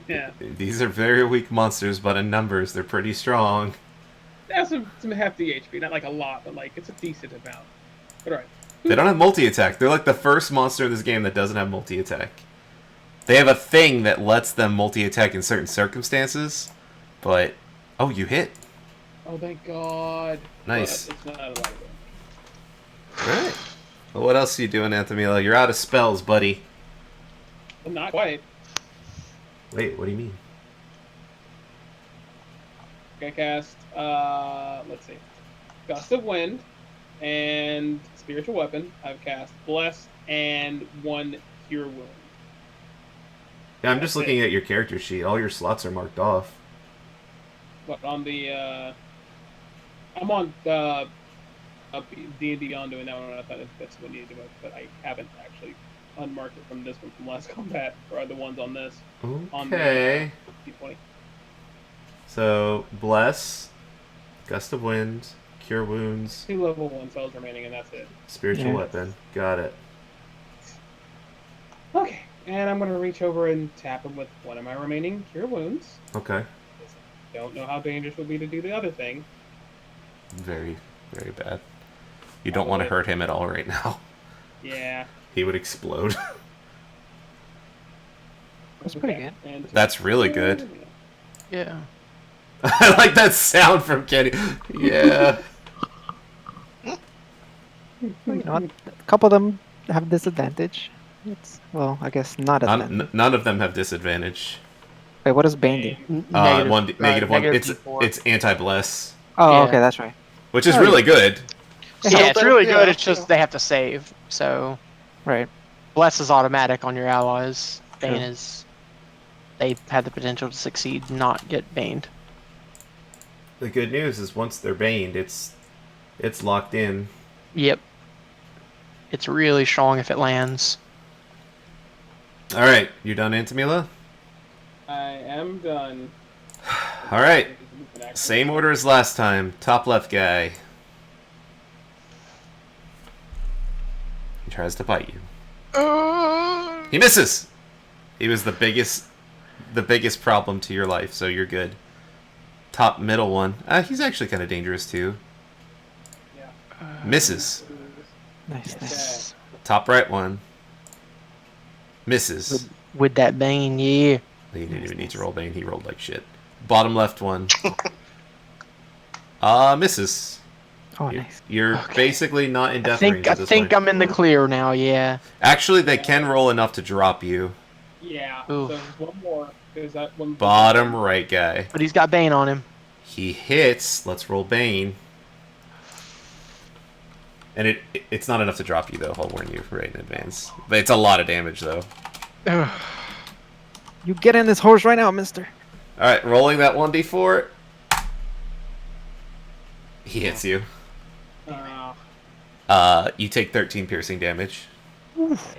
Yeah. These are very weak monsters, but in numbers, they're pretty strong. That's some hefty HP, not like a lot, but like it's a decent amount. But alright. They don't have multi-attack. They're like the first monster in this game that doesn't have multi-attack. They have a thing that lets them multi-attack in certain circumstances, but... Oh, you hit. Oh, thank God. Nice. But it's not a lot of damage. Alright. Well, what else are you doing, Anthemila? You're out of spells, buddy. Well, not quite. Wait, what do you mean? I cast, let's see. Gust of Wind and Spiritual Weapon. I've cast Bless and 1 Cure Wound. Yeah, I'm just looking at your character sheet. All your slots are marked off. But on the, I'm on D&D Beyond doing that one. I thought that's what needed to do it, but I haven't actually unmarked it from this one from last combat, or the ones on this. Okay. On the, D20. So, Bless, Gust of Wind, Cure Wounds, 2 level 1 spells remaining, and that's it. Spiritual Yeah. Weapon. Got it. Okay, and I'm going to reach over and tap him with one of my remaining Cure Wounds. Okay. Don't know how dangerous it will be to do the other thing. Very, very bad. You don't want to hurt him at all right now. Yeah. He would explode. That's pretty good. And That's really good. Yeah. I like that sound from Kenny. Yeah. You know, a couple of them have disadvantage. Well, I guess not advantage. None of them have disadvantage. Wait, what does Bane do? Negative one. negative It's D4. anti-bless, Oh, Yeah. okay, that's right. which is Oh, really good. Yeah, it's really good. Yeah. It's just they have to save. So Right. bless is automatic on your allies. Bane True. is. They have the potential to succeed, not get baned. The good news is once they're baned, it's locked in. Yep. It's really strong if it lands. All right, you done, Antamila? I am done. All right, same order as last time. Top left guy. He tries to bite you. He misses. He was the biggest problem to your life, so you're good. Top middle one. He's actually kind of dangerous too. Yeah. Misses. Nice. Yes. Top right one. Misses. With that bane, yeah. He didn't even need to roll bane. He rolled like shit. Bottom left one. Misses. Oh, nice. You're basically not in death I range at this think point. I'm in the clear now. Yeah. Actually, they can roll enough to drop you. Yeah. Oof. So there's one more. There's that one. Bottom right guy. But he's got bane on him. He hits. Let's roll bane. And it's not enough to drop you, though. I'll warn you right in advance. But it's a lot of damage, though. You get in this horse right now, mister. All right, rolling that 1d4. He hits you. You take 13 piercing damage.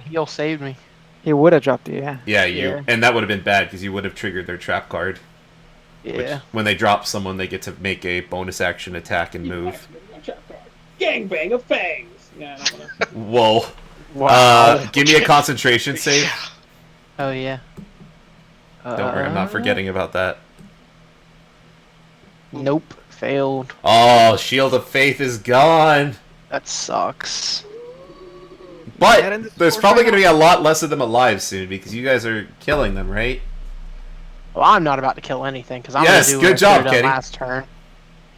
He'll save me. He would have dropped you, yeah. Yeah, Yeah. and that would have been bad because you would have triggered their trap card. Which, Yeah. when they drop someone, they get to make a bonus action attack and move. Gangbang of fangs. Yeah. I don't wanna... Whoa. Give me a concentration save. Oh yeah. Don't worry, I'm not forgetting about that. Nope. Failed. Oh, Shield of Faith is gone. That sucks. Get in But this there's horse probably right going to be a lot less of them alive soon because you guys are killing them, right? Well, I'm not about to kill anything because I'm Yes, gonna do good what I job, should've done Kenny. last turn,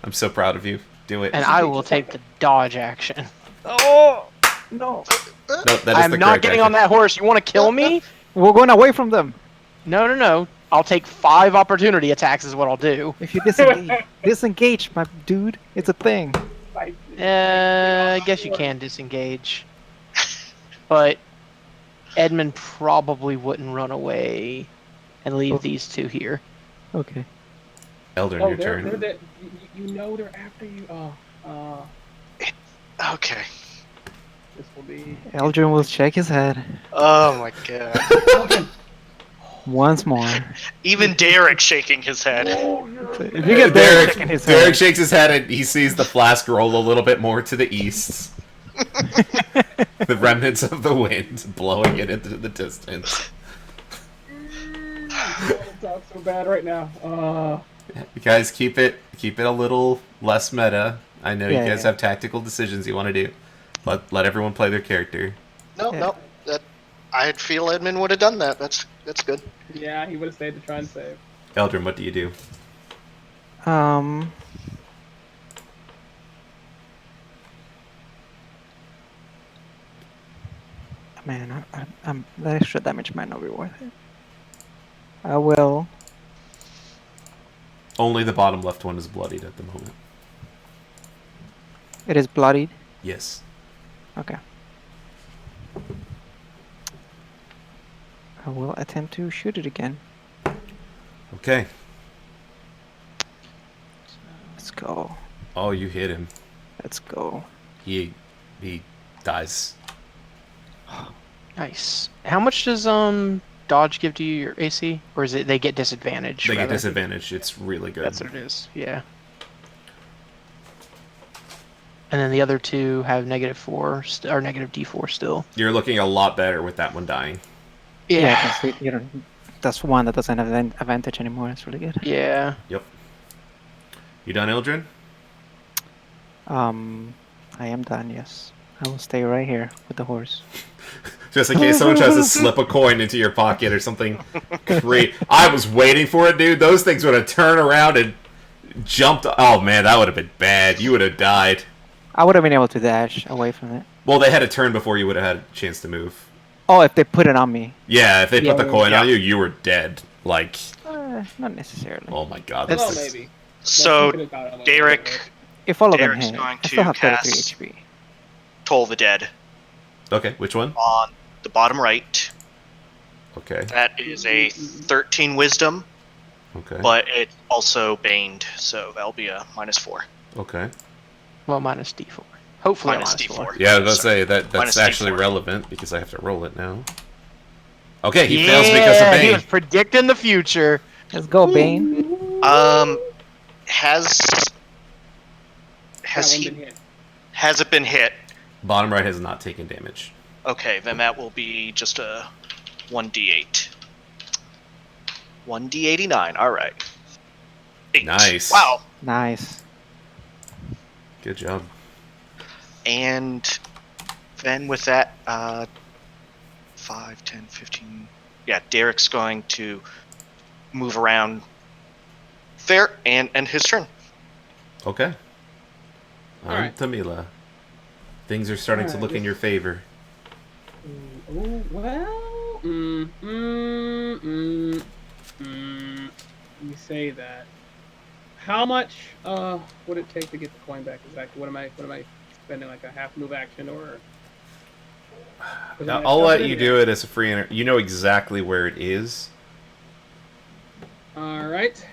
I'm so proud of you. Do it. and I will take the dodge action. Oh, no. No, that is I'm the not correct getting action. on that horse. You want to kill me? We're going away from them. No. I'll take 5 opportunity attacks is what I'll do. If you disengage, my dude. It's a thing. I guess you can disengage. But Edmund probably wouldn't run away and leave these two here. Okay. Eldrin, Oh, your they're turn. you know they're after you. Okay. This will be. Eldrin will shake his head Oh my god. once more. Even Derek shaking his head. If you get Derek shaking his Derek head, shakes his head and he sees the flask roll a little bit more to the east. The remnants of the wind blowing it into the distance. It's not so bad right now. You guys keep it a little less meta. I know Yeah, you guys yeah. have tactical decisions you want to do. Let everyone play their character. No, Yeah. no. That I feel Edmund would have done that. That's good. Yeah, he would have stayed to try and save. Eldrin, what do you do? Man, I'm that extra damage might not be worth it. I will. Only the bottom left one is bloodied at the moment. It is bloodied. Yes. Okay. I will attempt to shoot it again. Okay. Let's go. Oh, you hit him. Let's go. He dies. Nice. How much does dodge give to you your AC, or is it they get disadvantage? They get rather? disadvantage. It's really good. That's what it is. Yeah. And then the other two have -4 or negative D4 still. You're looking a lot better with that one dying. Yeah, I can see, you know, that's one that doesn't have an advantage anymore. It's really good. Yeah. Yep. You done, Eldrin? I am done. Yes, I will stay right here with the horse. Just in case someone tries to slip a coin into your pocket or something great. I was waiting for it, dude. Those things would have turned around and jumped. Oh, man, that would have been bad. You would have died. I would have been able to dash away from it. Well, they had a turn before you would have had a chance to move. Oh, if they put it on me. Yeah, if they put the Yeah, coin yeah. on you, you were dead. Like, Not necessarily. oh my god, That's- this Well, is... maybe. So Well, about it, Derek, If all of them Derek's hit, going I still to have 33 cast- HP. Toll the Dead Okay, which one? on the bottom right. Okay, That is a 13 Wisdom, okay, but it's also baned, so that'll be a -4. okay. Well, minus D4. Hopefully Minus minus D4. 4. Yeah, I was gonna Sorry. say, that's Minus actually D4. relevant, because I have to roll it now. Okay, he fails because of He Bane. was predicting the future. Let's go, Bane. Has That one he been hit. has it been hit? Bottom right has not taken damage. Okay, then that will be just a 1d8. 1d89. All right. 8. Nice. Wow. Nice. Good job. And then with that, 5, 10, 15. Yeah, Derek's going to move around there and end his turn. Okay. Alright. Tamila. Things are starting to Alright, look in this- your favor. Oh, well. You say that. How much would it take to get the coin back exactly? What am I spending, like a half move action or? I'll let you do it as a free... You know exactly where it is. All right.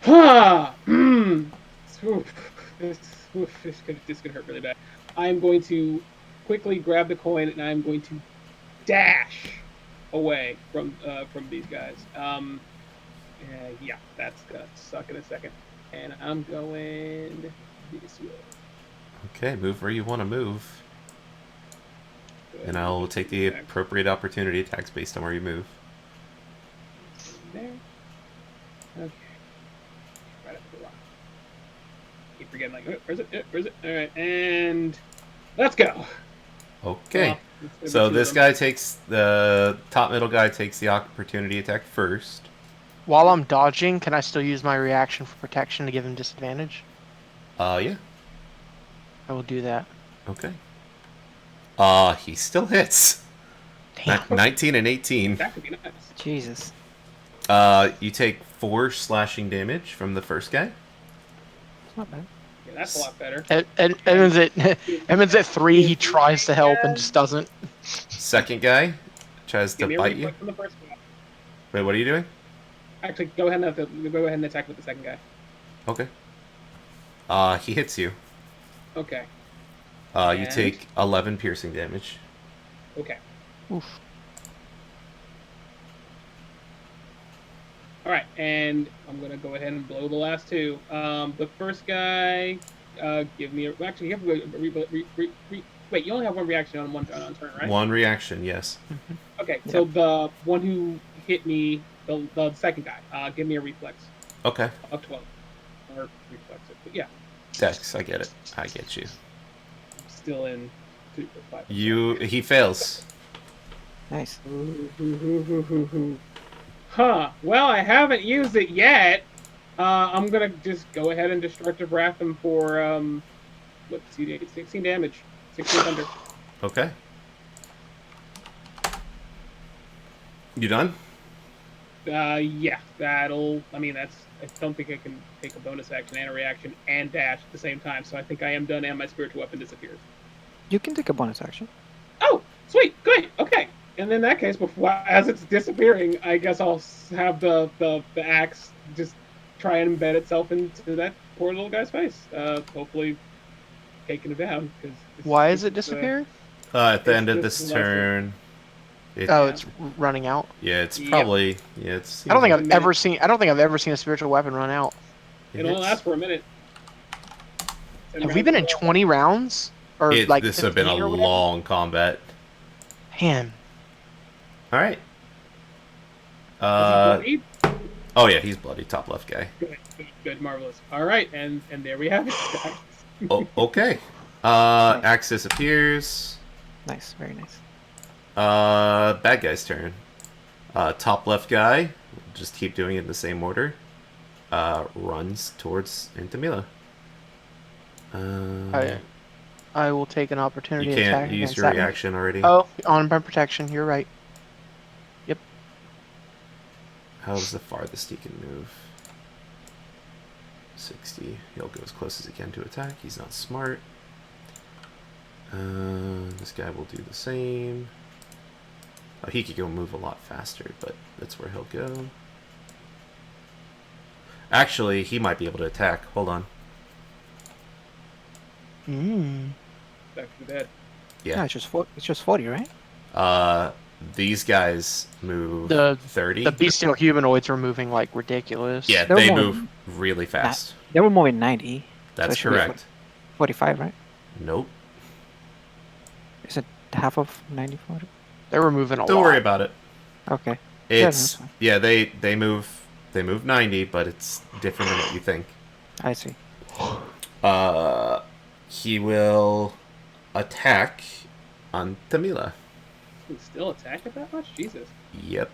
Ha! This could hurt really bad. I'm going to quickly grab the coin and I'm going to dash away from these guys. Yeah, that's gonna suck in a second. And I'm going this way. Okay, move where you want to move. And I'll take the appropriate opportunity attacks based on where you move. There. Okay. Right up the rock. Keep forgetting, like, where's it? Where's it? All right, and let's go. Okay. Well, So two this of them. guy takes... The top middle guy takes the opportunity attack first. While I'm dodging, can I still use my reaction for protection to give him disadvantage? Yeah. I will do that. Okay. He still hits. Damn. 19 and 18. That could be nice. Jesus. You take 4 slashing damage from the first guy. It's not bad. Yeah, that's a lot better. Edmund's at 3. He tries to help and just doesn't. Second guy tries Give to me a bite you. reflex from the first one. Wait, what are you doing? Actually, go ahead and attack with the second guy. Okay. He hits you. Okay. You And? take 11 piercing damage. Okay. Oof. All right, and I'm gonna go ahead and blow the last two. The first guy, give me actually you have to wait. You only have one reaction on turn, right? One reaction, yes. Okay, so the one who hit me, the second guy, give me a reflex Okay. of 12 or reflex. But yeah, Dex, I get it. I get you. I'm still in 2 or 5. He fails. Nice. Huh. Well, I haven't used it yet. I'm gonna just go ahead and destructive wrath him for 16 damage, 16 thunder. Okay. You done? Yeah, that'll. I mean, that's. I don't think I can take a bonus action and a reaction and dash at the same time. So I think I am done, and my spiritual weapon disappears. You can take a bonus action. Oh, sweet, good, okay. And in that case, before as it's disappearing, I guess I'll have the axe just try and embed itself into that poor little guy's face. Hopefully, taking it down. Cause Why is it disappearing? At the end of It's this the last turn. Oh, it's running out. Yeah, it's Yep. probably... Yeah, it's... I don't think I've minute. ever seen. I don't think I've ever seen a spiritual weapon run out. It only lasts for a minute. Have we been in 20 rounds? Or like This has been a 15 or whatever? long combat. Man, Alright. Is he bloodied? Oh yeah, he's bloody. Top left guy. Good, marvelous. All right, and there we have it. Oh, okay. Axe disappears. Nice. Very nice. Bad guy's turn. Top left guy, just keep doing it in the same order. Runs towards Intamila. oh, yeah. I will take an You opportunity can't attack use against your that one. reaction already. Oh, on my protection. You're right. Yep. How's the farthest he can move? 60. He'll go as close as he can to attack. He's not smart. This guy will do the same. Oh, he could go move a lot faster, but that's where he'll go. Actually, he might be able to attack. Hold on. Back to that. Yeah, it's just 40, right? These guys move The 30. The bestial humanoids were moving like ridiculous. Yeah, They were they more- move really fast. They were moving 90. That's it should be correct. 45, right? Nope. Is it half of 90, 40? They were moving a lot. Don't worry about it. Okay. It's that's fine. yeah, they move 90, but it's different than what you think. I see. He will attack on Tamila. Can we still attack it that much? Jesus. Yep.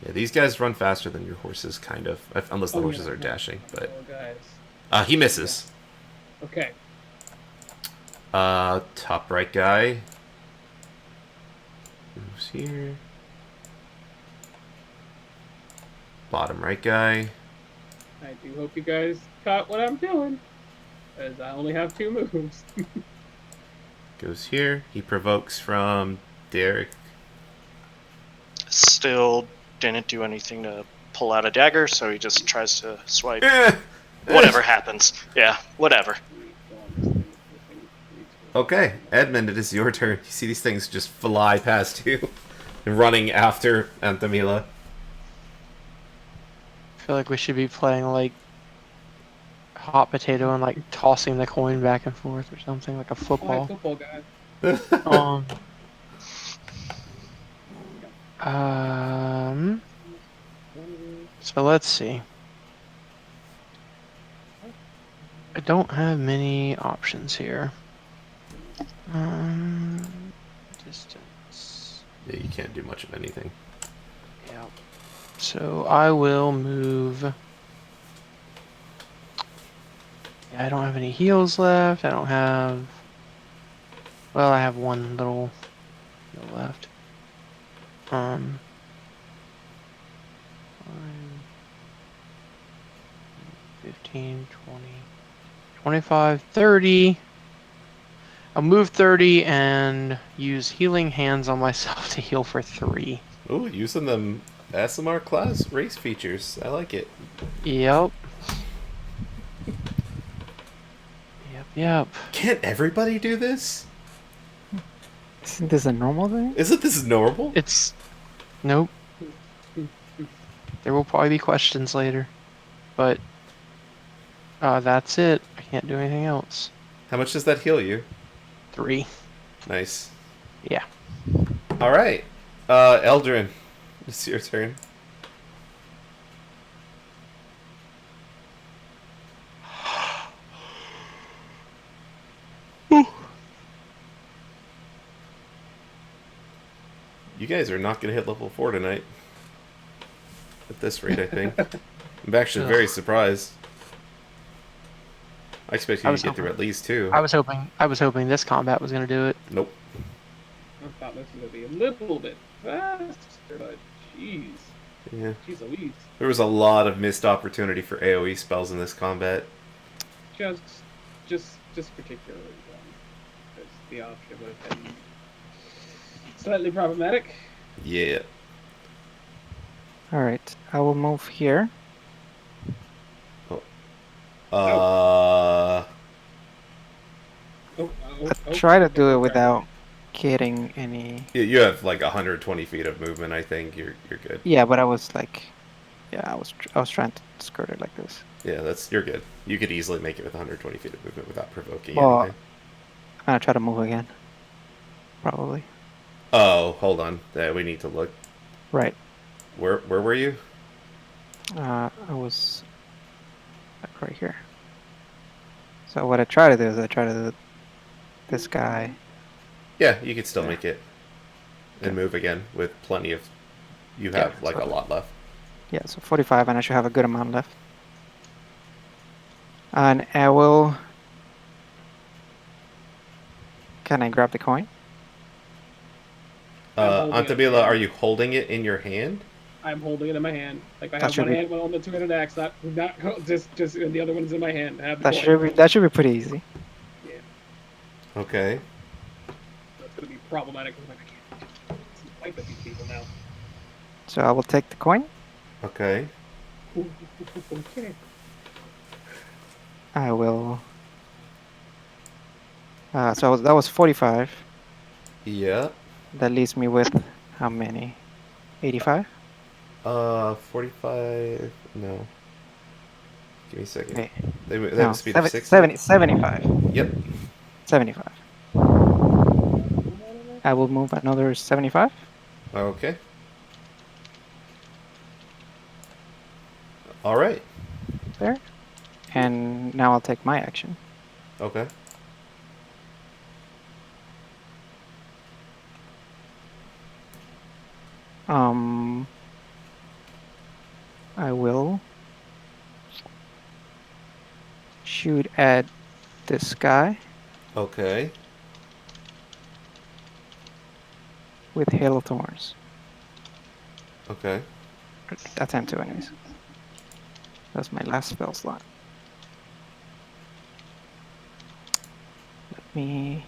Yeah, these guys run faster than your horses, kind of, unless the horses are dashing. But guys. he misses. Okay. Top right guy moves here. Bottom right guy. I do hope you guys caught what I'm doing, as I only have 2 moves. Goes here. He provokes from Derek. Still didn't do anything to pull out a dagger, so he just tries to swipe. Eh. Whatever happens. Yeah, whatever. Okay, Edmund, it is your turn. You see these things just fly past you, running after Anthamila. I feel like we should be playing like hot potato and like tossing the coin back and forth or something like a football. Football guy. So let's see. I don't have many options here. Distance. Yeah, you can't do much of anything. Yeah. So I will move. Yeah, I don't have any heals left. I don't have. Well, I have one little heal left. 5, 15, 20, 25, 30. I'll move 30 and use healing hands on myself to heal for 3. Ooh, using them SMR class race features. I like it. Yep. Yep. Can't everybody do this? Isn't this a normal thing? Isn't this normal? It's. Nope. There will probably be questions later. But. That's it. I can't do anything else. How much does that heal you? 3. Nice. Yeah. Alright. Eldrin, it's your turn. You guys are not going to hit level 4 tonight. At this rate, I think. I'm actually very surprised. I expect you to get through at least 2. I was hoping this combat was gonna do it. Nope. I thought this was going to be a little bit faster, but jeez. Yeah. Jeez Louise. There was a lot of missed opportunity for AoE spells in this combat. Just particularly one. Because the option would have been slightly problematic. Yeah. Alright, I will move here. Try to do it without getting any... You have like 120 feet of movement, I think. You're good. Yeah, but I was like... Yeah, I was trying to skirt it like this. Yeah, you're good. You could easily make it with 120 feet of movement without provoking Well, anything. I'm gonna try to move again. Probably. Oh, hold on. We need to look. Right. Where were you? I was like right here. So what I try to do is I try to do this guy. Yeah, you could still Yeah. make it. And move again with plenty of... You have a lot left. Yeah, so 45, and I should have a good amount left. And I will. Can I grab the coin? I'm holding it in my Antamila, hand. are you holding it in your hand? I'm holding it in my hand. Like I That have should one be- hand on the two-handed axe, not just and the other one's in my hand. I have the That coin. should be pretty easy. Yeah, Okay. that's gonna be problematic. I'm like, I can't fight with these people now. So I will take the coin. Okay. Okay. I will. So that was 45. Yeah. That leaves me with how many? 85? 45. No. Give me a second. Wait. They have No, a speed of 60. 75. Yep. 75. I will move another 75. Okay. All right. There. And now I'll take my action. Okay. I will shoot at this guy Okay. with Hail of Thorns. Okay. Attempt to, anyways. That's my last spell slot. Let me.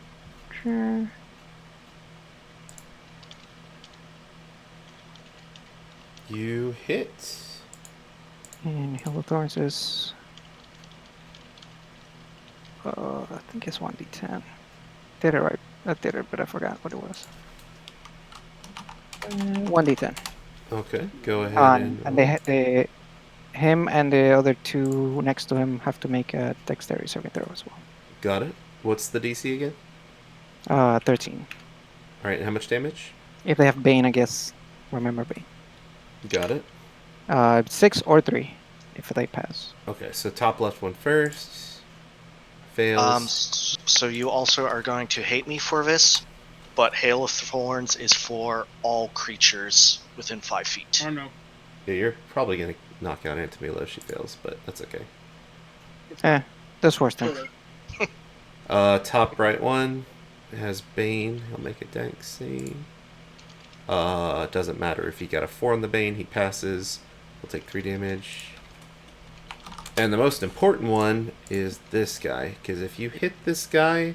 Sure. You hit. And Hail of Thorns is. I think it's 1d10. Did it right. I did it, but I forgot what it was. 1d10. Okay. Go ahead And him and the other two next to him have to make a dexterity saving throw as well. Got it. What's the DC again? 13. All right. How much damage? If they have Bane, I guess. Remember Bane. Got it. 6 or 3 if they pass. Okay. So top left one first. Fails. So you also are going to hate me for this, but Hail of Thorns is for all creatures within 5 feet. Oh no. Yeah, you're probably gonna knock out Antamila if she fails, but that's okay. That's worse thing. Top right one has Bane. He'll make a dex save. Doesn't matter if he got a 4 on the Bane, he passes. He'll take 3 damage. And the most important one is this guy, because if you hit this guy,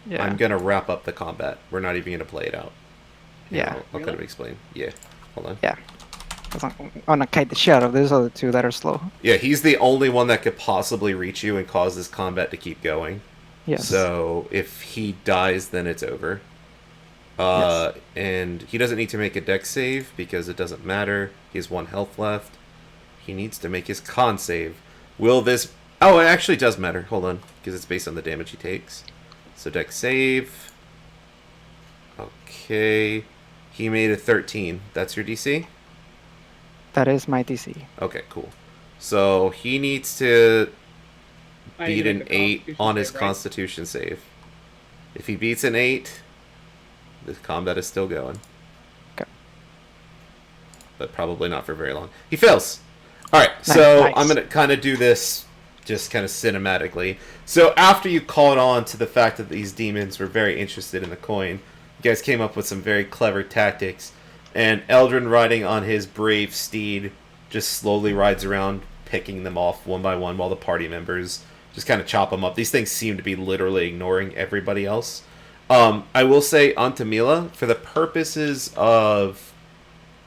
Yeah. I'm gonna wrap up the combat. We're not even gonna play it out. And Yeah. I'll kind of explain. Yeah. Hold on. Yeah. I'm gonna kite the shit out of these other two that are slow. Yeah, he's the only one that could possibly reach you and cause this combat to keep going. Yes. So if he dies, then it's over. Yes. And he doesn't need to make a dex save because it doesn't matter. He has 1 health left. He needs to make his con save. Will this... Oh, it actually does matter. Hold on. Because it's based on the damage he takes. So dex save. Okay. He made a 13. That's your DC? That is my DC. Okay, cool. So he needs to I need beat to an make a 8 Constitution on his save, right? Constitution save. If he beats an 8, the combat is still going. Okay. But probably not for very long. He fails! Alright, so Nice. I'm going to kind of do this just kind of cinematically. So after you caught on to the fact that these demons were very interested in the coin, you guys came up with some very clever tactics. And Eldrin, riding on his brave steed, just slowly rides around, picking them off one by one while the party members just kind of chop them up. These things seem to be literally ignoring everybody else. I will say, Antamila, for the purposes of...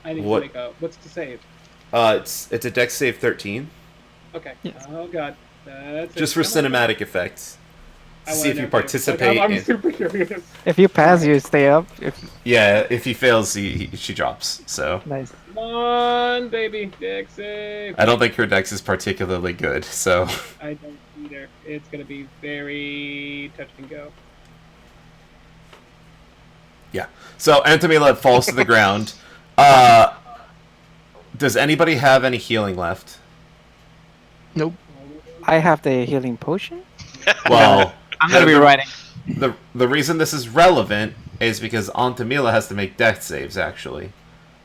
I need What- to make a. What's the save? it's a dex save 13, Okay. Yes. Oh god. That's just it. for Come on. cinematic effects. I See wanna if you know, participate. I'm in- super curious. If you pass, you stay up. If Yeah, if he fails, she drops. So nice. Come on, baby. Dex save. I don't think her dex is particularly good. So I don't either. It's gonna be very touch and go. yeah. So Antamila falls to the ground. Does anybody have any healing left? Nope. I have the healing potion. Well, I'm gonna be writing. the reason this is relevant is because Antamila has to make death saves, actually.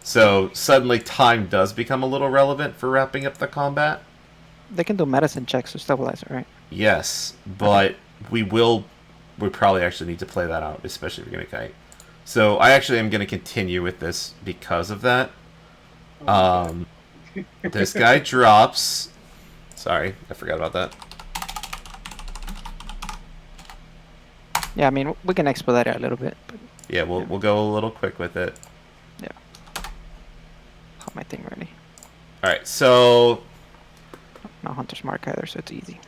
So suddenly time does become a little relevant for wrapping up the combat. They can do medicine checks to stabilize it, right? yes, but we probably actually need to play that out, especially if you're going to kite. So I actually am going to continue with this because of that. This guy drops. Sorry, I forgot about that. Yeah, I mean, we can expedite it a little bit. But Yeah, we'll go a little quick with it. have my thing ready. All right, so No Hunter's Mark either, so it's easy.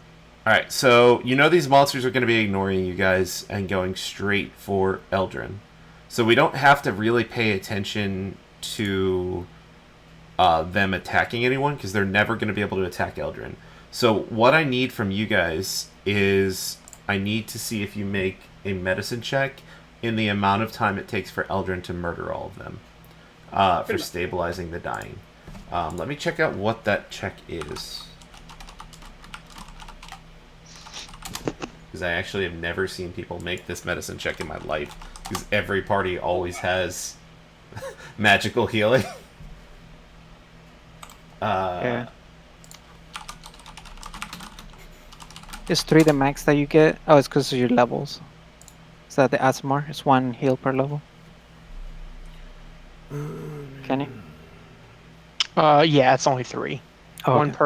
Alright, so you know these monsters are going to be ignoring you guys and going straight for Eldrin. So we don't have to really pay attention to them attacking anyone, because they're never going to be able to attack Eldrin. So what I need from you guys is I need to see if you make a medicine check in the amount of time it takes for Eldrin to murder all of them for stabilizing the dying. Let me check out what that check is. Because I actually have never seen people make this medicine check in my life. Because every party always has magical healing. Yeah. Is 3 the max that you get? Oh, it's because of your levels. Is that the Asmar? It's 1 heal per level. Can you? Yeah, it's only 3. Oh, One okay.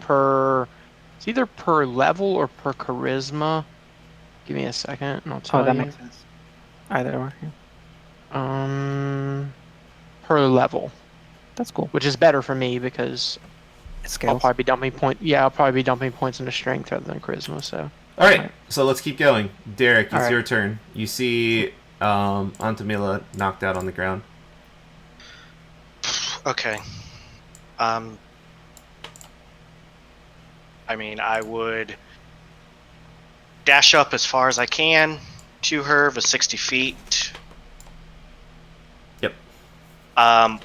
per. It's either per level or per charisma. Give me a second, and I'll tell Oh, that you. makes sense. Either or. Yeah. Per level, That's cool. which is better for me because It I'll scales. probably be dumping I'll probably be dumping points into strength rather than charisma. So. Alright, so let's keep going. Derek, it's Alright. your turn. You see Antamila knocked out on the ground. Okay. I mean, I would dash up as far as I can to her with 60 feet. Yep. And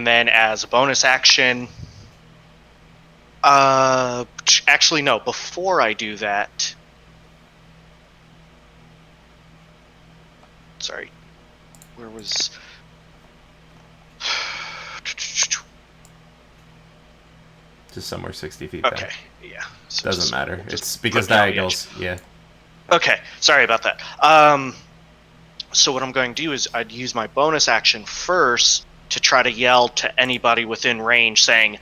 then as a bonus action, actually no, before I do that, sorry, where was, Just somewhere 60 feet okay, back. yeah. So Doesn't just- matter. we'll It's just because put down the diagonals. Yeah. Okay, sorry about that. So what I'm going to do is I'd use my bonus action first to try to yell to anybody within range saying,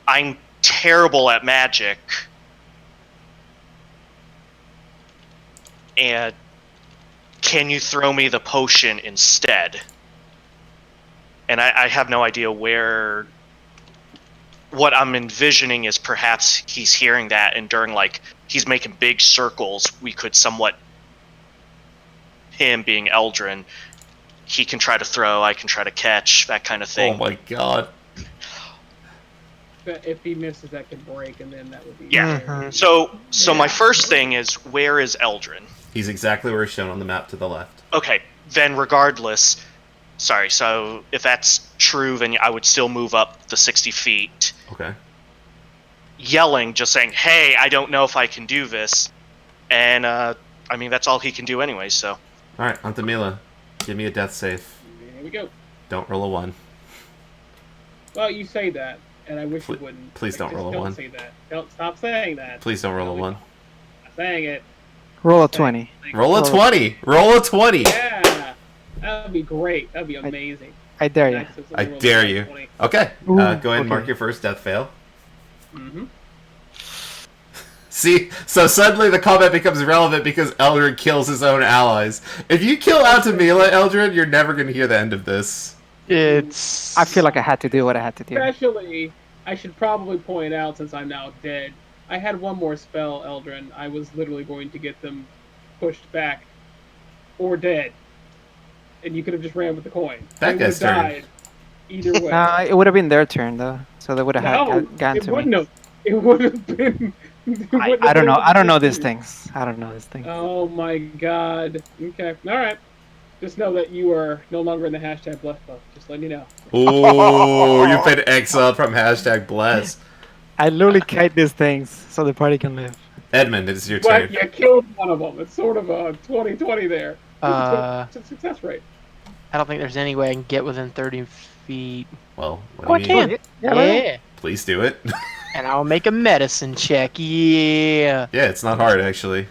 I'm terrible at magic. And can you throw me the potion instead? And I have no idea where... What I'm envisioning is perhaps he's hearing that, and during, like, he's making big circles, we could somewhat... Him being Eldrin, he can try to throw, I can try to catch, that kind of thing. Oh my god. But if he misses, that could break, and then that would be... Yeah. Mhm. So my first thing is, where is Eldrin? He's exactly where he's shown on the map to the left. Okay, then regardless, sorry, so if that's true, then I would still move up the 60 feet, Okay. yelling, just saying, hey, I don't know if I can do this. And, I mean, that's all he can do anyway, so. Alright, Antamila, give me a death save. Here we go. Don't roll a 1. Well, you say that, and I wish Pl- you wouldn't. please don't Just roll a don't 1. say that. Don't stop saying that. Please don't roll a 1. I'm saying it. Roll a 20. Roll a 20! Roll a 20! Yeah, that would be great. That'd be amazing. I dare you. Nice if I someone rolls dare a you. 20. Okay, Ooh, go ahead and okay. mark your first death fail. Mhm. See, so suddenly the combat becomes relevant because Eldrin kills his own allies. If you kill Altamila, Eldrin, you're never going to hear the end of this. It's. I feel like I had to do what I had to do. Especially, I should probably point out, since I'm now dead, I had one more spell, Eldrin. I was literally going to get them pushed back or dead. And you could have just ran with the coin. That They guy's would have turn. died either way. It would have been their turn though, so they would have No, gotten it to wouldn't me. have. It would have been. I don't know. I don't know these things. I don't know these things. Oh my god. Okay. Alright. Just know that you are no longer in the hashtag blessed club. Just letting you know. Ooh, you've been exiled from hashtag bless. I literally kite these things so the party can live. Edmund, it's your But turn. you killed one of them. It's sort of a 20-20 there. Uh, It's a success rate. I don't think there's any way I can get within 30 feet. Well, what Oh, I do you mean? can. Yeah. Yeah. Please do it. And I'll make a medicine check. Yeah. Yeah, it's not hard actually.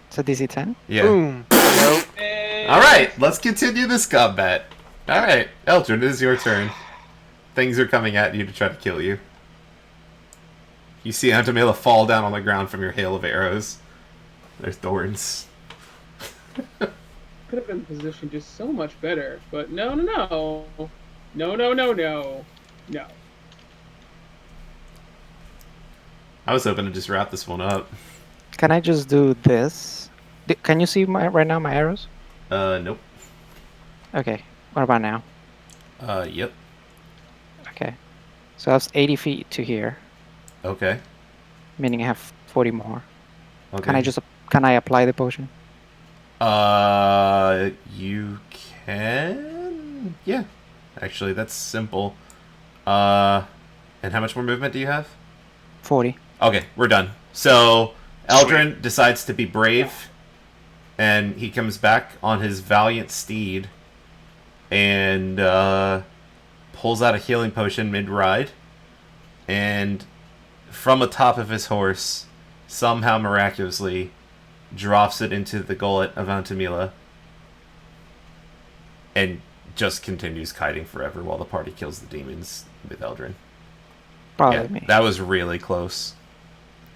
It's a DC 10. Yeah. Boom. Nope. All right, let's continue this combat. All right, Eldrin, it is your turn. Things are coming at you to try to kill you. You see Antamila fall down on the ground from your hail of arrows. There's thorns. Could have been positioned just so much better, but no. I was hoping to just wrap this one up. Can I just do this? Can you see right now my arrows? Nope. Okay. What about now? Yep. Okay. So that's 80 feet to here, Okay. meaning I have 40 more. Okay. Can I apply the potion? You can? Yeah. Actually, that's simple. And how much more movement do you have? 40. Okay, we're done. So, Eldrin decides to be brave, and he comes back on his valiant steed, and pulls out a healing potion mid-ride, and from atop of his horse, somehow miraculously, drops it into the gullet of Antamila, and just continues kiting forever while the party kills the demons with Eldrin. Probably Yeah, me. that was really close.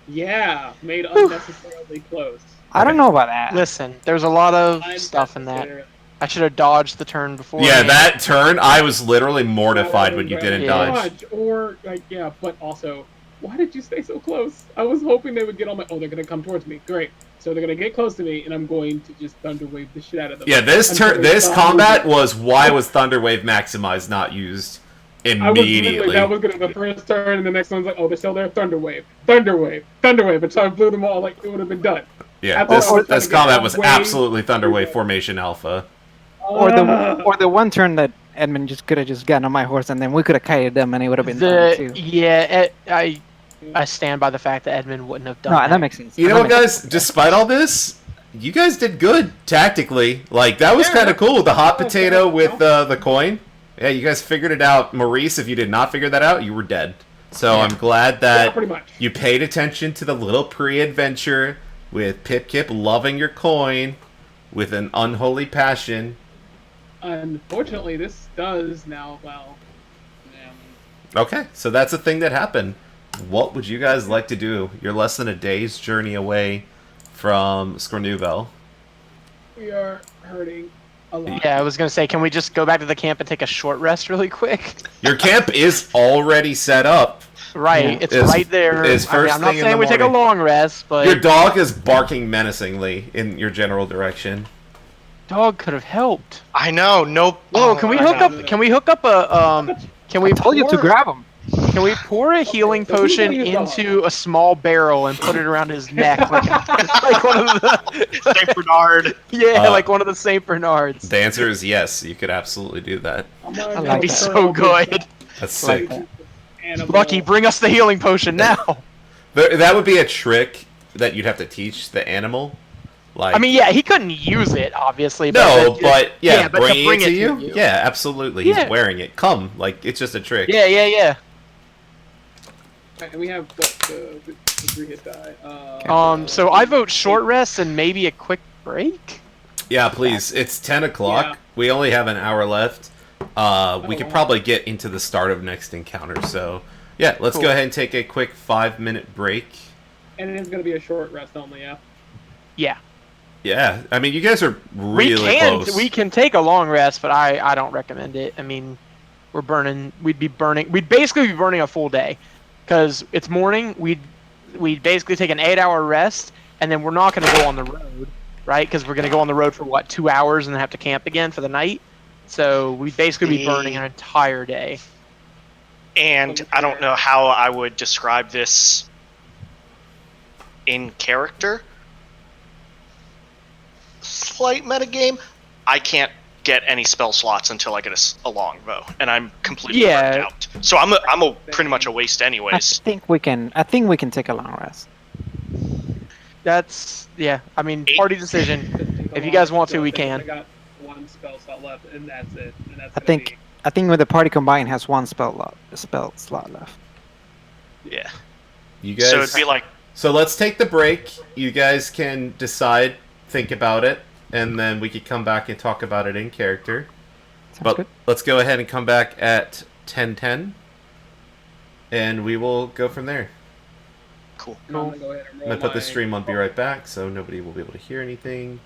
Yeah, made unnecessarily close. I don't Okay. know about that. Listen, there's a lot of stuff in that. Unnecessarily. I should have dodged the turn before. Yeah, that turn, I was literally mortified when you Rather didn't Yeah. dodge. Or like, yeah, but also, why did you stay so close? I was hoping they would get on my. Oh, they're gonna come towards me. Great. So they're gonna get close to me, and I'm going to just thunderwave the shit out of them. Yeah, this Until they this stop combat moving. was why was Thunderwave maximized not used I was literally, immediately. that was gonna be the first turn, and the next one's like, oh, they're still there. Thunderwave, and so I blew them all. Like it would have been done. Yeah, I thought I was this trying to combat get was away. absolutely Thunderwave formation alpha. Or the one turn that Edmund just could have just gotten on my horse, and then we could have kited them, and it would have been fun too. I stand by the fact that Edmund wouldn't have done No, that. that makes sense. You That know what, makes guys? Despite all this, you guys did good tactically. Like that was Yeah, kind of cool. The hot yeah, potato yeah. with the coin. Yeah, you guys figured it out. Maurice, if you did not figure that out, you were dead. So Yeah. I'm glad Yeah, that pretty much. you paid attention to the little pre-adventure with Pip Kip loving your coin with an unholy passion. Unfortunately, this does now. Well, yeah. Okay, so that's a thing that happened. What would you guys like to do? You're less than a day's journey away from Scornuvel. We are hurting a lot. Yeah, I was gonna say, can we just go back to the camp and take a short rest really quick? Your camp is already set up. Right, Yeah. it's It's- right there. it's I mean, first I'm not thing in saying the we take a morning. long rest, but Your dog is barking menacingly in your general direction. dog could have helped. I know. Nope. Whoa, can we I hook know. up? Can we hook up a? Can we I told you to pour- grab him. Can we pour a healing so who's potion gonna use dog? into a small barrel and put it around his neck, like one of the? Saint Bernard. Yeah, Uh, like one of the Saint Bernards. The answer is yes. You could absolutely do that. I'm gonna I go like That'd be that. so good. That's Like sick. that. Animal. Lucky, bring us the healing potion now. That would be a trick that you'd have to teach the animal. Like, I mean, yeah, he couldn't use it, obviously. no, But but yeah, but to bringing bring it to it you? to you. Yeah, absolutely. Yeah. He's wearing it. Come, like it's just a trick. yeah. And we have the 3-hit die. So I vote short rest and maybe a quick break. Yeah, please. It's 10 o'clock. Yeah. We only have an hour left. We could wow. probably get into the start of next encounter. So, yeah, let's Cool. go ahead and take a quick 5-minute break. And it's gonna be a short rest only. Yeah. Yeah, Yeah, I mean, you guys are really close. we can take a long rest, but I don't recommend it. I mean, we'd basically be burning a full day, because it's morning. We'd basically take an 8-hour rest, and then we're not going to go on the road, right? Because we're going to go on the road for 2 hours and then have to camp again for the night. So we'd basically be burning an entire day. And I don't know how I would describe this in character. Slight metagame. I can't get any spell slots until I get a long bow, and I'm completely Yeah. burnt out. So I'm pretty much a waste I anyways. think we can take a long rest. That's I mean, party decision. If you guys want to, we can. I got one spell slot left, and that's it. And that's I gonna think with the party combined has one spell slot left. Yeah. You guys. So it'd be like, So let's take the break. You guys can decide, think about it, and then we could come back and talk about it in character. Sounds But good. let's go ahead and come back at 10:10, and we will go from there. cool. And I'm gonna go ahead and I'm roll gonna put the my- stream on Be Right Back, so nobody will be able to hear anything.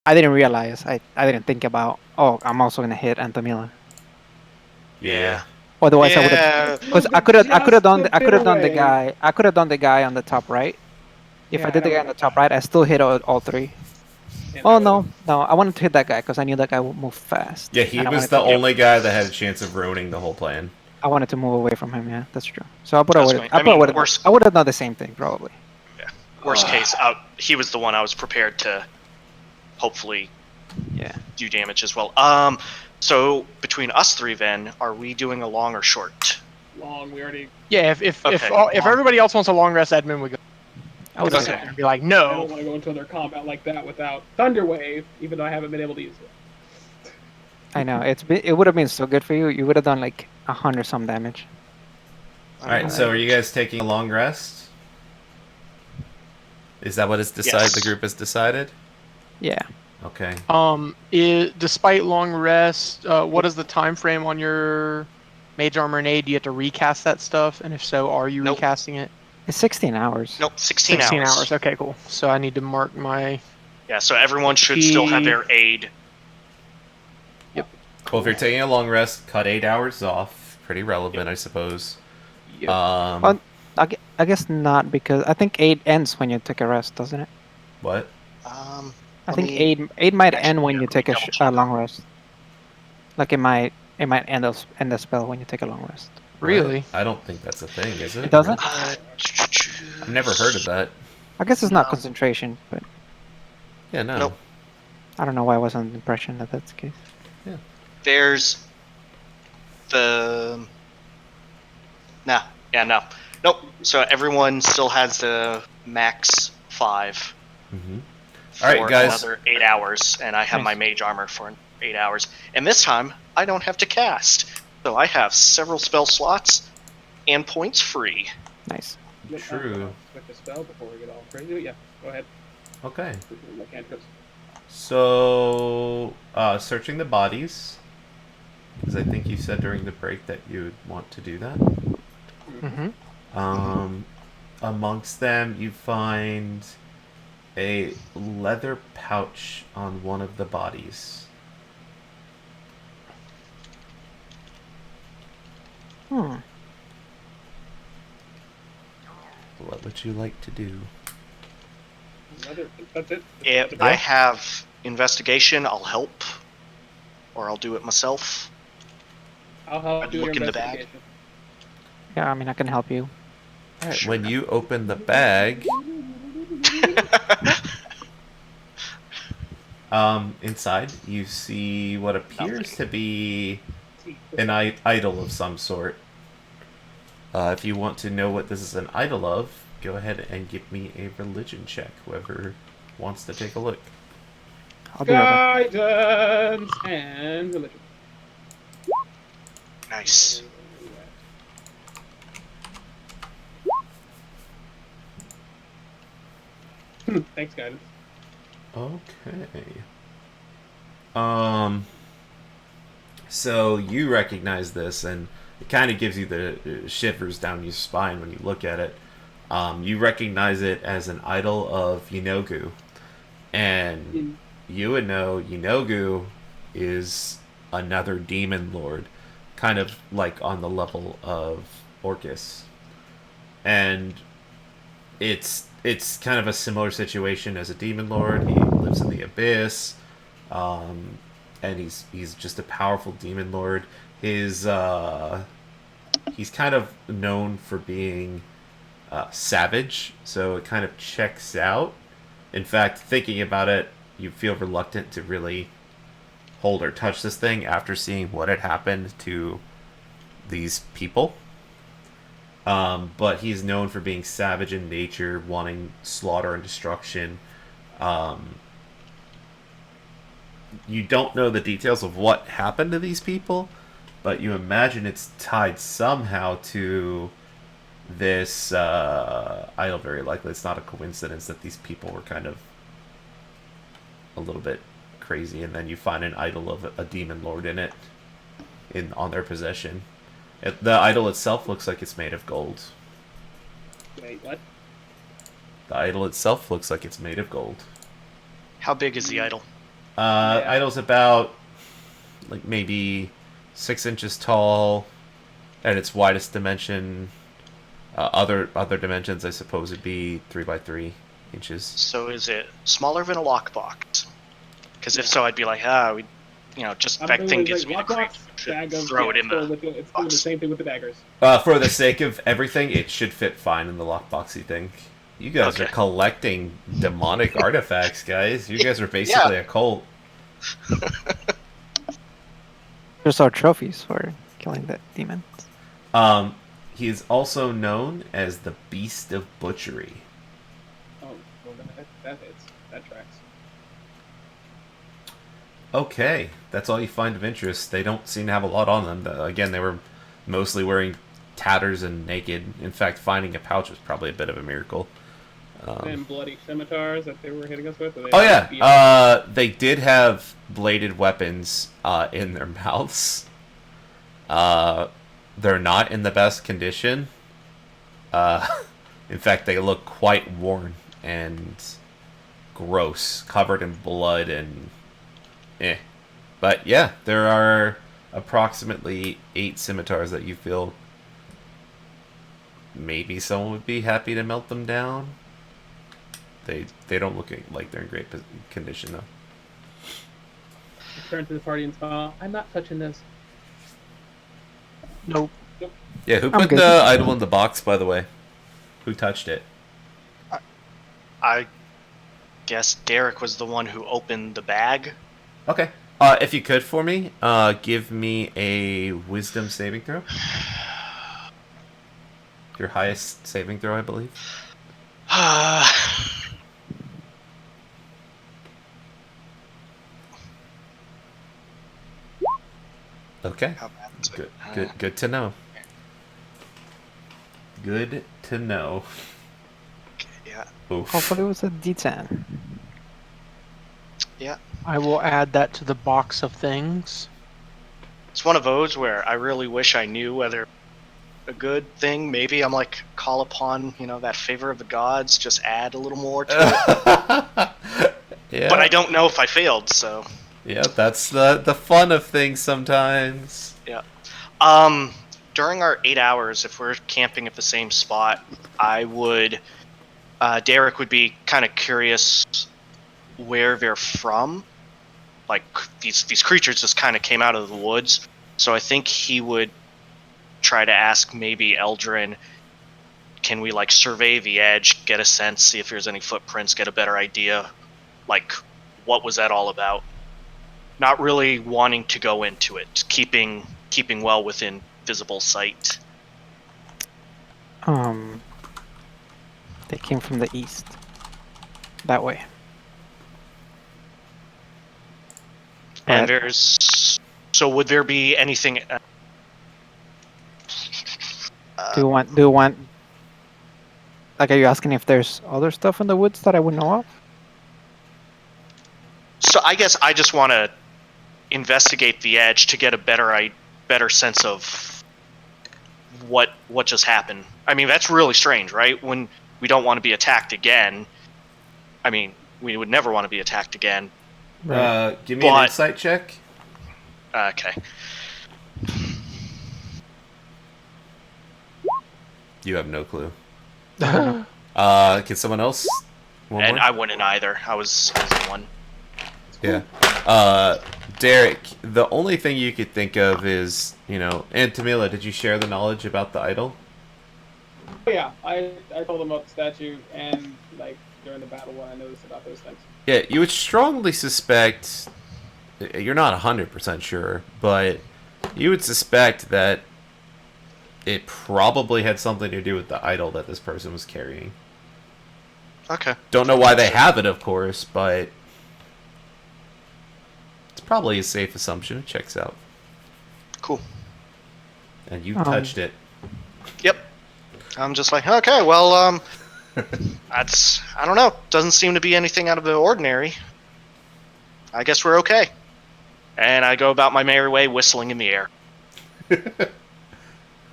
I didn't realize. I didn't think about. Oh, I'm also gonna hit Antamila. Yeah. Otherwise, I would have. Yeah. Because Move I it could have. I could have just done. a I could bit have done the away. guy. I could have done the guy on the top right. If Yeah, I did the and I guy on the would've- top right, I still hit all three. and I Oh would've- no, I wanted to hit that guy because I knew that guy would move fast. Yeah, he and I was wanted the to, only guy that had a chance of ruining the whole plan. I wanted to move away from him. Yeah, that's true. So I put That's would. fine. I I mean, would. worst- I would have done the same thing probably. Worst case, he was the one I was prepared to hopefully Yeah. do damage as well. So between us three, then, are we doing a long or short? long. We already. Yeah, if Okay, if long. everybody else wants a long rest, Edmund would go. I would Okay. say. And be like, I don't no. want to go into another combat like that without Thunder Wave, even though I haven't been able to use it. I know it would have been so good for you. You would have done like 100 some damage. Alright, so are you guys taking a long rest? Is that what it's decided? Yes. The group has decided? Yeah. Okay. Despite long rest, what is the time frame on your mage armor and aid? Do you have to recast that stuff? And if so, are you Nope. recasting it? It's 16 hours. Nope, 16 hours. Okay, cool. So I need to mark my. Yeah, so everyone should still have their aid. Well, if you're taking a long rest, cut 8 hours off. Pretty relevant, I suppose. Yep. Well, I guess not because I think 8 ends when you take a rest, doesn't it? What? I Let think me- 8 might actually, end when yeah, you let me take a double check. long rest. Like it might end the spell when you take a long rest. Really? I don't think that's a thing, is it? It doesn't? I've never heard of that. I guess it's not No. concentration, but Yeah, no. Nope. I don't know why I was under the impression that that's the case. There's the... Nah, yeah, no. Nope, so everyone still has the max 5 Mm-hmm. for Alright, guys. another 8 hours, and I have Nice. my mage armor for 8 hours. And this time, I don't have to cast. So I have several spell slots and points free. Nice. Yep, True. With the spell before we get all crazy. Yeah, go ahead. Okay. My cantrips. So, searching the bodies. Because I think you said during the break that you would want to do that. Mm-hmm. Amongst them, you find a leather pouch on one of the bodies. Hmm. What would you like to do? That's it. If I have investigation, I'll help. Or I'll do it myself. I'll help I'd do your look in the bag. investigation. Yeah, I mean I can help you. Alright, Sure. when you open the bag, inside you see what appears to be an idol of some sort. If you want to know what this is an idol of, go ahead and give me a religion check, whoever wants to take a look. I'll be right back. Guidance and religion. Nice. Thanks, guidance. Okay. So you recognize this, and it kind of gives you the shivers down your spine when you look at it. You recognize it as an idol of Yinogu, and you would know Yinogu is another demon lord, kind of like on the level of Orcus, and it's kind of a similar situation as a demon lord. He lives in the abyss, and he's just a powerful demon lord. He's kind of known for being savage, so it kind of checks out. In fact, thinking about it, you feel reluctant to really hold or touch this thing after seeing what had happened to these people. But he's known for being savage in nature, wanting slaughter and destruction. You don't know the details of what happened to these people, but you imagine it's tied somehow to this idol. Very likely, it's not a coincidence that these people were kind of a little bit crazy, and then you find an idol of a demon lord in it, on their possession. The idol itself looks like it's made of gold. Wait, what? The idol itself looks like it's made of gold. How big is the idol? Yeah. Idol's about like maybe 6 inches tall, at its widest dimension. Other dimensions, I suppose, would be 3 by 3 inches. So is it smaller than a lockbox? Because if so, I'd be like, we, just I'm that thinking thing it's gives like me the creep. lockbox, bag of Throw it in the it's doing the same thing with the daggers. For the sake of everything, it should fit fine in the lockboxy thing. You guys are Okay. collecting demonic artifacts, guys. You guys are basically a cult. There's our trophies for killing that demon. He is also known as the Beast of Butchery. Oh, well, that hits. That tracks. Okay, that's all you find of interest. They don't seem to have a lot on them. Again, they were mostly wearing tatters and naked. In fact, finding a pouch was probably a bit of a miracle. And bloody scimitars that they were hitting us with. Oh yeah, they did have bladed weapons in their mouths. They're not in the best condition. In fact, they look quite worn and gross, covered in blood and But yeah, there are approximately 8 scimitars that you feel maybe someone would be happy to melt them down. They don't look like they're in great condition though. Turn to the party and smile. I'm not touching this. Nope. Yeah, who I'm put good. the idol in the box, by the way? Who touched it? I guess Derek was the one who opened the bag. Okay. If you could for me, give me a wisdom saving throw. Your highest saving throw, I believe. Okay. How bad is it? Good to know. Good to know. Okay, yeah. Oof. Hopefully it was a D10. Yeah. I will add that to the box of things. It's one of those where I really wish I knew whether a good thing. Maybe I'm like, call upon, that favor of the gods, just add a little more to it. Yeah. But I don't know if I failed, so. Yeah, that's the fun of things sometimes. Yeah. During our 8 hours, if we're camping at the same spot, I would. Derek would be kind of curious where they're from. Like these creatures just kind of came out of the woods, so I think he would try to ask maybe Eldrin, can we like survey the edge, get a sense, see if there's any footprints, get a better idea, like what was that all about? Not really wanting to go into it, keeping well within visible sight. They came from the east. That way. And Right. so would there be anything? Do you want? Like, are you asking if there's other stuff in the woods that I would know of? So I guess I just want to investigate the edge to get a better sense of what just happened. I mean, that's really strange, right? When we don't want to be attacked again. I mean, we would never want to be attacked again. Give me an insight check. Okay. You have no clue. Can someone else? One And more? I wouldn't either. I was in one. Yeah. Derek, the only thing you could think of is, and Tamila, did you share the knowledge about the idol? Oh, yeah, I told them about the statue and like during the battle when I noticed about those things. Yeah, you would strongly suspect, you're not 100% sure, but you would suspect that it probably had something to do with the idol that this person was carrying. Okay. Don't know why they have it, of course, but it's probably a safe assumption. It checks out. Cool. And you touched it. Yep. I'm just like, okay, well, that's, I don't know. Doesn't seem to be anything out of the ordinary. I guess we're okay. And I go about my merry way, whistling in the air.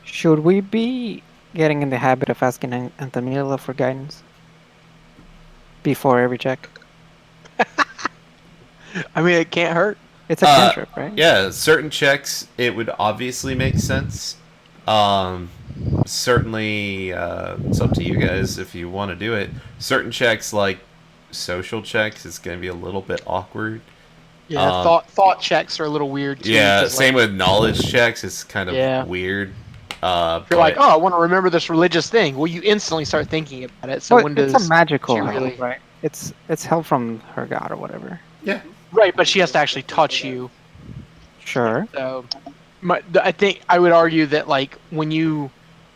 Should we be getting in the habit of asking Antamila for guidance before every check? I mean, it can't hurt. It's a cantrip, right? Yeah, certain checks it would obviously make sense. Certainly, it's up to you guys if you want to do it. Certain checks, like social checks, it's going to be a little bit awkward. Yeah, thought checks are a little weird too. Yeah, 'cause, same like, with knowledge checks. It's kind of Yeah. weird. if you're But like, oh, I want to remember this religious thing. Well, you instantly start thinking about it. So Well, when it's does a magical she help, really- right? It's help from her god or whatever. yeah, Right, but she has to actually touch you. Sure. So, I think I would argue that like when you,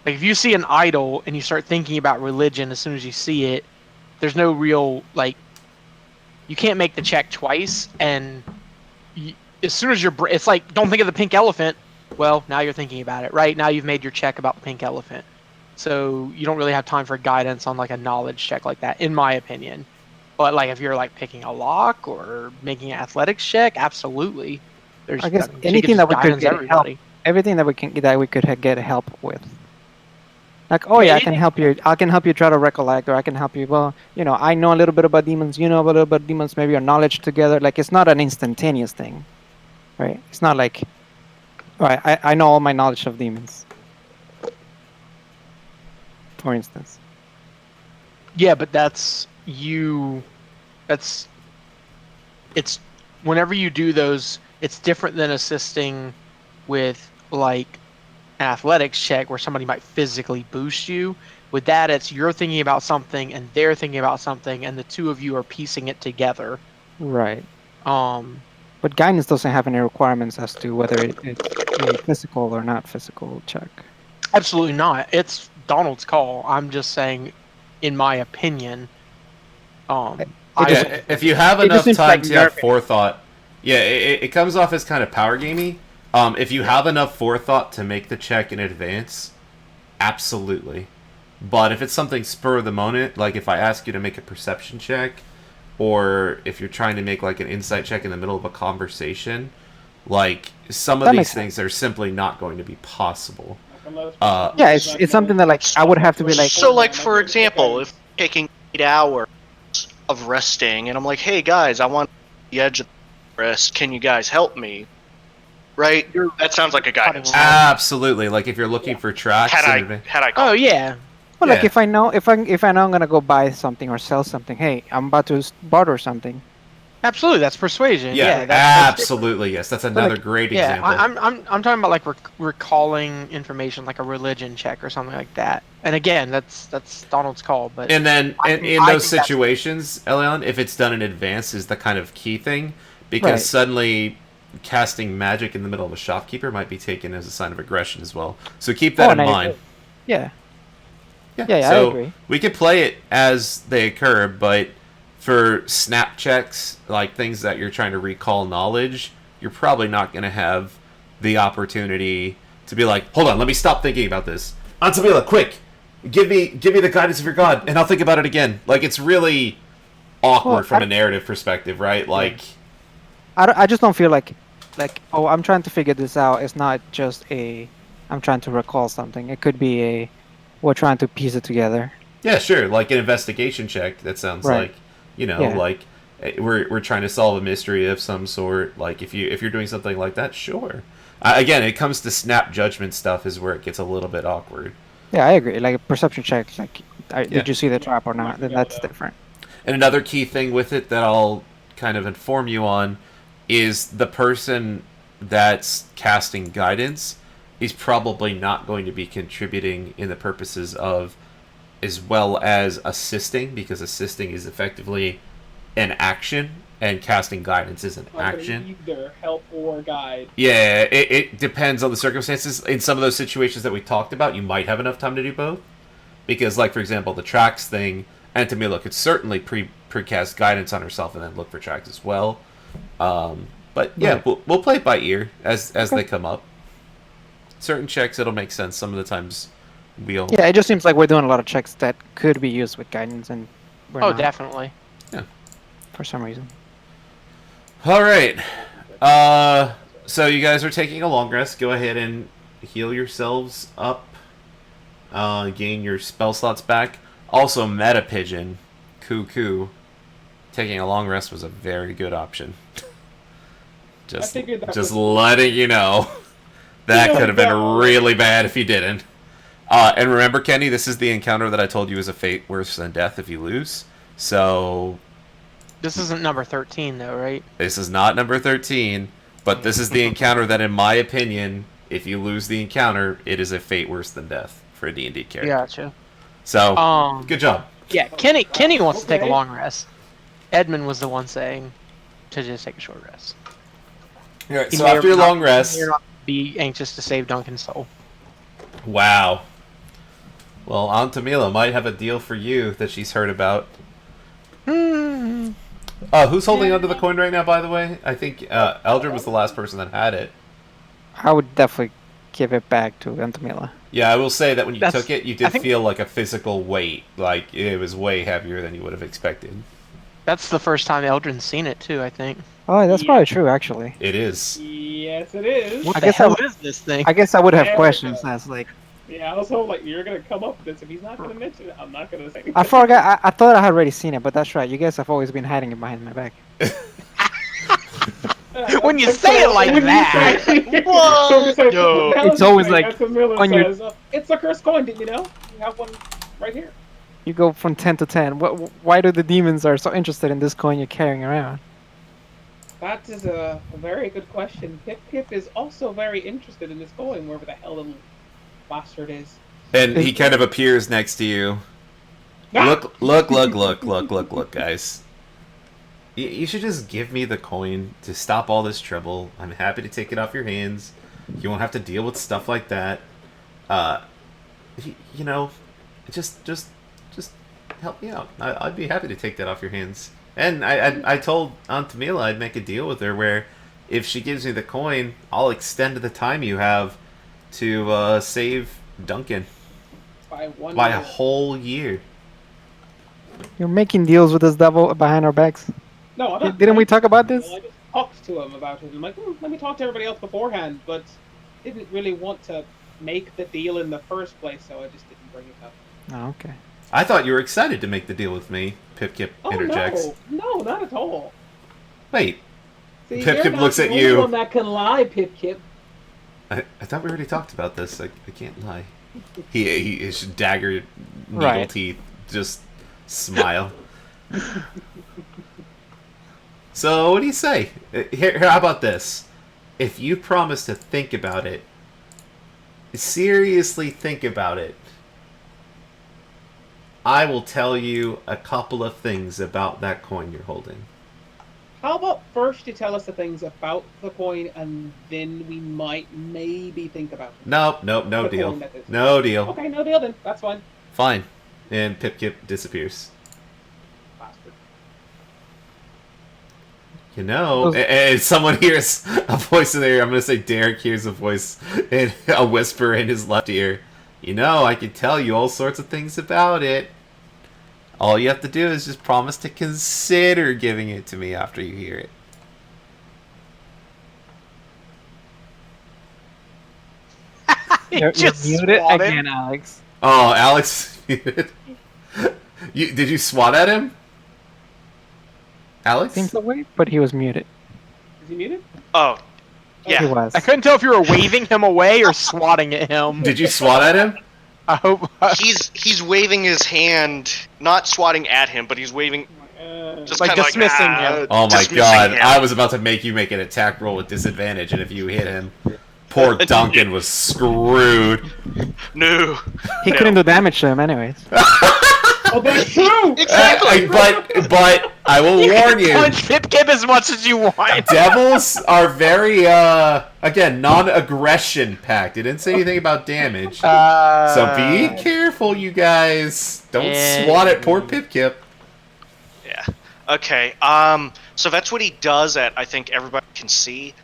like if you see an idol and you start thinking about religion as soon as you see it, there's no real like, you can't make the check twice, and as soon as it's like don't think of the pink elephant. Well, now you're thinking about it, right? Now you've made your check about the pink elephant, so you don't really have time for guidance on like a knowledge check like that, in my opinion. But like if you're like picking a lock or making an athletics check, absolutely. I guess she anything could that we just could guidance get everybody. help, everything that we could get help with. Like, oh yeah, I can help you. I can help you try to recollect, or I can help you. Well, I know a little bit about demons. You know a little bit about demons. Maybe our knowledge together. Like, it's not an instantaneous thing, right? It's not like, all right, I know all my knowledge of demons, for instance. Yeah, but that's you. It's whenever you do those, it's different than assisting with like an athletics check where somebody might physically boost you. With that, it's you're thinking about something and they're thinking about something, and the two of you are piecing it together. Right. Um, But guidance doesn't have any requirements as to whether it's a physical or not physical check. absolutely not. It's Donald's call. I'm just saying, in my opinion. yeah, if you have it just enough seems time like to have nerfing. forethought, yeah, it comes off as kind of power gamey. If you have enough forethought to make the check in advance, absolutely. But if it's something spur of the moment, like if I ask you to make a perception check, or if you're trying to make like an insight check in the middle of a conversation, like some of That these makes things are simply not going to be possible. Yeah, it's something that like I would have to be like. So, like for example, if taking 8 hours of resting, and I'm like, hey guys, I want the edge of the rest. Can you guys help me? Right? That sounds like a guidance. Absolutely, like if you're looking for tracks. Had I Oh yeah. Well, like Yeah. if I know I'm gonna go buy something or sell something, hey, I'm about to barter something. Absolutely, that's persuasion. Yeah, That's absolutely, yes. That's another great yeah, example. I'm talking about like recalling information, like a religion check or something like that. And again, that's Donald's call. But And then I in think those that's- situations, Elion, if it's done in advance, is the kind of key thing, because Right. suddenly casting magic in the middle of a shopkeeper might be taken as a sign of aggression as well. So keep that in and I mind. agree. Yeah. Yeah, Yeah, I so agree. we could play it as they occur, but for snap checks, like things that you're trying to recall knowledge, you're probably not going to have the opportunity to be like, hold on, let me stop thinking about this. Antabila, quick, give me the guidance of your god, and I'll think about it again. Like, it's really awkward Well, from a narrative perspective, right? Like, I just don't feel like oh, I'm trying to figure this out. It's not just I'm trying to recall something. It could be we're trying to piece it together. yeah, sure, like an investigation check. That sounds Right. like, yeah. like we're trying to solve a mystery of some sort. Like if you're doing something like that, sure. Again, it comes to snap judgment stuff is where it gets a little bit awkward. Yeah, I agree. Like a perception check, like Yeah. did you see the trap or not? Then that's different. And another key thing with it that I'll kind of inform you on is the person that's casting guidance is probably not going to be contributing in the purposes of as well as assisting, because assisting is effectively an action and casting guidance is an action. Either help or guide. Yeah, it depends on the circumstances. In some of those situations that we talked about, you might have enough time to do both. Because, like, for example, the tracks thing, Antamila could certainly precast guidance on herself and then look for tracks as well. But, yeah, we'll play it by ear as they come up. Certain checks, it'll make sense. Some of the times, we'll... Yeah, it just seems like we're doing a lot of checks that could be used with guidance, and we're Oh, not, definitely. for some reason. All right. So you guys are taking a long rest. Go ahead and heal yourselves up. Gain your spell slots back. Also, Meta Pigeon. Cuckoo. taking a long rest was a very good option. Just figured that just was- letting you know. That Yeah, could have been no. really bad if you didn't. And remember, Kenny, this is the encounter that I told you is a fate worse than death if you lose. So This isn't number 13, though, right? this is not number 13, but this is the encounter that, in my opinion, if you lose the encounter, it is a fate worse than death for a D&D character. Gotcha. So, good job. Yeah, Kenny wants to take a Okay. long rest. Edmund was the one saying to just take a short rest. All right, He so may or after may your not- long rest, he may or not be anxious to save Duncan's soul. wow. Well, Aunt Tamila might have a deal for you that she's heard about. Hmm. Who's holding onto the coin right now, by the way? I think Eldred was the last person that had it. I would definitely give it back to Antamila. Yeah, I will say that when you That's- took it, you I did think- feel like a physical weight. Like, it was way heavier than you would have expected. That's the first time Eldrin's seen it, too, I think. Oh, that's Yeah. probably true, actually. It is. Yes, it is. What I the guess hell is this thing? I guess I would have Yeah, questions. yeah. That's like Yeah, I was hoping like you're gonna come up with this. If he's not gonna mention it, I'm not gonna say anything. I forgot. I thought I had already seen it, but that's right. You guys have always been hiding it behind my back. When you say it like that. What? No. It's always like on your- says, it's a cursed coin. Did you know? We have one right here. You go from 10 to 10. Why do the demons are so interested in this coin you're carrying around? That is a very good question. Pip Pip is also very interested in this coin, wherever the hell little bastard is. And he kind of appears next to you. Look, guys. You should just give me the coin to stop all this trouble. I'm happy to take it off your hands. You won't have to deal with stuff like that. You know, just help me out. I'd be happy to take that off your hands. And I told Aunt Tamila I'd make a deal with her where if she gives me the coin, I'll extend the time you have to save Duncan By one by a year. whole year. You're making deals with this devil behind our backs. No, I'm not. Didn't we talk about this? I just talked to him about it. I'm like, let me talk to everybody else beforehand, but didn't really want to make the deal in the first place, so I just didn't bring it up. Oh, okay. I thought you were excited to make the deal with me, Pip-Kip interjects. No, not at all. Wait, See, Pip you're Pip not looks the at only you. one that can lie, Pip Kip. I thought we already talked about this. I can't lie. He his dagger needle Right. teeth just smile. So what do you say? Here, how about this? If you promise to think about it, seriously think about it, I will tell you a couple of things about that coin you're holding. How about first you tell us the things about the coin, and then we might maybe think about it. Nope, no The deal. coin, that is. No deal. Okay, no deal then. That's fine. Fine. And Pip-Kip disappears. Bastard. You know, Those- and someone hears a voice in there. I'm going to say Derek hears a voice, and a whisper in his left ear. You know, I can tell you all sorts of things about it. All you have to do is just promise to consider giving it to me after you hear it. You're Just muted swat him. again, Alex. Oh, Alex. Did you swat at him? Alex? Seems that way, but he was muted. Is he muted? Oh, He yeah. was. I couldn't tell if you were waving him away or swatting at him. Did you swat at him? I hope. He's waving his hand, not swatting at him, but he's waving, just Like kind of dismissing like, him. Oh my dismissing god, him. I was about to make you make an attack roll with disadvantage, and if you hit him, poor Duncan was screwed. No. He No. couldn't do damage to him, anyways. Oh, that's true! Exactly. But I will warn you, Punch Pip-Kip as much as you want. devils are very, again, non-aggression packed. It didn't say anything about damage. So be careful, you guys. Don't Yeah. swat at poor Pip-Kip. Yeah. Okay. So that's what he does at. I think everybody can see.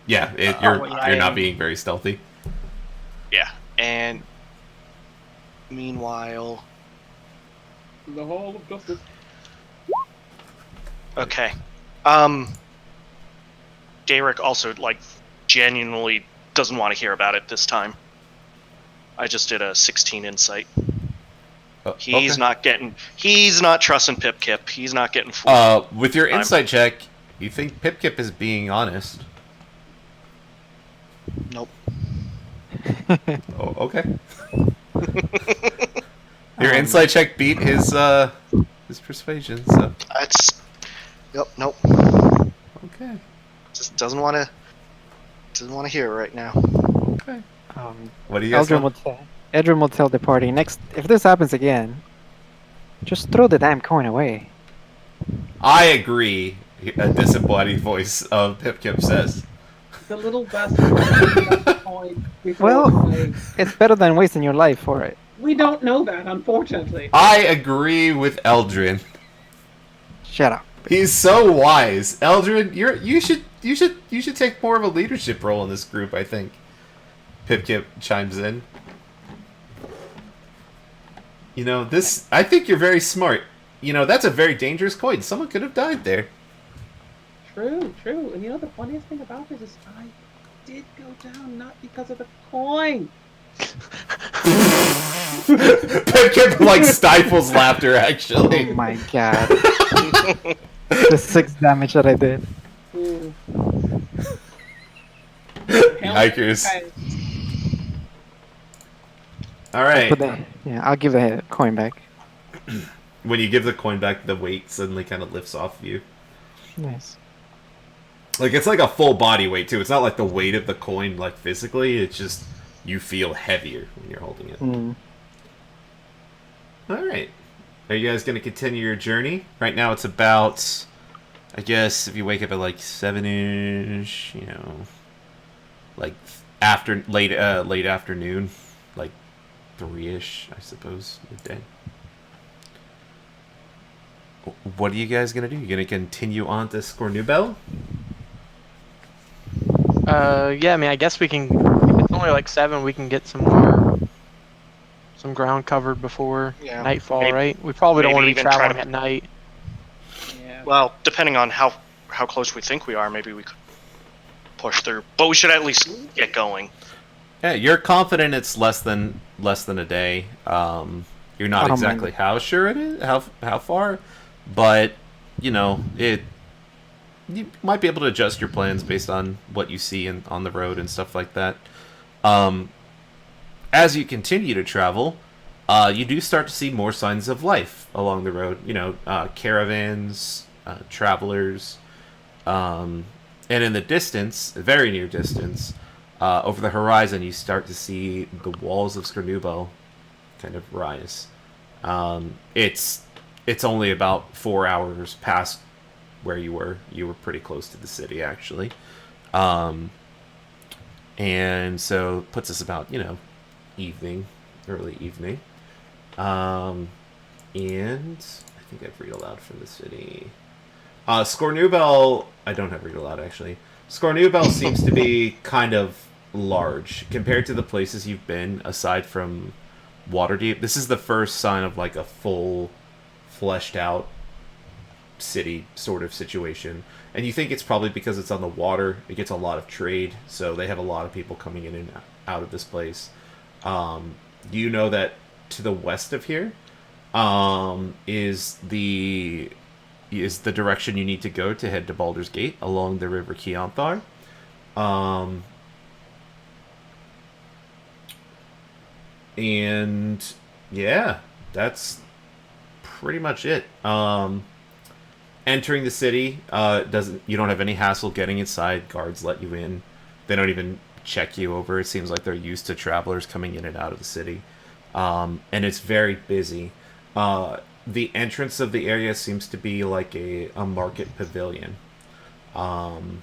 Yeah, you're not being very stealthy. Yeah. And meanwhile, The Hall of Justice. okay. Derek also like genuinely doesn't want to hear about it this time. I just did a 16 insight. He's okay. not getting. He's not trusting Pip Kip. He's not getting fooled. With your insight check, you think Pip Kip is being honest? Nope. Oh, okay. Your insight check beat his persuasion, so That's. Yep. Nope. okay. Just doesn't want to. Doesn't want to hear it right now. Okay. What do you guys Eldrin want? will tell the party next if this happens again, just throw the damn coin away. I agree. A disembodied voice of Pip Kip says. The little bastard. Well, it's better than wasting your life for it. We don't know that, unfortunately. I agree with Eldrin. Shut up. He's so wise. Eldrin, you should take more of a leadership role in this group, I think. Pip Kip chimes in. You know, I think you're very smart. You know, that's a very dangerous coin. Someone could have died there. True. And you know the funniest thing about this is I did go down not because of the coin. Pip Kip, like, stifles laughter, actually. Oh my god. The 6 damage that I did. Ooh. Hikers. Alright. I'll give the coin back. When you give the coin back, the weight suddenly kind of lifts off of you. Nice. Like, it's like a full body weight, too. It's not like the weight of the coin, like, physically. It's just, you feel heavier when you're holding it. Alright. Are you guys going to continue your journey? Right now it's about, I guess, if you wake up at, like, 7-ish, you know, like, late afternoon, like, 3-ish, I suppose, midday. What are you guys going to do? You going to continue on to Scornubel? Yeah, I mean, I guess we can. It's only like 7. We can get some ground covered before nightfall, Maybe, right? We probably don't want to be even try traveling to- at night. Yeah. Well, depending on how close we think we are, maybe we could push through. But we should at least get going. Yeah, you're confident it's less than a day. You're not exactly how sure it is, how far, but you know you might be able to adjust your plans based on what you see on the road and stuff like that. As you continue to travel, you do start to see more signs of life along the road. You know, caravans, travelers, and in the distance, very near distance, over the horizon, you start to see the walls of Skirnubel kind of rise. It's only about 4 hours past where you were. You were pretty close to the city, actually. And so it puts us about, early evening. And I think I've read aloud from the city. Scornubel, I don't have read aloud, actually. Scornubel seems to be kind of large compared to the places you've been, aside from Waterdeep. This is the first sign of, like, a full, fleshed out city sort of situation. And you think it's probably because it's on the water. It gets a lot of trade, so they have a lot of people coming in and out of this place. You know that to the west of here is the direction you need to go to head to Baldur's Gate along the river Keonthar. And yeah, that's pretty much it. Entering the city, you don't have any hassle getting inside. Guards let you in. They don't even check you over. It seems like they're used to travelers coming in and out of the city. And it's very busy. The entrance of the area seems to be like a market pavilion. You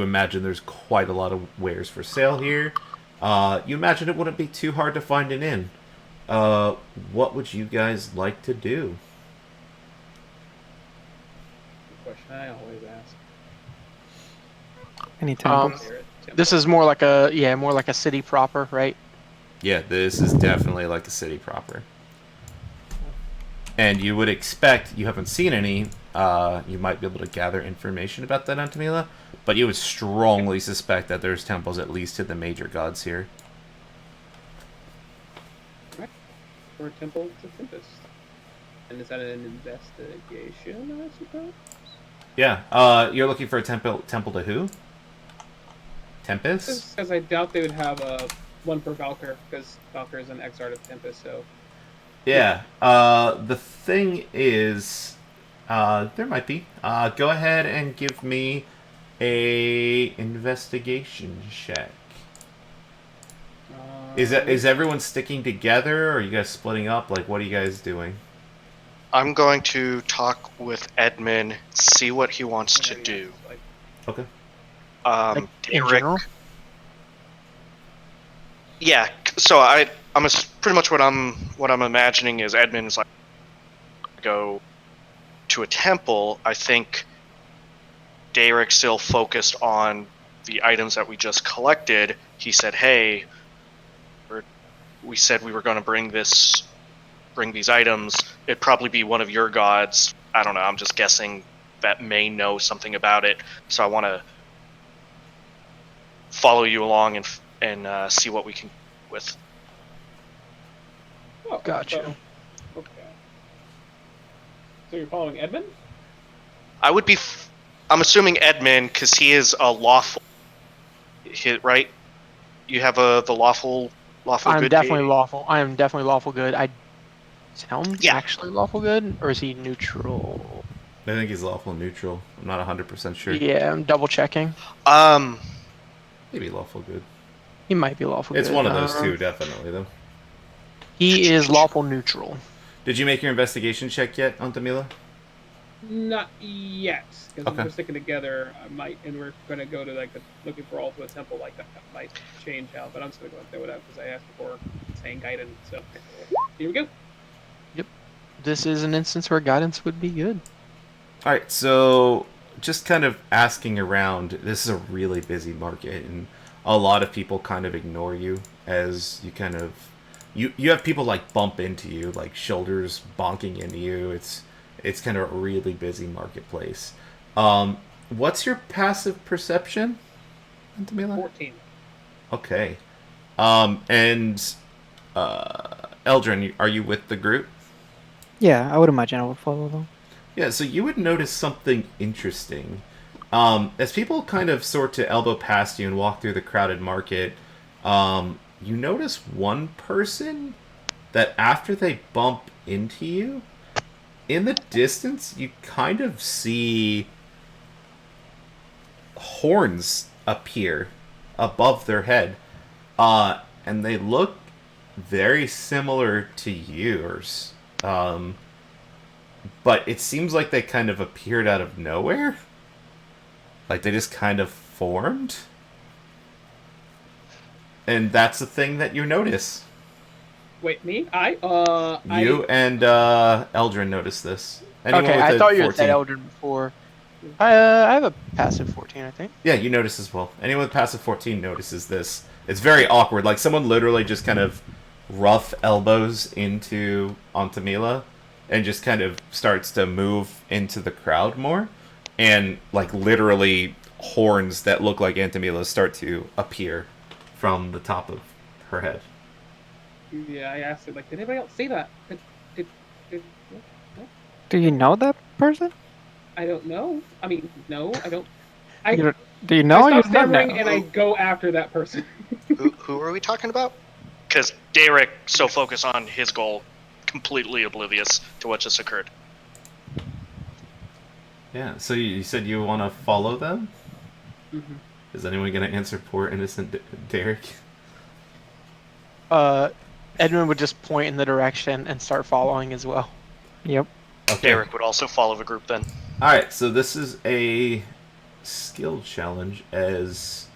imagine there's quite a lot of wares for sale here. You imagine it wouldn't be too hard to find an inn. What would you guys like to do? Question I always ask. Any temples? This is more like a city proper, right? Yeah, this is definitely like a city proper. And you would expect, you haven't seen any, you might be able to gather information about that, Antamila, but you would strongly suspect that there's temples at least to the major gods here. for a temple to Tempest. And is that an investigation, I suppose? Yeah. You're looking for a temple to who? Tempest? Because I doubt they would have one for Valkyr, because Valkyr is an exart of Tempest, so... Yeah. The thing is, there might be. Go ahead and give me a investigation check. Is everyone sticking together, or are you guys splitting up? Like, what are you guys doing? I'm going to talk with Edmund, see what he wants to do. Okay. Like, in general? Yeah. So I'm pretty much what I'm imagining is Edmund's like go to a temple. I think Derek's still focused on the items that we just collected. He said, "Hey, we said we were going to bring these items. It'd probably be one of your gods. I don't know. I'm just guessing that may know something about it. So I want to follow you along and see what we can do with." Oh, Gotcha. So, okay. So you're following Edmund? I would be. I'm assuming Edmund, because he is a lawful. Right? You have the lawful I'm good. definitely lawful. I am definitely lawful good. Sounds Yeah. actually lawful good, or is he neutral? I think he's lawful neutral. I'm not 100% sure. Yeah, I'm double checking. Maybe lawful good. He might be lawful It's good. one of those two, definitely, though. He is lawful neutral. Did you make your investigation check yet, Antamila? Not yet. Because Okay. if we're sticking together, I might, and we're going to go to like looking for all to a temple like that. That might change how, but I'm just going to go and throw it out because I asked for saying guidance. So here we go. This is an instance where guidance would be good. Alright, so just kind of asking around, this is a really busy market, and a lot of people kind of ignore you as you kind of... You have people like bump into you, like shoulders bonking into you. It's kind of a really busy marketplace. What's your passive perception, Antamila? 14. Okay. And Eldrin, are you with the group? Yeah, I would imagine I would follow them. Yeah, so you would notice something interesting. As people kind of sort to elbow past you and walk through the crowded market, you notice one person that after they bump into you, in the distance, you kind of see horns appear above their head. And they look very similar to yours. But it seems like they kind of appeared out of nowhere. Like they just kind of formed. And that's the thing that you notice. Wait, me? You and Eldrin notice this. Anyone Okay, with I a thought you had 14? said Eldrin before. I have a passive 14, I think. Yeah, you notice as well. Anyone with passive 14 notices this. It's very awkward. Like someone literally just kind of rough elbows into Antamila and just kind of starts to move into the crowd more. And like literally horns that look like Antamila's start to appear from the top of her head. Yeah, I asked it, like, did anybody else see that? Did what? Do you know that person? I don't know. I mean, no, I don't. Do you know? I You stop don't know. stammering and I go after that person. Who are we talking about? Because Derek so focused on his goal, completely oblivious to what just occurred. Yeah, so you said you want to follow them? Mm-hmm. Is anyone going to answer poor innocent Derek? Edmund would just point in the direction and start following as well. Yep. Okay. Derek would also follow the group then. Alright, so this is a skill challenge as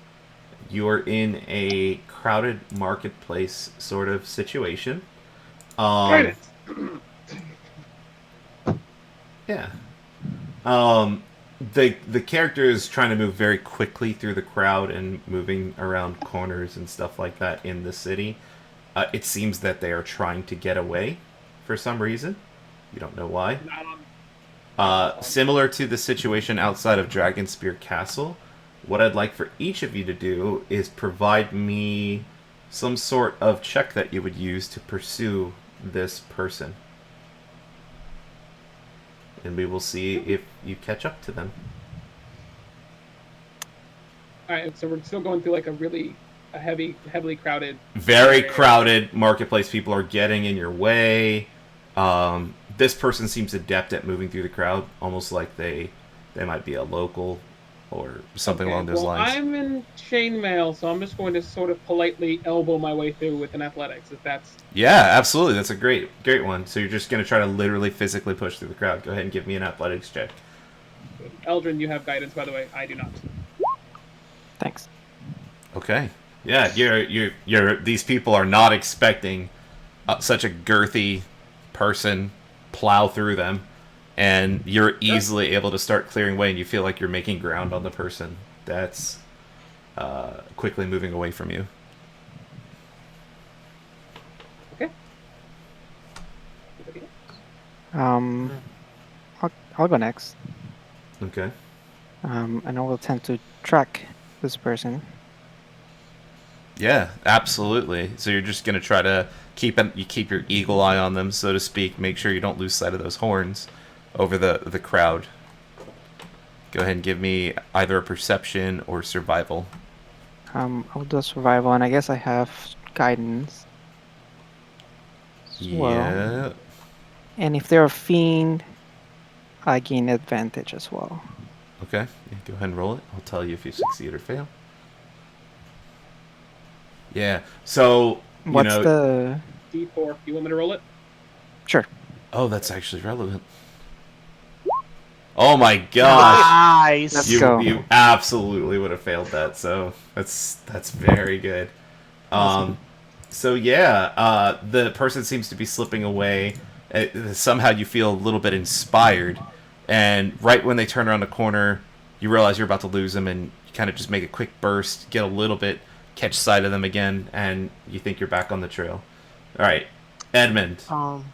you're in a crowded marketplace sort of situation. Guidance. Yeah. The character is trying to move very quickly through the crowd and moving around corners and stuff like that in the city. It seems that they are trying to get away for some reason. You don't know why. Similar to the situation outside of Dragonspear Castle, what I'd like for each of you to do is provide me some sort of check that you would use to pursue this person. And we will see if you catch up to them. All right, so we're still going through like a heavily crowded. Very area. crowded marketplace. People are getting in your way. This person seems adept at moving through the crowd, almost like they might be a local or something Okay, along those lines. I'm in chainmail, so I'm just going to sort of politely elbow my way through with an athletics, if that's... Yeah, absolutely. That's a great one. So you're just going to try to literally physically push through the crowd. Go ahead and give me an athletics check. Good. Eldrin, you have guidance, by the way. I do not. Thanks. Okay. Yeah, you're these people are not expecting such a girthy person plow through them, and you're easily able to start clearing way, and you feel like you're making ground on the person that's quickly moving away from you. Okay. I'll go next. Okay. And I will tend to track this person. Yeah, absolutely. So you're just gonna try to keep your eagle eye on them, so to speak. Make sure you don't lose sight of those horns over the crowd. Go ahead and give me either a perception or survival. I'll do survival, and I guess I have guidance. as well. Yeah. And if they're a fiend, I gain advantage as well. Okay. Yeah, go ahead and roll it. I'll tell you if you succeed or fail. Yeah. So What's the... D4. You want me to roll it? Sure. Oh, that's actually relevant. Oh my gosh. Nice. Let's go. You absolutely would have failed that, so that's very good. So yeah, the person seems to be slipping away. Somehow you feel a little bit inspired, and right when they turn around the corner, you realize you're about to lose them, and you kind of just make a quick burst, get a little bit, catch sight of them again, and you think you're back on the trail. All right, Edmund,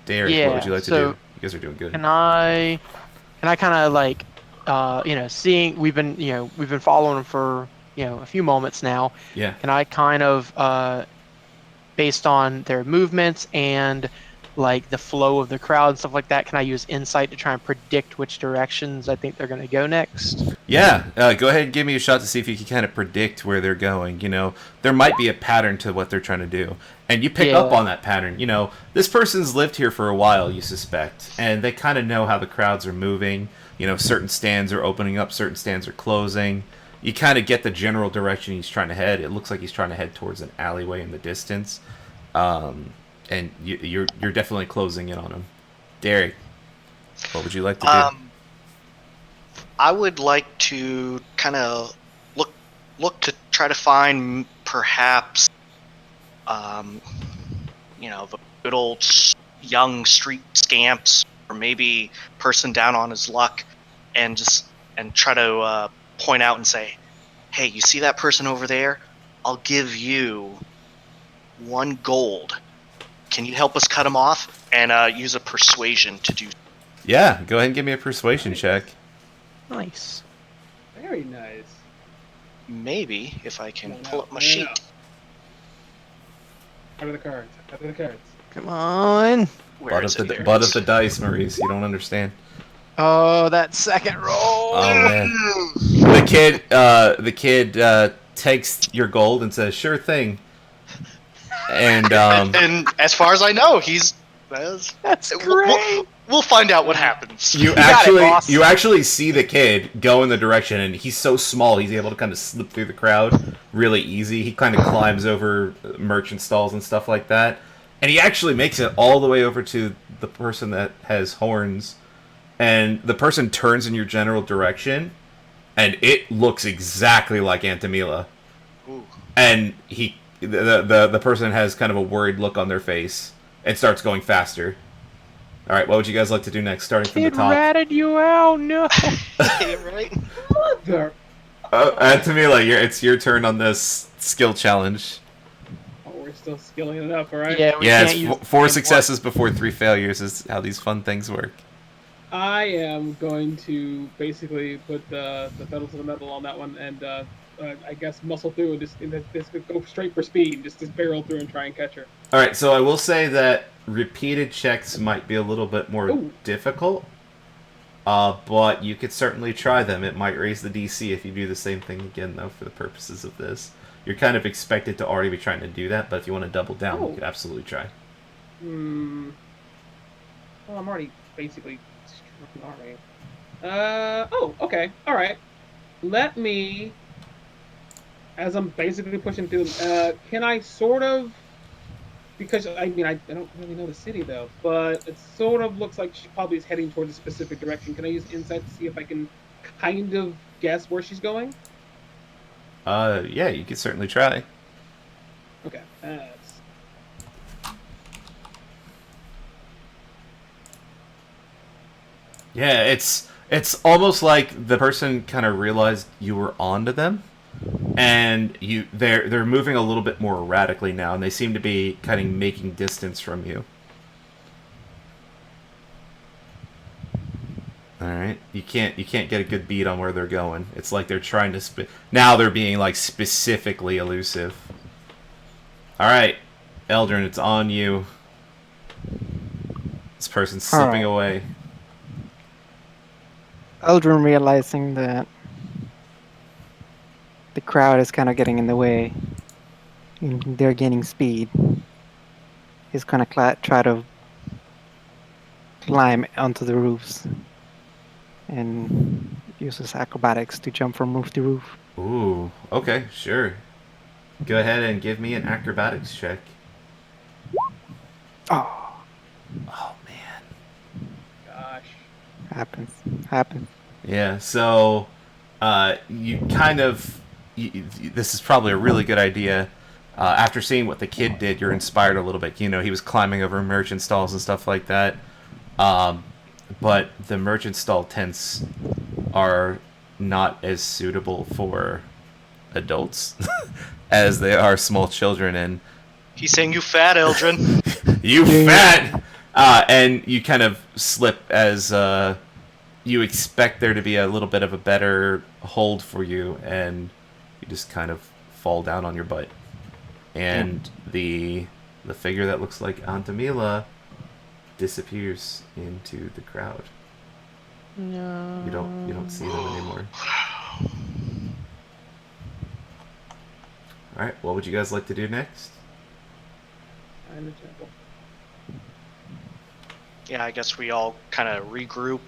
Derek, yeah, what would you like to so do? You guys are doing good. Can I kind of like, seeing we've been following them for a few moments now. Yeah. Can I kind of, based on their movements and like the flow of the crowd and stuff like that, can I use insight to try and predict which directions I think they're going to go next? Yeah, go ahead and give me a shot to see if you can kind of predict where they're going. There might be a pattern to what they're trying to do. And you pick up on that pattern. This person's lived here for a while, you suspect. And they kind of know how the crowds are moving. Certain stands are opening up, certain stands are closing. You kind of get the general direction he's trying to head. It looks like he's trying to head towards an alleyway in the distance. And you're definitely closing in on him. Derek, what would you like to do? I would like to kind of look to try to find perhaps, the good old young street scamps, or maybe person down on his luck, and try to point out and say, "Hey, you see that person over there? I'll give you 1 gold. Can you help us cut him off?" And use a persuasion to do. Yeah, go ahead and give me a persuasion check. Nice. Very nice. Maybe if I can No, pull up my no, sheet. no. Out of the cards. Out of the cards. Come on. Where is it? Butt of the dice, Maurice. You don't understand. Oh, that second roll. Oh man. The kid takes your gold and says, "Sure thing." And And as far as I know, That's great. We'll find out what happens. you got it, boss. actually see the kid go in the direction, and he's so small he's able to kind of slip through the crowd really easy. He kind of climbs over merchant stalls and stuff like that, and he actually makes it all the way over to the person that has horns, and the person turns in your general direction, and it looks exactly like Antamila. Ooh. And the person has kind of a worried look on their face and starts going faster. All right, what would you guys like to do next, starting from the Kid top? ratted you out. No. Yeah, right? Mother. Antamila, it's your turn on this skill challenge. Oh, we're still skilling it up, all right? Yeah, we Yeah, can't use it's 4 the same successes before 3 failures is how these fun things work. I am going to basically put the pedal to the metal on that one and I guess, muscle through and just go straight for speed, just barrel through and try and catch her. All right, so I will say that repeated checks might be a little bit more Ooh. difficult, but you could certainly try them. It might raise the DC if you do the same thing again, though, for the purposes of this. You're kind of expected to already be trying to do that, but if you want to double down, you could absolutely try. Well, I'm already basically strong army. Okay. All right. Let me, as I'm basically pushing through, can I sort of, because I mean, I don't really know the city though, but it sort of looks like she probably is heading towards a specific direction. Can I use insight to see if I can kind of guess where she's going? Yeah, you could certainly try. Okay, that's... Yeah, it's almost like the person kind of realized you were onto them, and they're moving a little bit more erratically now, and they seem to be kind of making distance from you. All right, you can't get a good beat on where they're going. It's like they're trying to now they're being like specifically elusive. All right, Eldrin, it's on you. This person's slipping away. Eldrin, realizing that the crowd is kind of getting in the way, and they're gaining speed, he's gonna try to climb onto the roofs and uses acrobatics to jump from roof to roof. Ooh, okay, sure. Go ahead and give me an acrobatics check. Oh, man. Gosh. Happens. Yeah, so you kind of... this is probably a really good idea. After seeing what the kid did, you're inspired a little bit. You know, he was climbing over merchant stalls and stuff like that. But the merchant stall tents are not as suitable for adults as they are small children. And He's saying you fat, Eldrin. you fat! And you kind of slip as you expect there to be a little bit of a better hold for you, and you just kind of fall down on your butt. And the figure that looks like Antamila disappears into the crowd. No. You don't see them anymore. All right, what would you guys like to do next? I'm in trouble. Yeah, I guess we all kind of regroup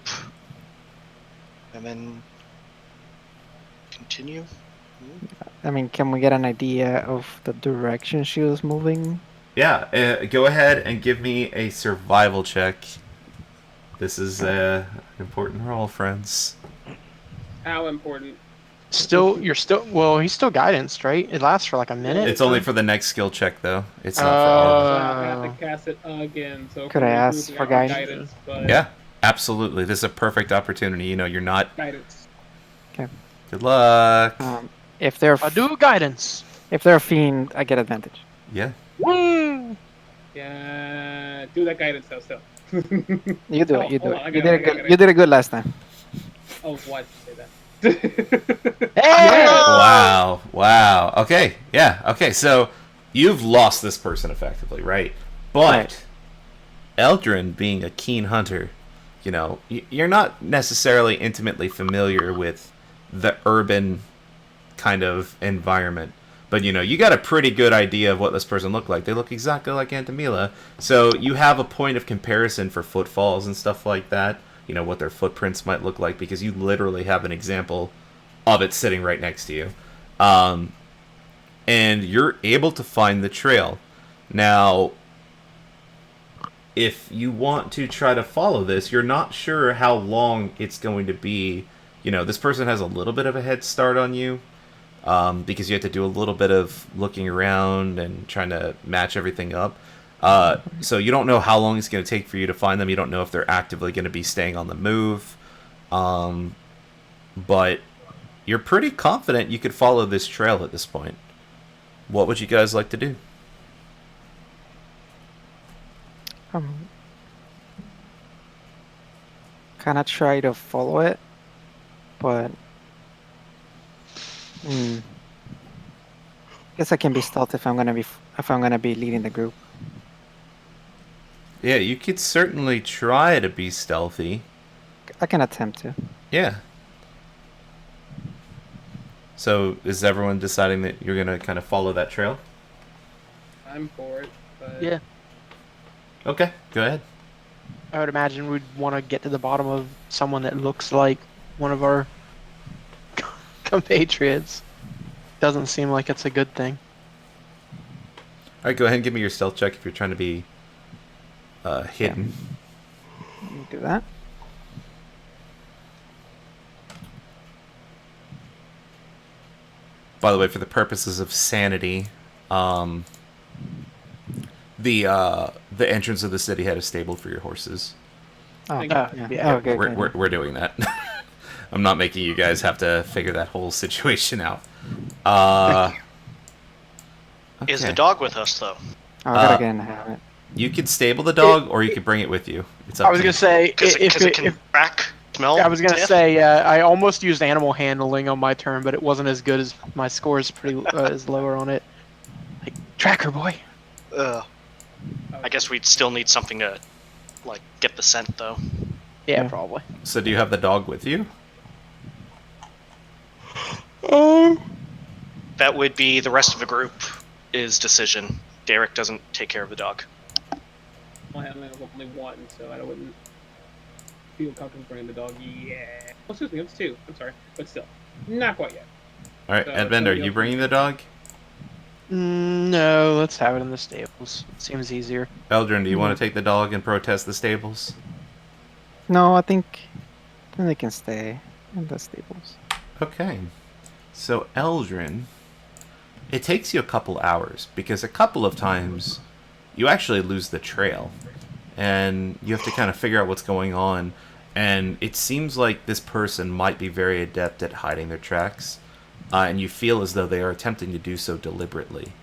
and then continue. I mean, can we get an idea of the direction she was moving? Yeah, go ahead and give me a survival check. This is an important roll, friends. How important? Well, he's still guidance, right? It lasts for like a minute. It's only for the next skill check, though. It's not for So all. I have to cast it again. So Could I ask for guidance? But Yeah, absolutely. This is a perfect opportunity. You know, you're not... Guidance. Okay. Good luck. If they're I do guidance. if they're a fiend, I get advantage. Yeah. Woo! Yeah, do that guidance though. Still. You do Oh, it. You do hold it. on, You did it good last time. Oh, why did you say that? Hey! Wow. Okay. Yeah. Okay. So you've lost this person effectively, right? But Right. Eldrin, being a keen hunter, you know, you're not necessarily intimately familiar with the urban kind of environment. But, you know, you got a pretty good idea of what this person looked like. They look exactly like Antamila. So you have a point of comparison for footfalls and stuff like that. You know, what their footprints might look like, because you literally have an example of it sitting right next to you. And you're able to find the trail. Now, if you want to try to follow this, you're not sure how long it's going to be. You know, this person has a little bit of a head start on you. Because you have to do a little bit of looking around and trying to match everything up. So you don't know how long it's going to take for you to find them. You don't know if they're actively going to be staying on the move. But you're pretty confident you could follow this trail at this point. What would you guys like to do? Kind of try to follow it, but Guess I can be stealth if I'm gonna be leading the group. Yeah, you could certainly try to be stealthy. I can attempt to. Yeah. So is everyone deciding that you're gonna kind of follow that trail? I'm for it. But Yeah. Okay, go ahead. I would imagine we'd want to get to the bottom of someone that looks like one of our compatriots. Doesn't seem like it's a good thing. All right, go ahead and give me your stealth check if you're trying to be hidden. Let me do that. By the way, for the purposes of sanity, the entrance of the city had a stable for your horses. Oh, Yeah. Yeah. Oh, good. We're doing that. I'm not making you guys have to figure that whole situation out. Okay. Is the dog with us though? Oh, I gotta get in the habit. You could stable the dog, or you could bring it with you. It's up I was to gonna you. say Because it can if track, smell. I was gonna sniff? say I almost used animal handling on my turn, but it wasn't as good as my score is pretty is lower on it. Like tracker boy. I guess we'd still need something to, like, get the scent though. Yeah, Yeah. probably. So do you have the dog with you? That would be the rest of the group is decision. Derek doesn't take care of the dog. I only have only one, so I wouldn't feel comfortable bringing the dog. Yeah. Oh, excuse me, it's two. I'm sorry, but still, not quite yet. All right, So, Edmund, are somebody you else bringing can- the dog? No, let's have it in the stables. It seems easier. Eldrin, do you want to take the dog and protest the stables? No, I think they can stay in the stables. Okay. So, Eldrin, it takes you a couple hours because a couple of times you actually lose the trail and you have to kind of figure out what's going on. And it seems like this person might be very adept at hiding their tracks, and you feel as though they are attempting to do so deliberately.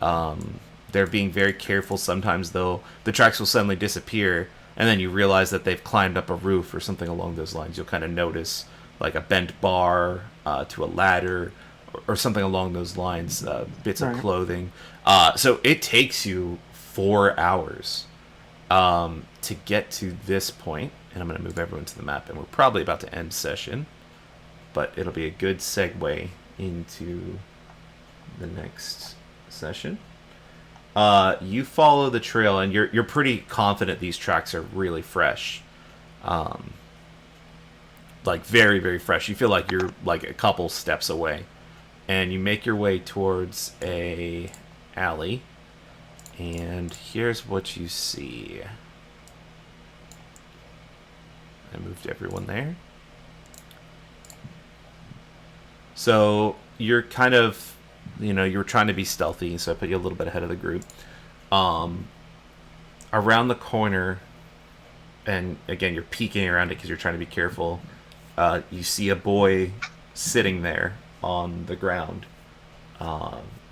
They're being very careful. Sometimes, though, the tracks will suddenly disappear, and then you realize that they've climbed up a roof or something along those lines. You'll kind of notice like a bent bar to a ladder or something along those lines, bits of Right. clothing. So it takes you 4 hours to get to this point, and I'm going to move everyone to the map, and we're probably about to end session, but it'll be a good segue into the next session. You follow the trail, and you're pretty confident these tracks are really fresh. Like very, very fresh. You feel like you're like a couple steps away. And you make your way towards a alley. And here's what you see. I moved everyone there. So you're kind of, you're trying to be stealthy, so I put you a little bit ahead of the group. Around the corner, and again, you're peeking around it because you're trying to be careful. You see a boy sitting there on the ground,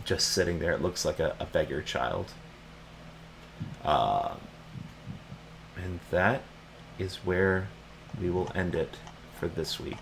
just sitting there. It looks like a beggar child. And that is where we will end it for this week.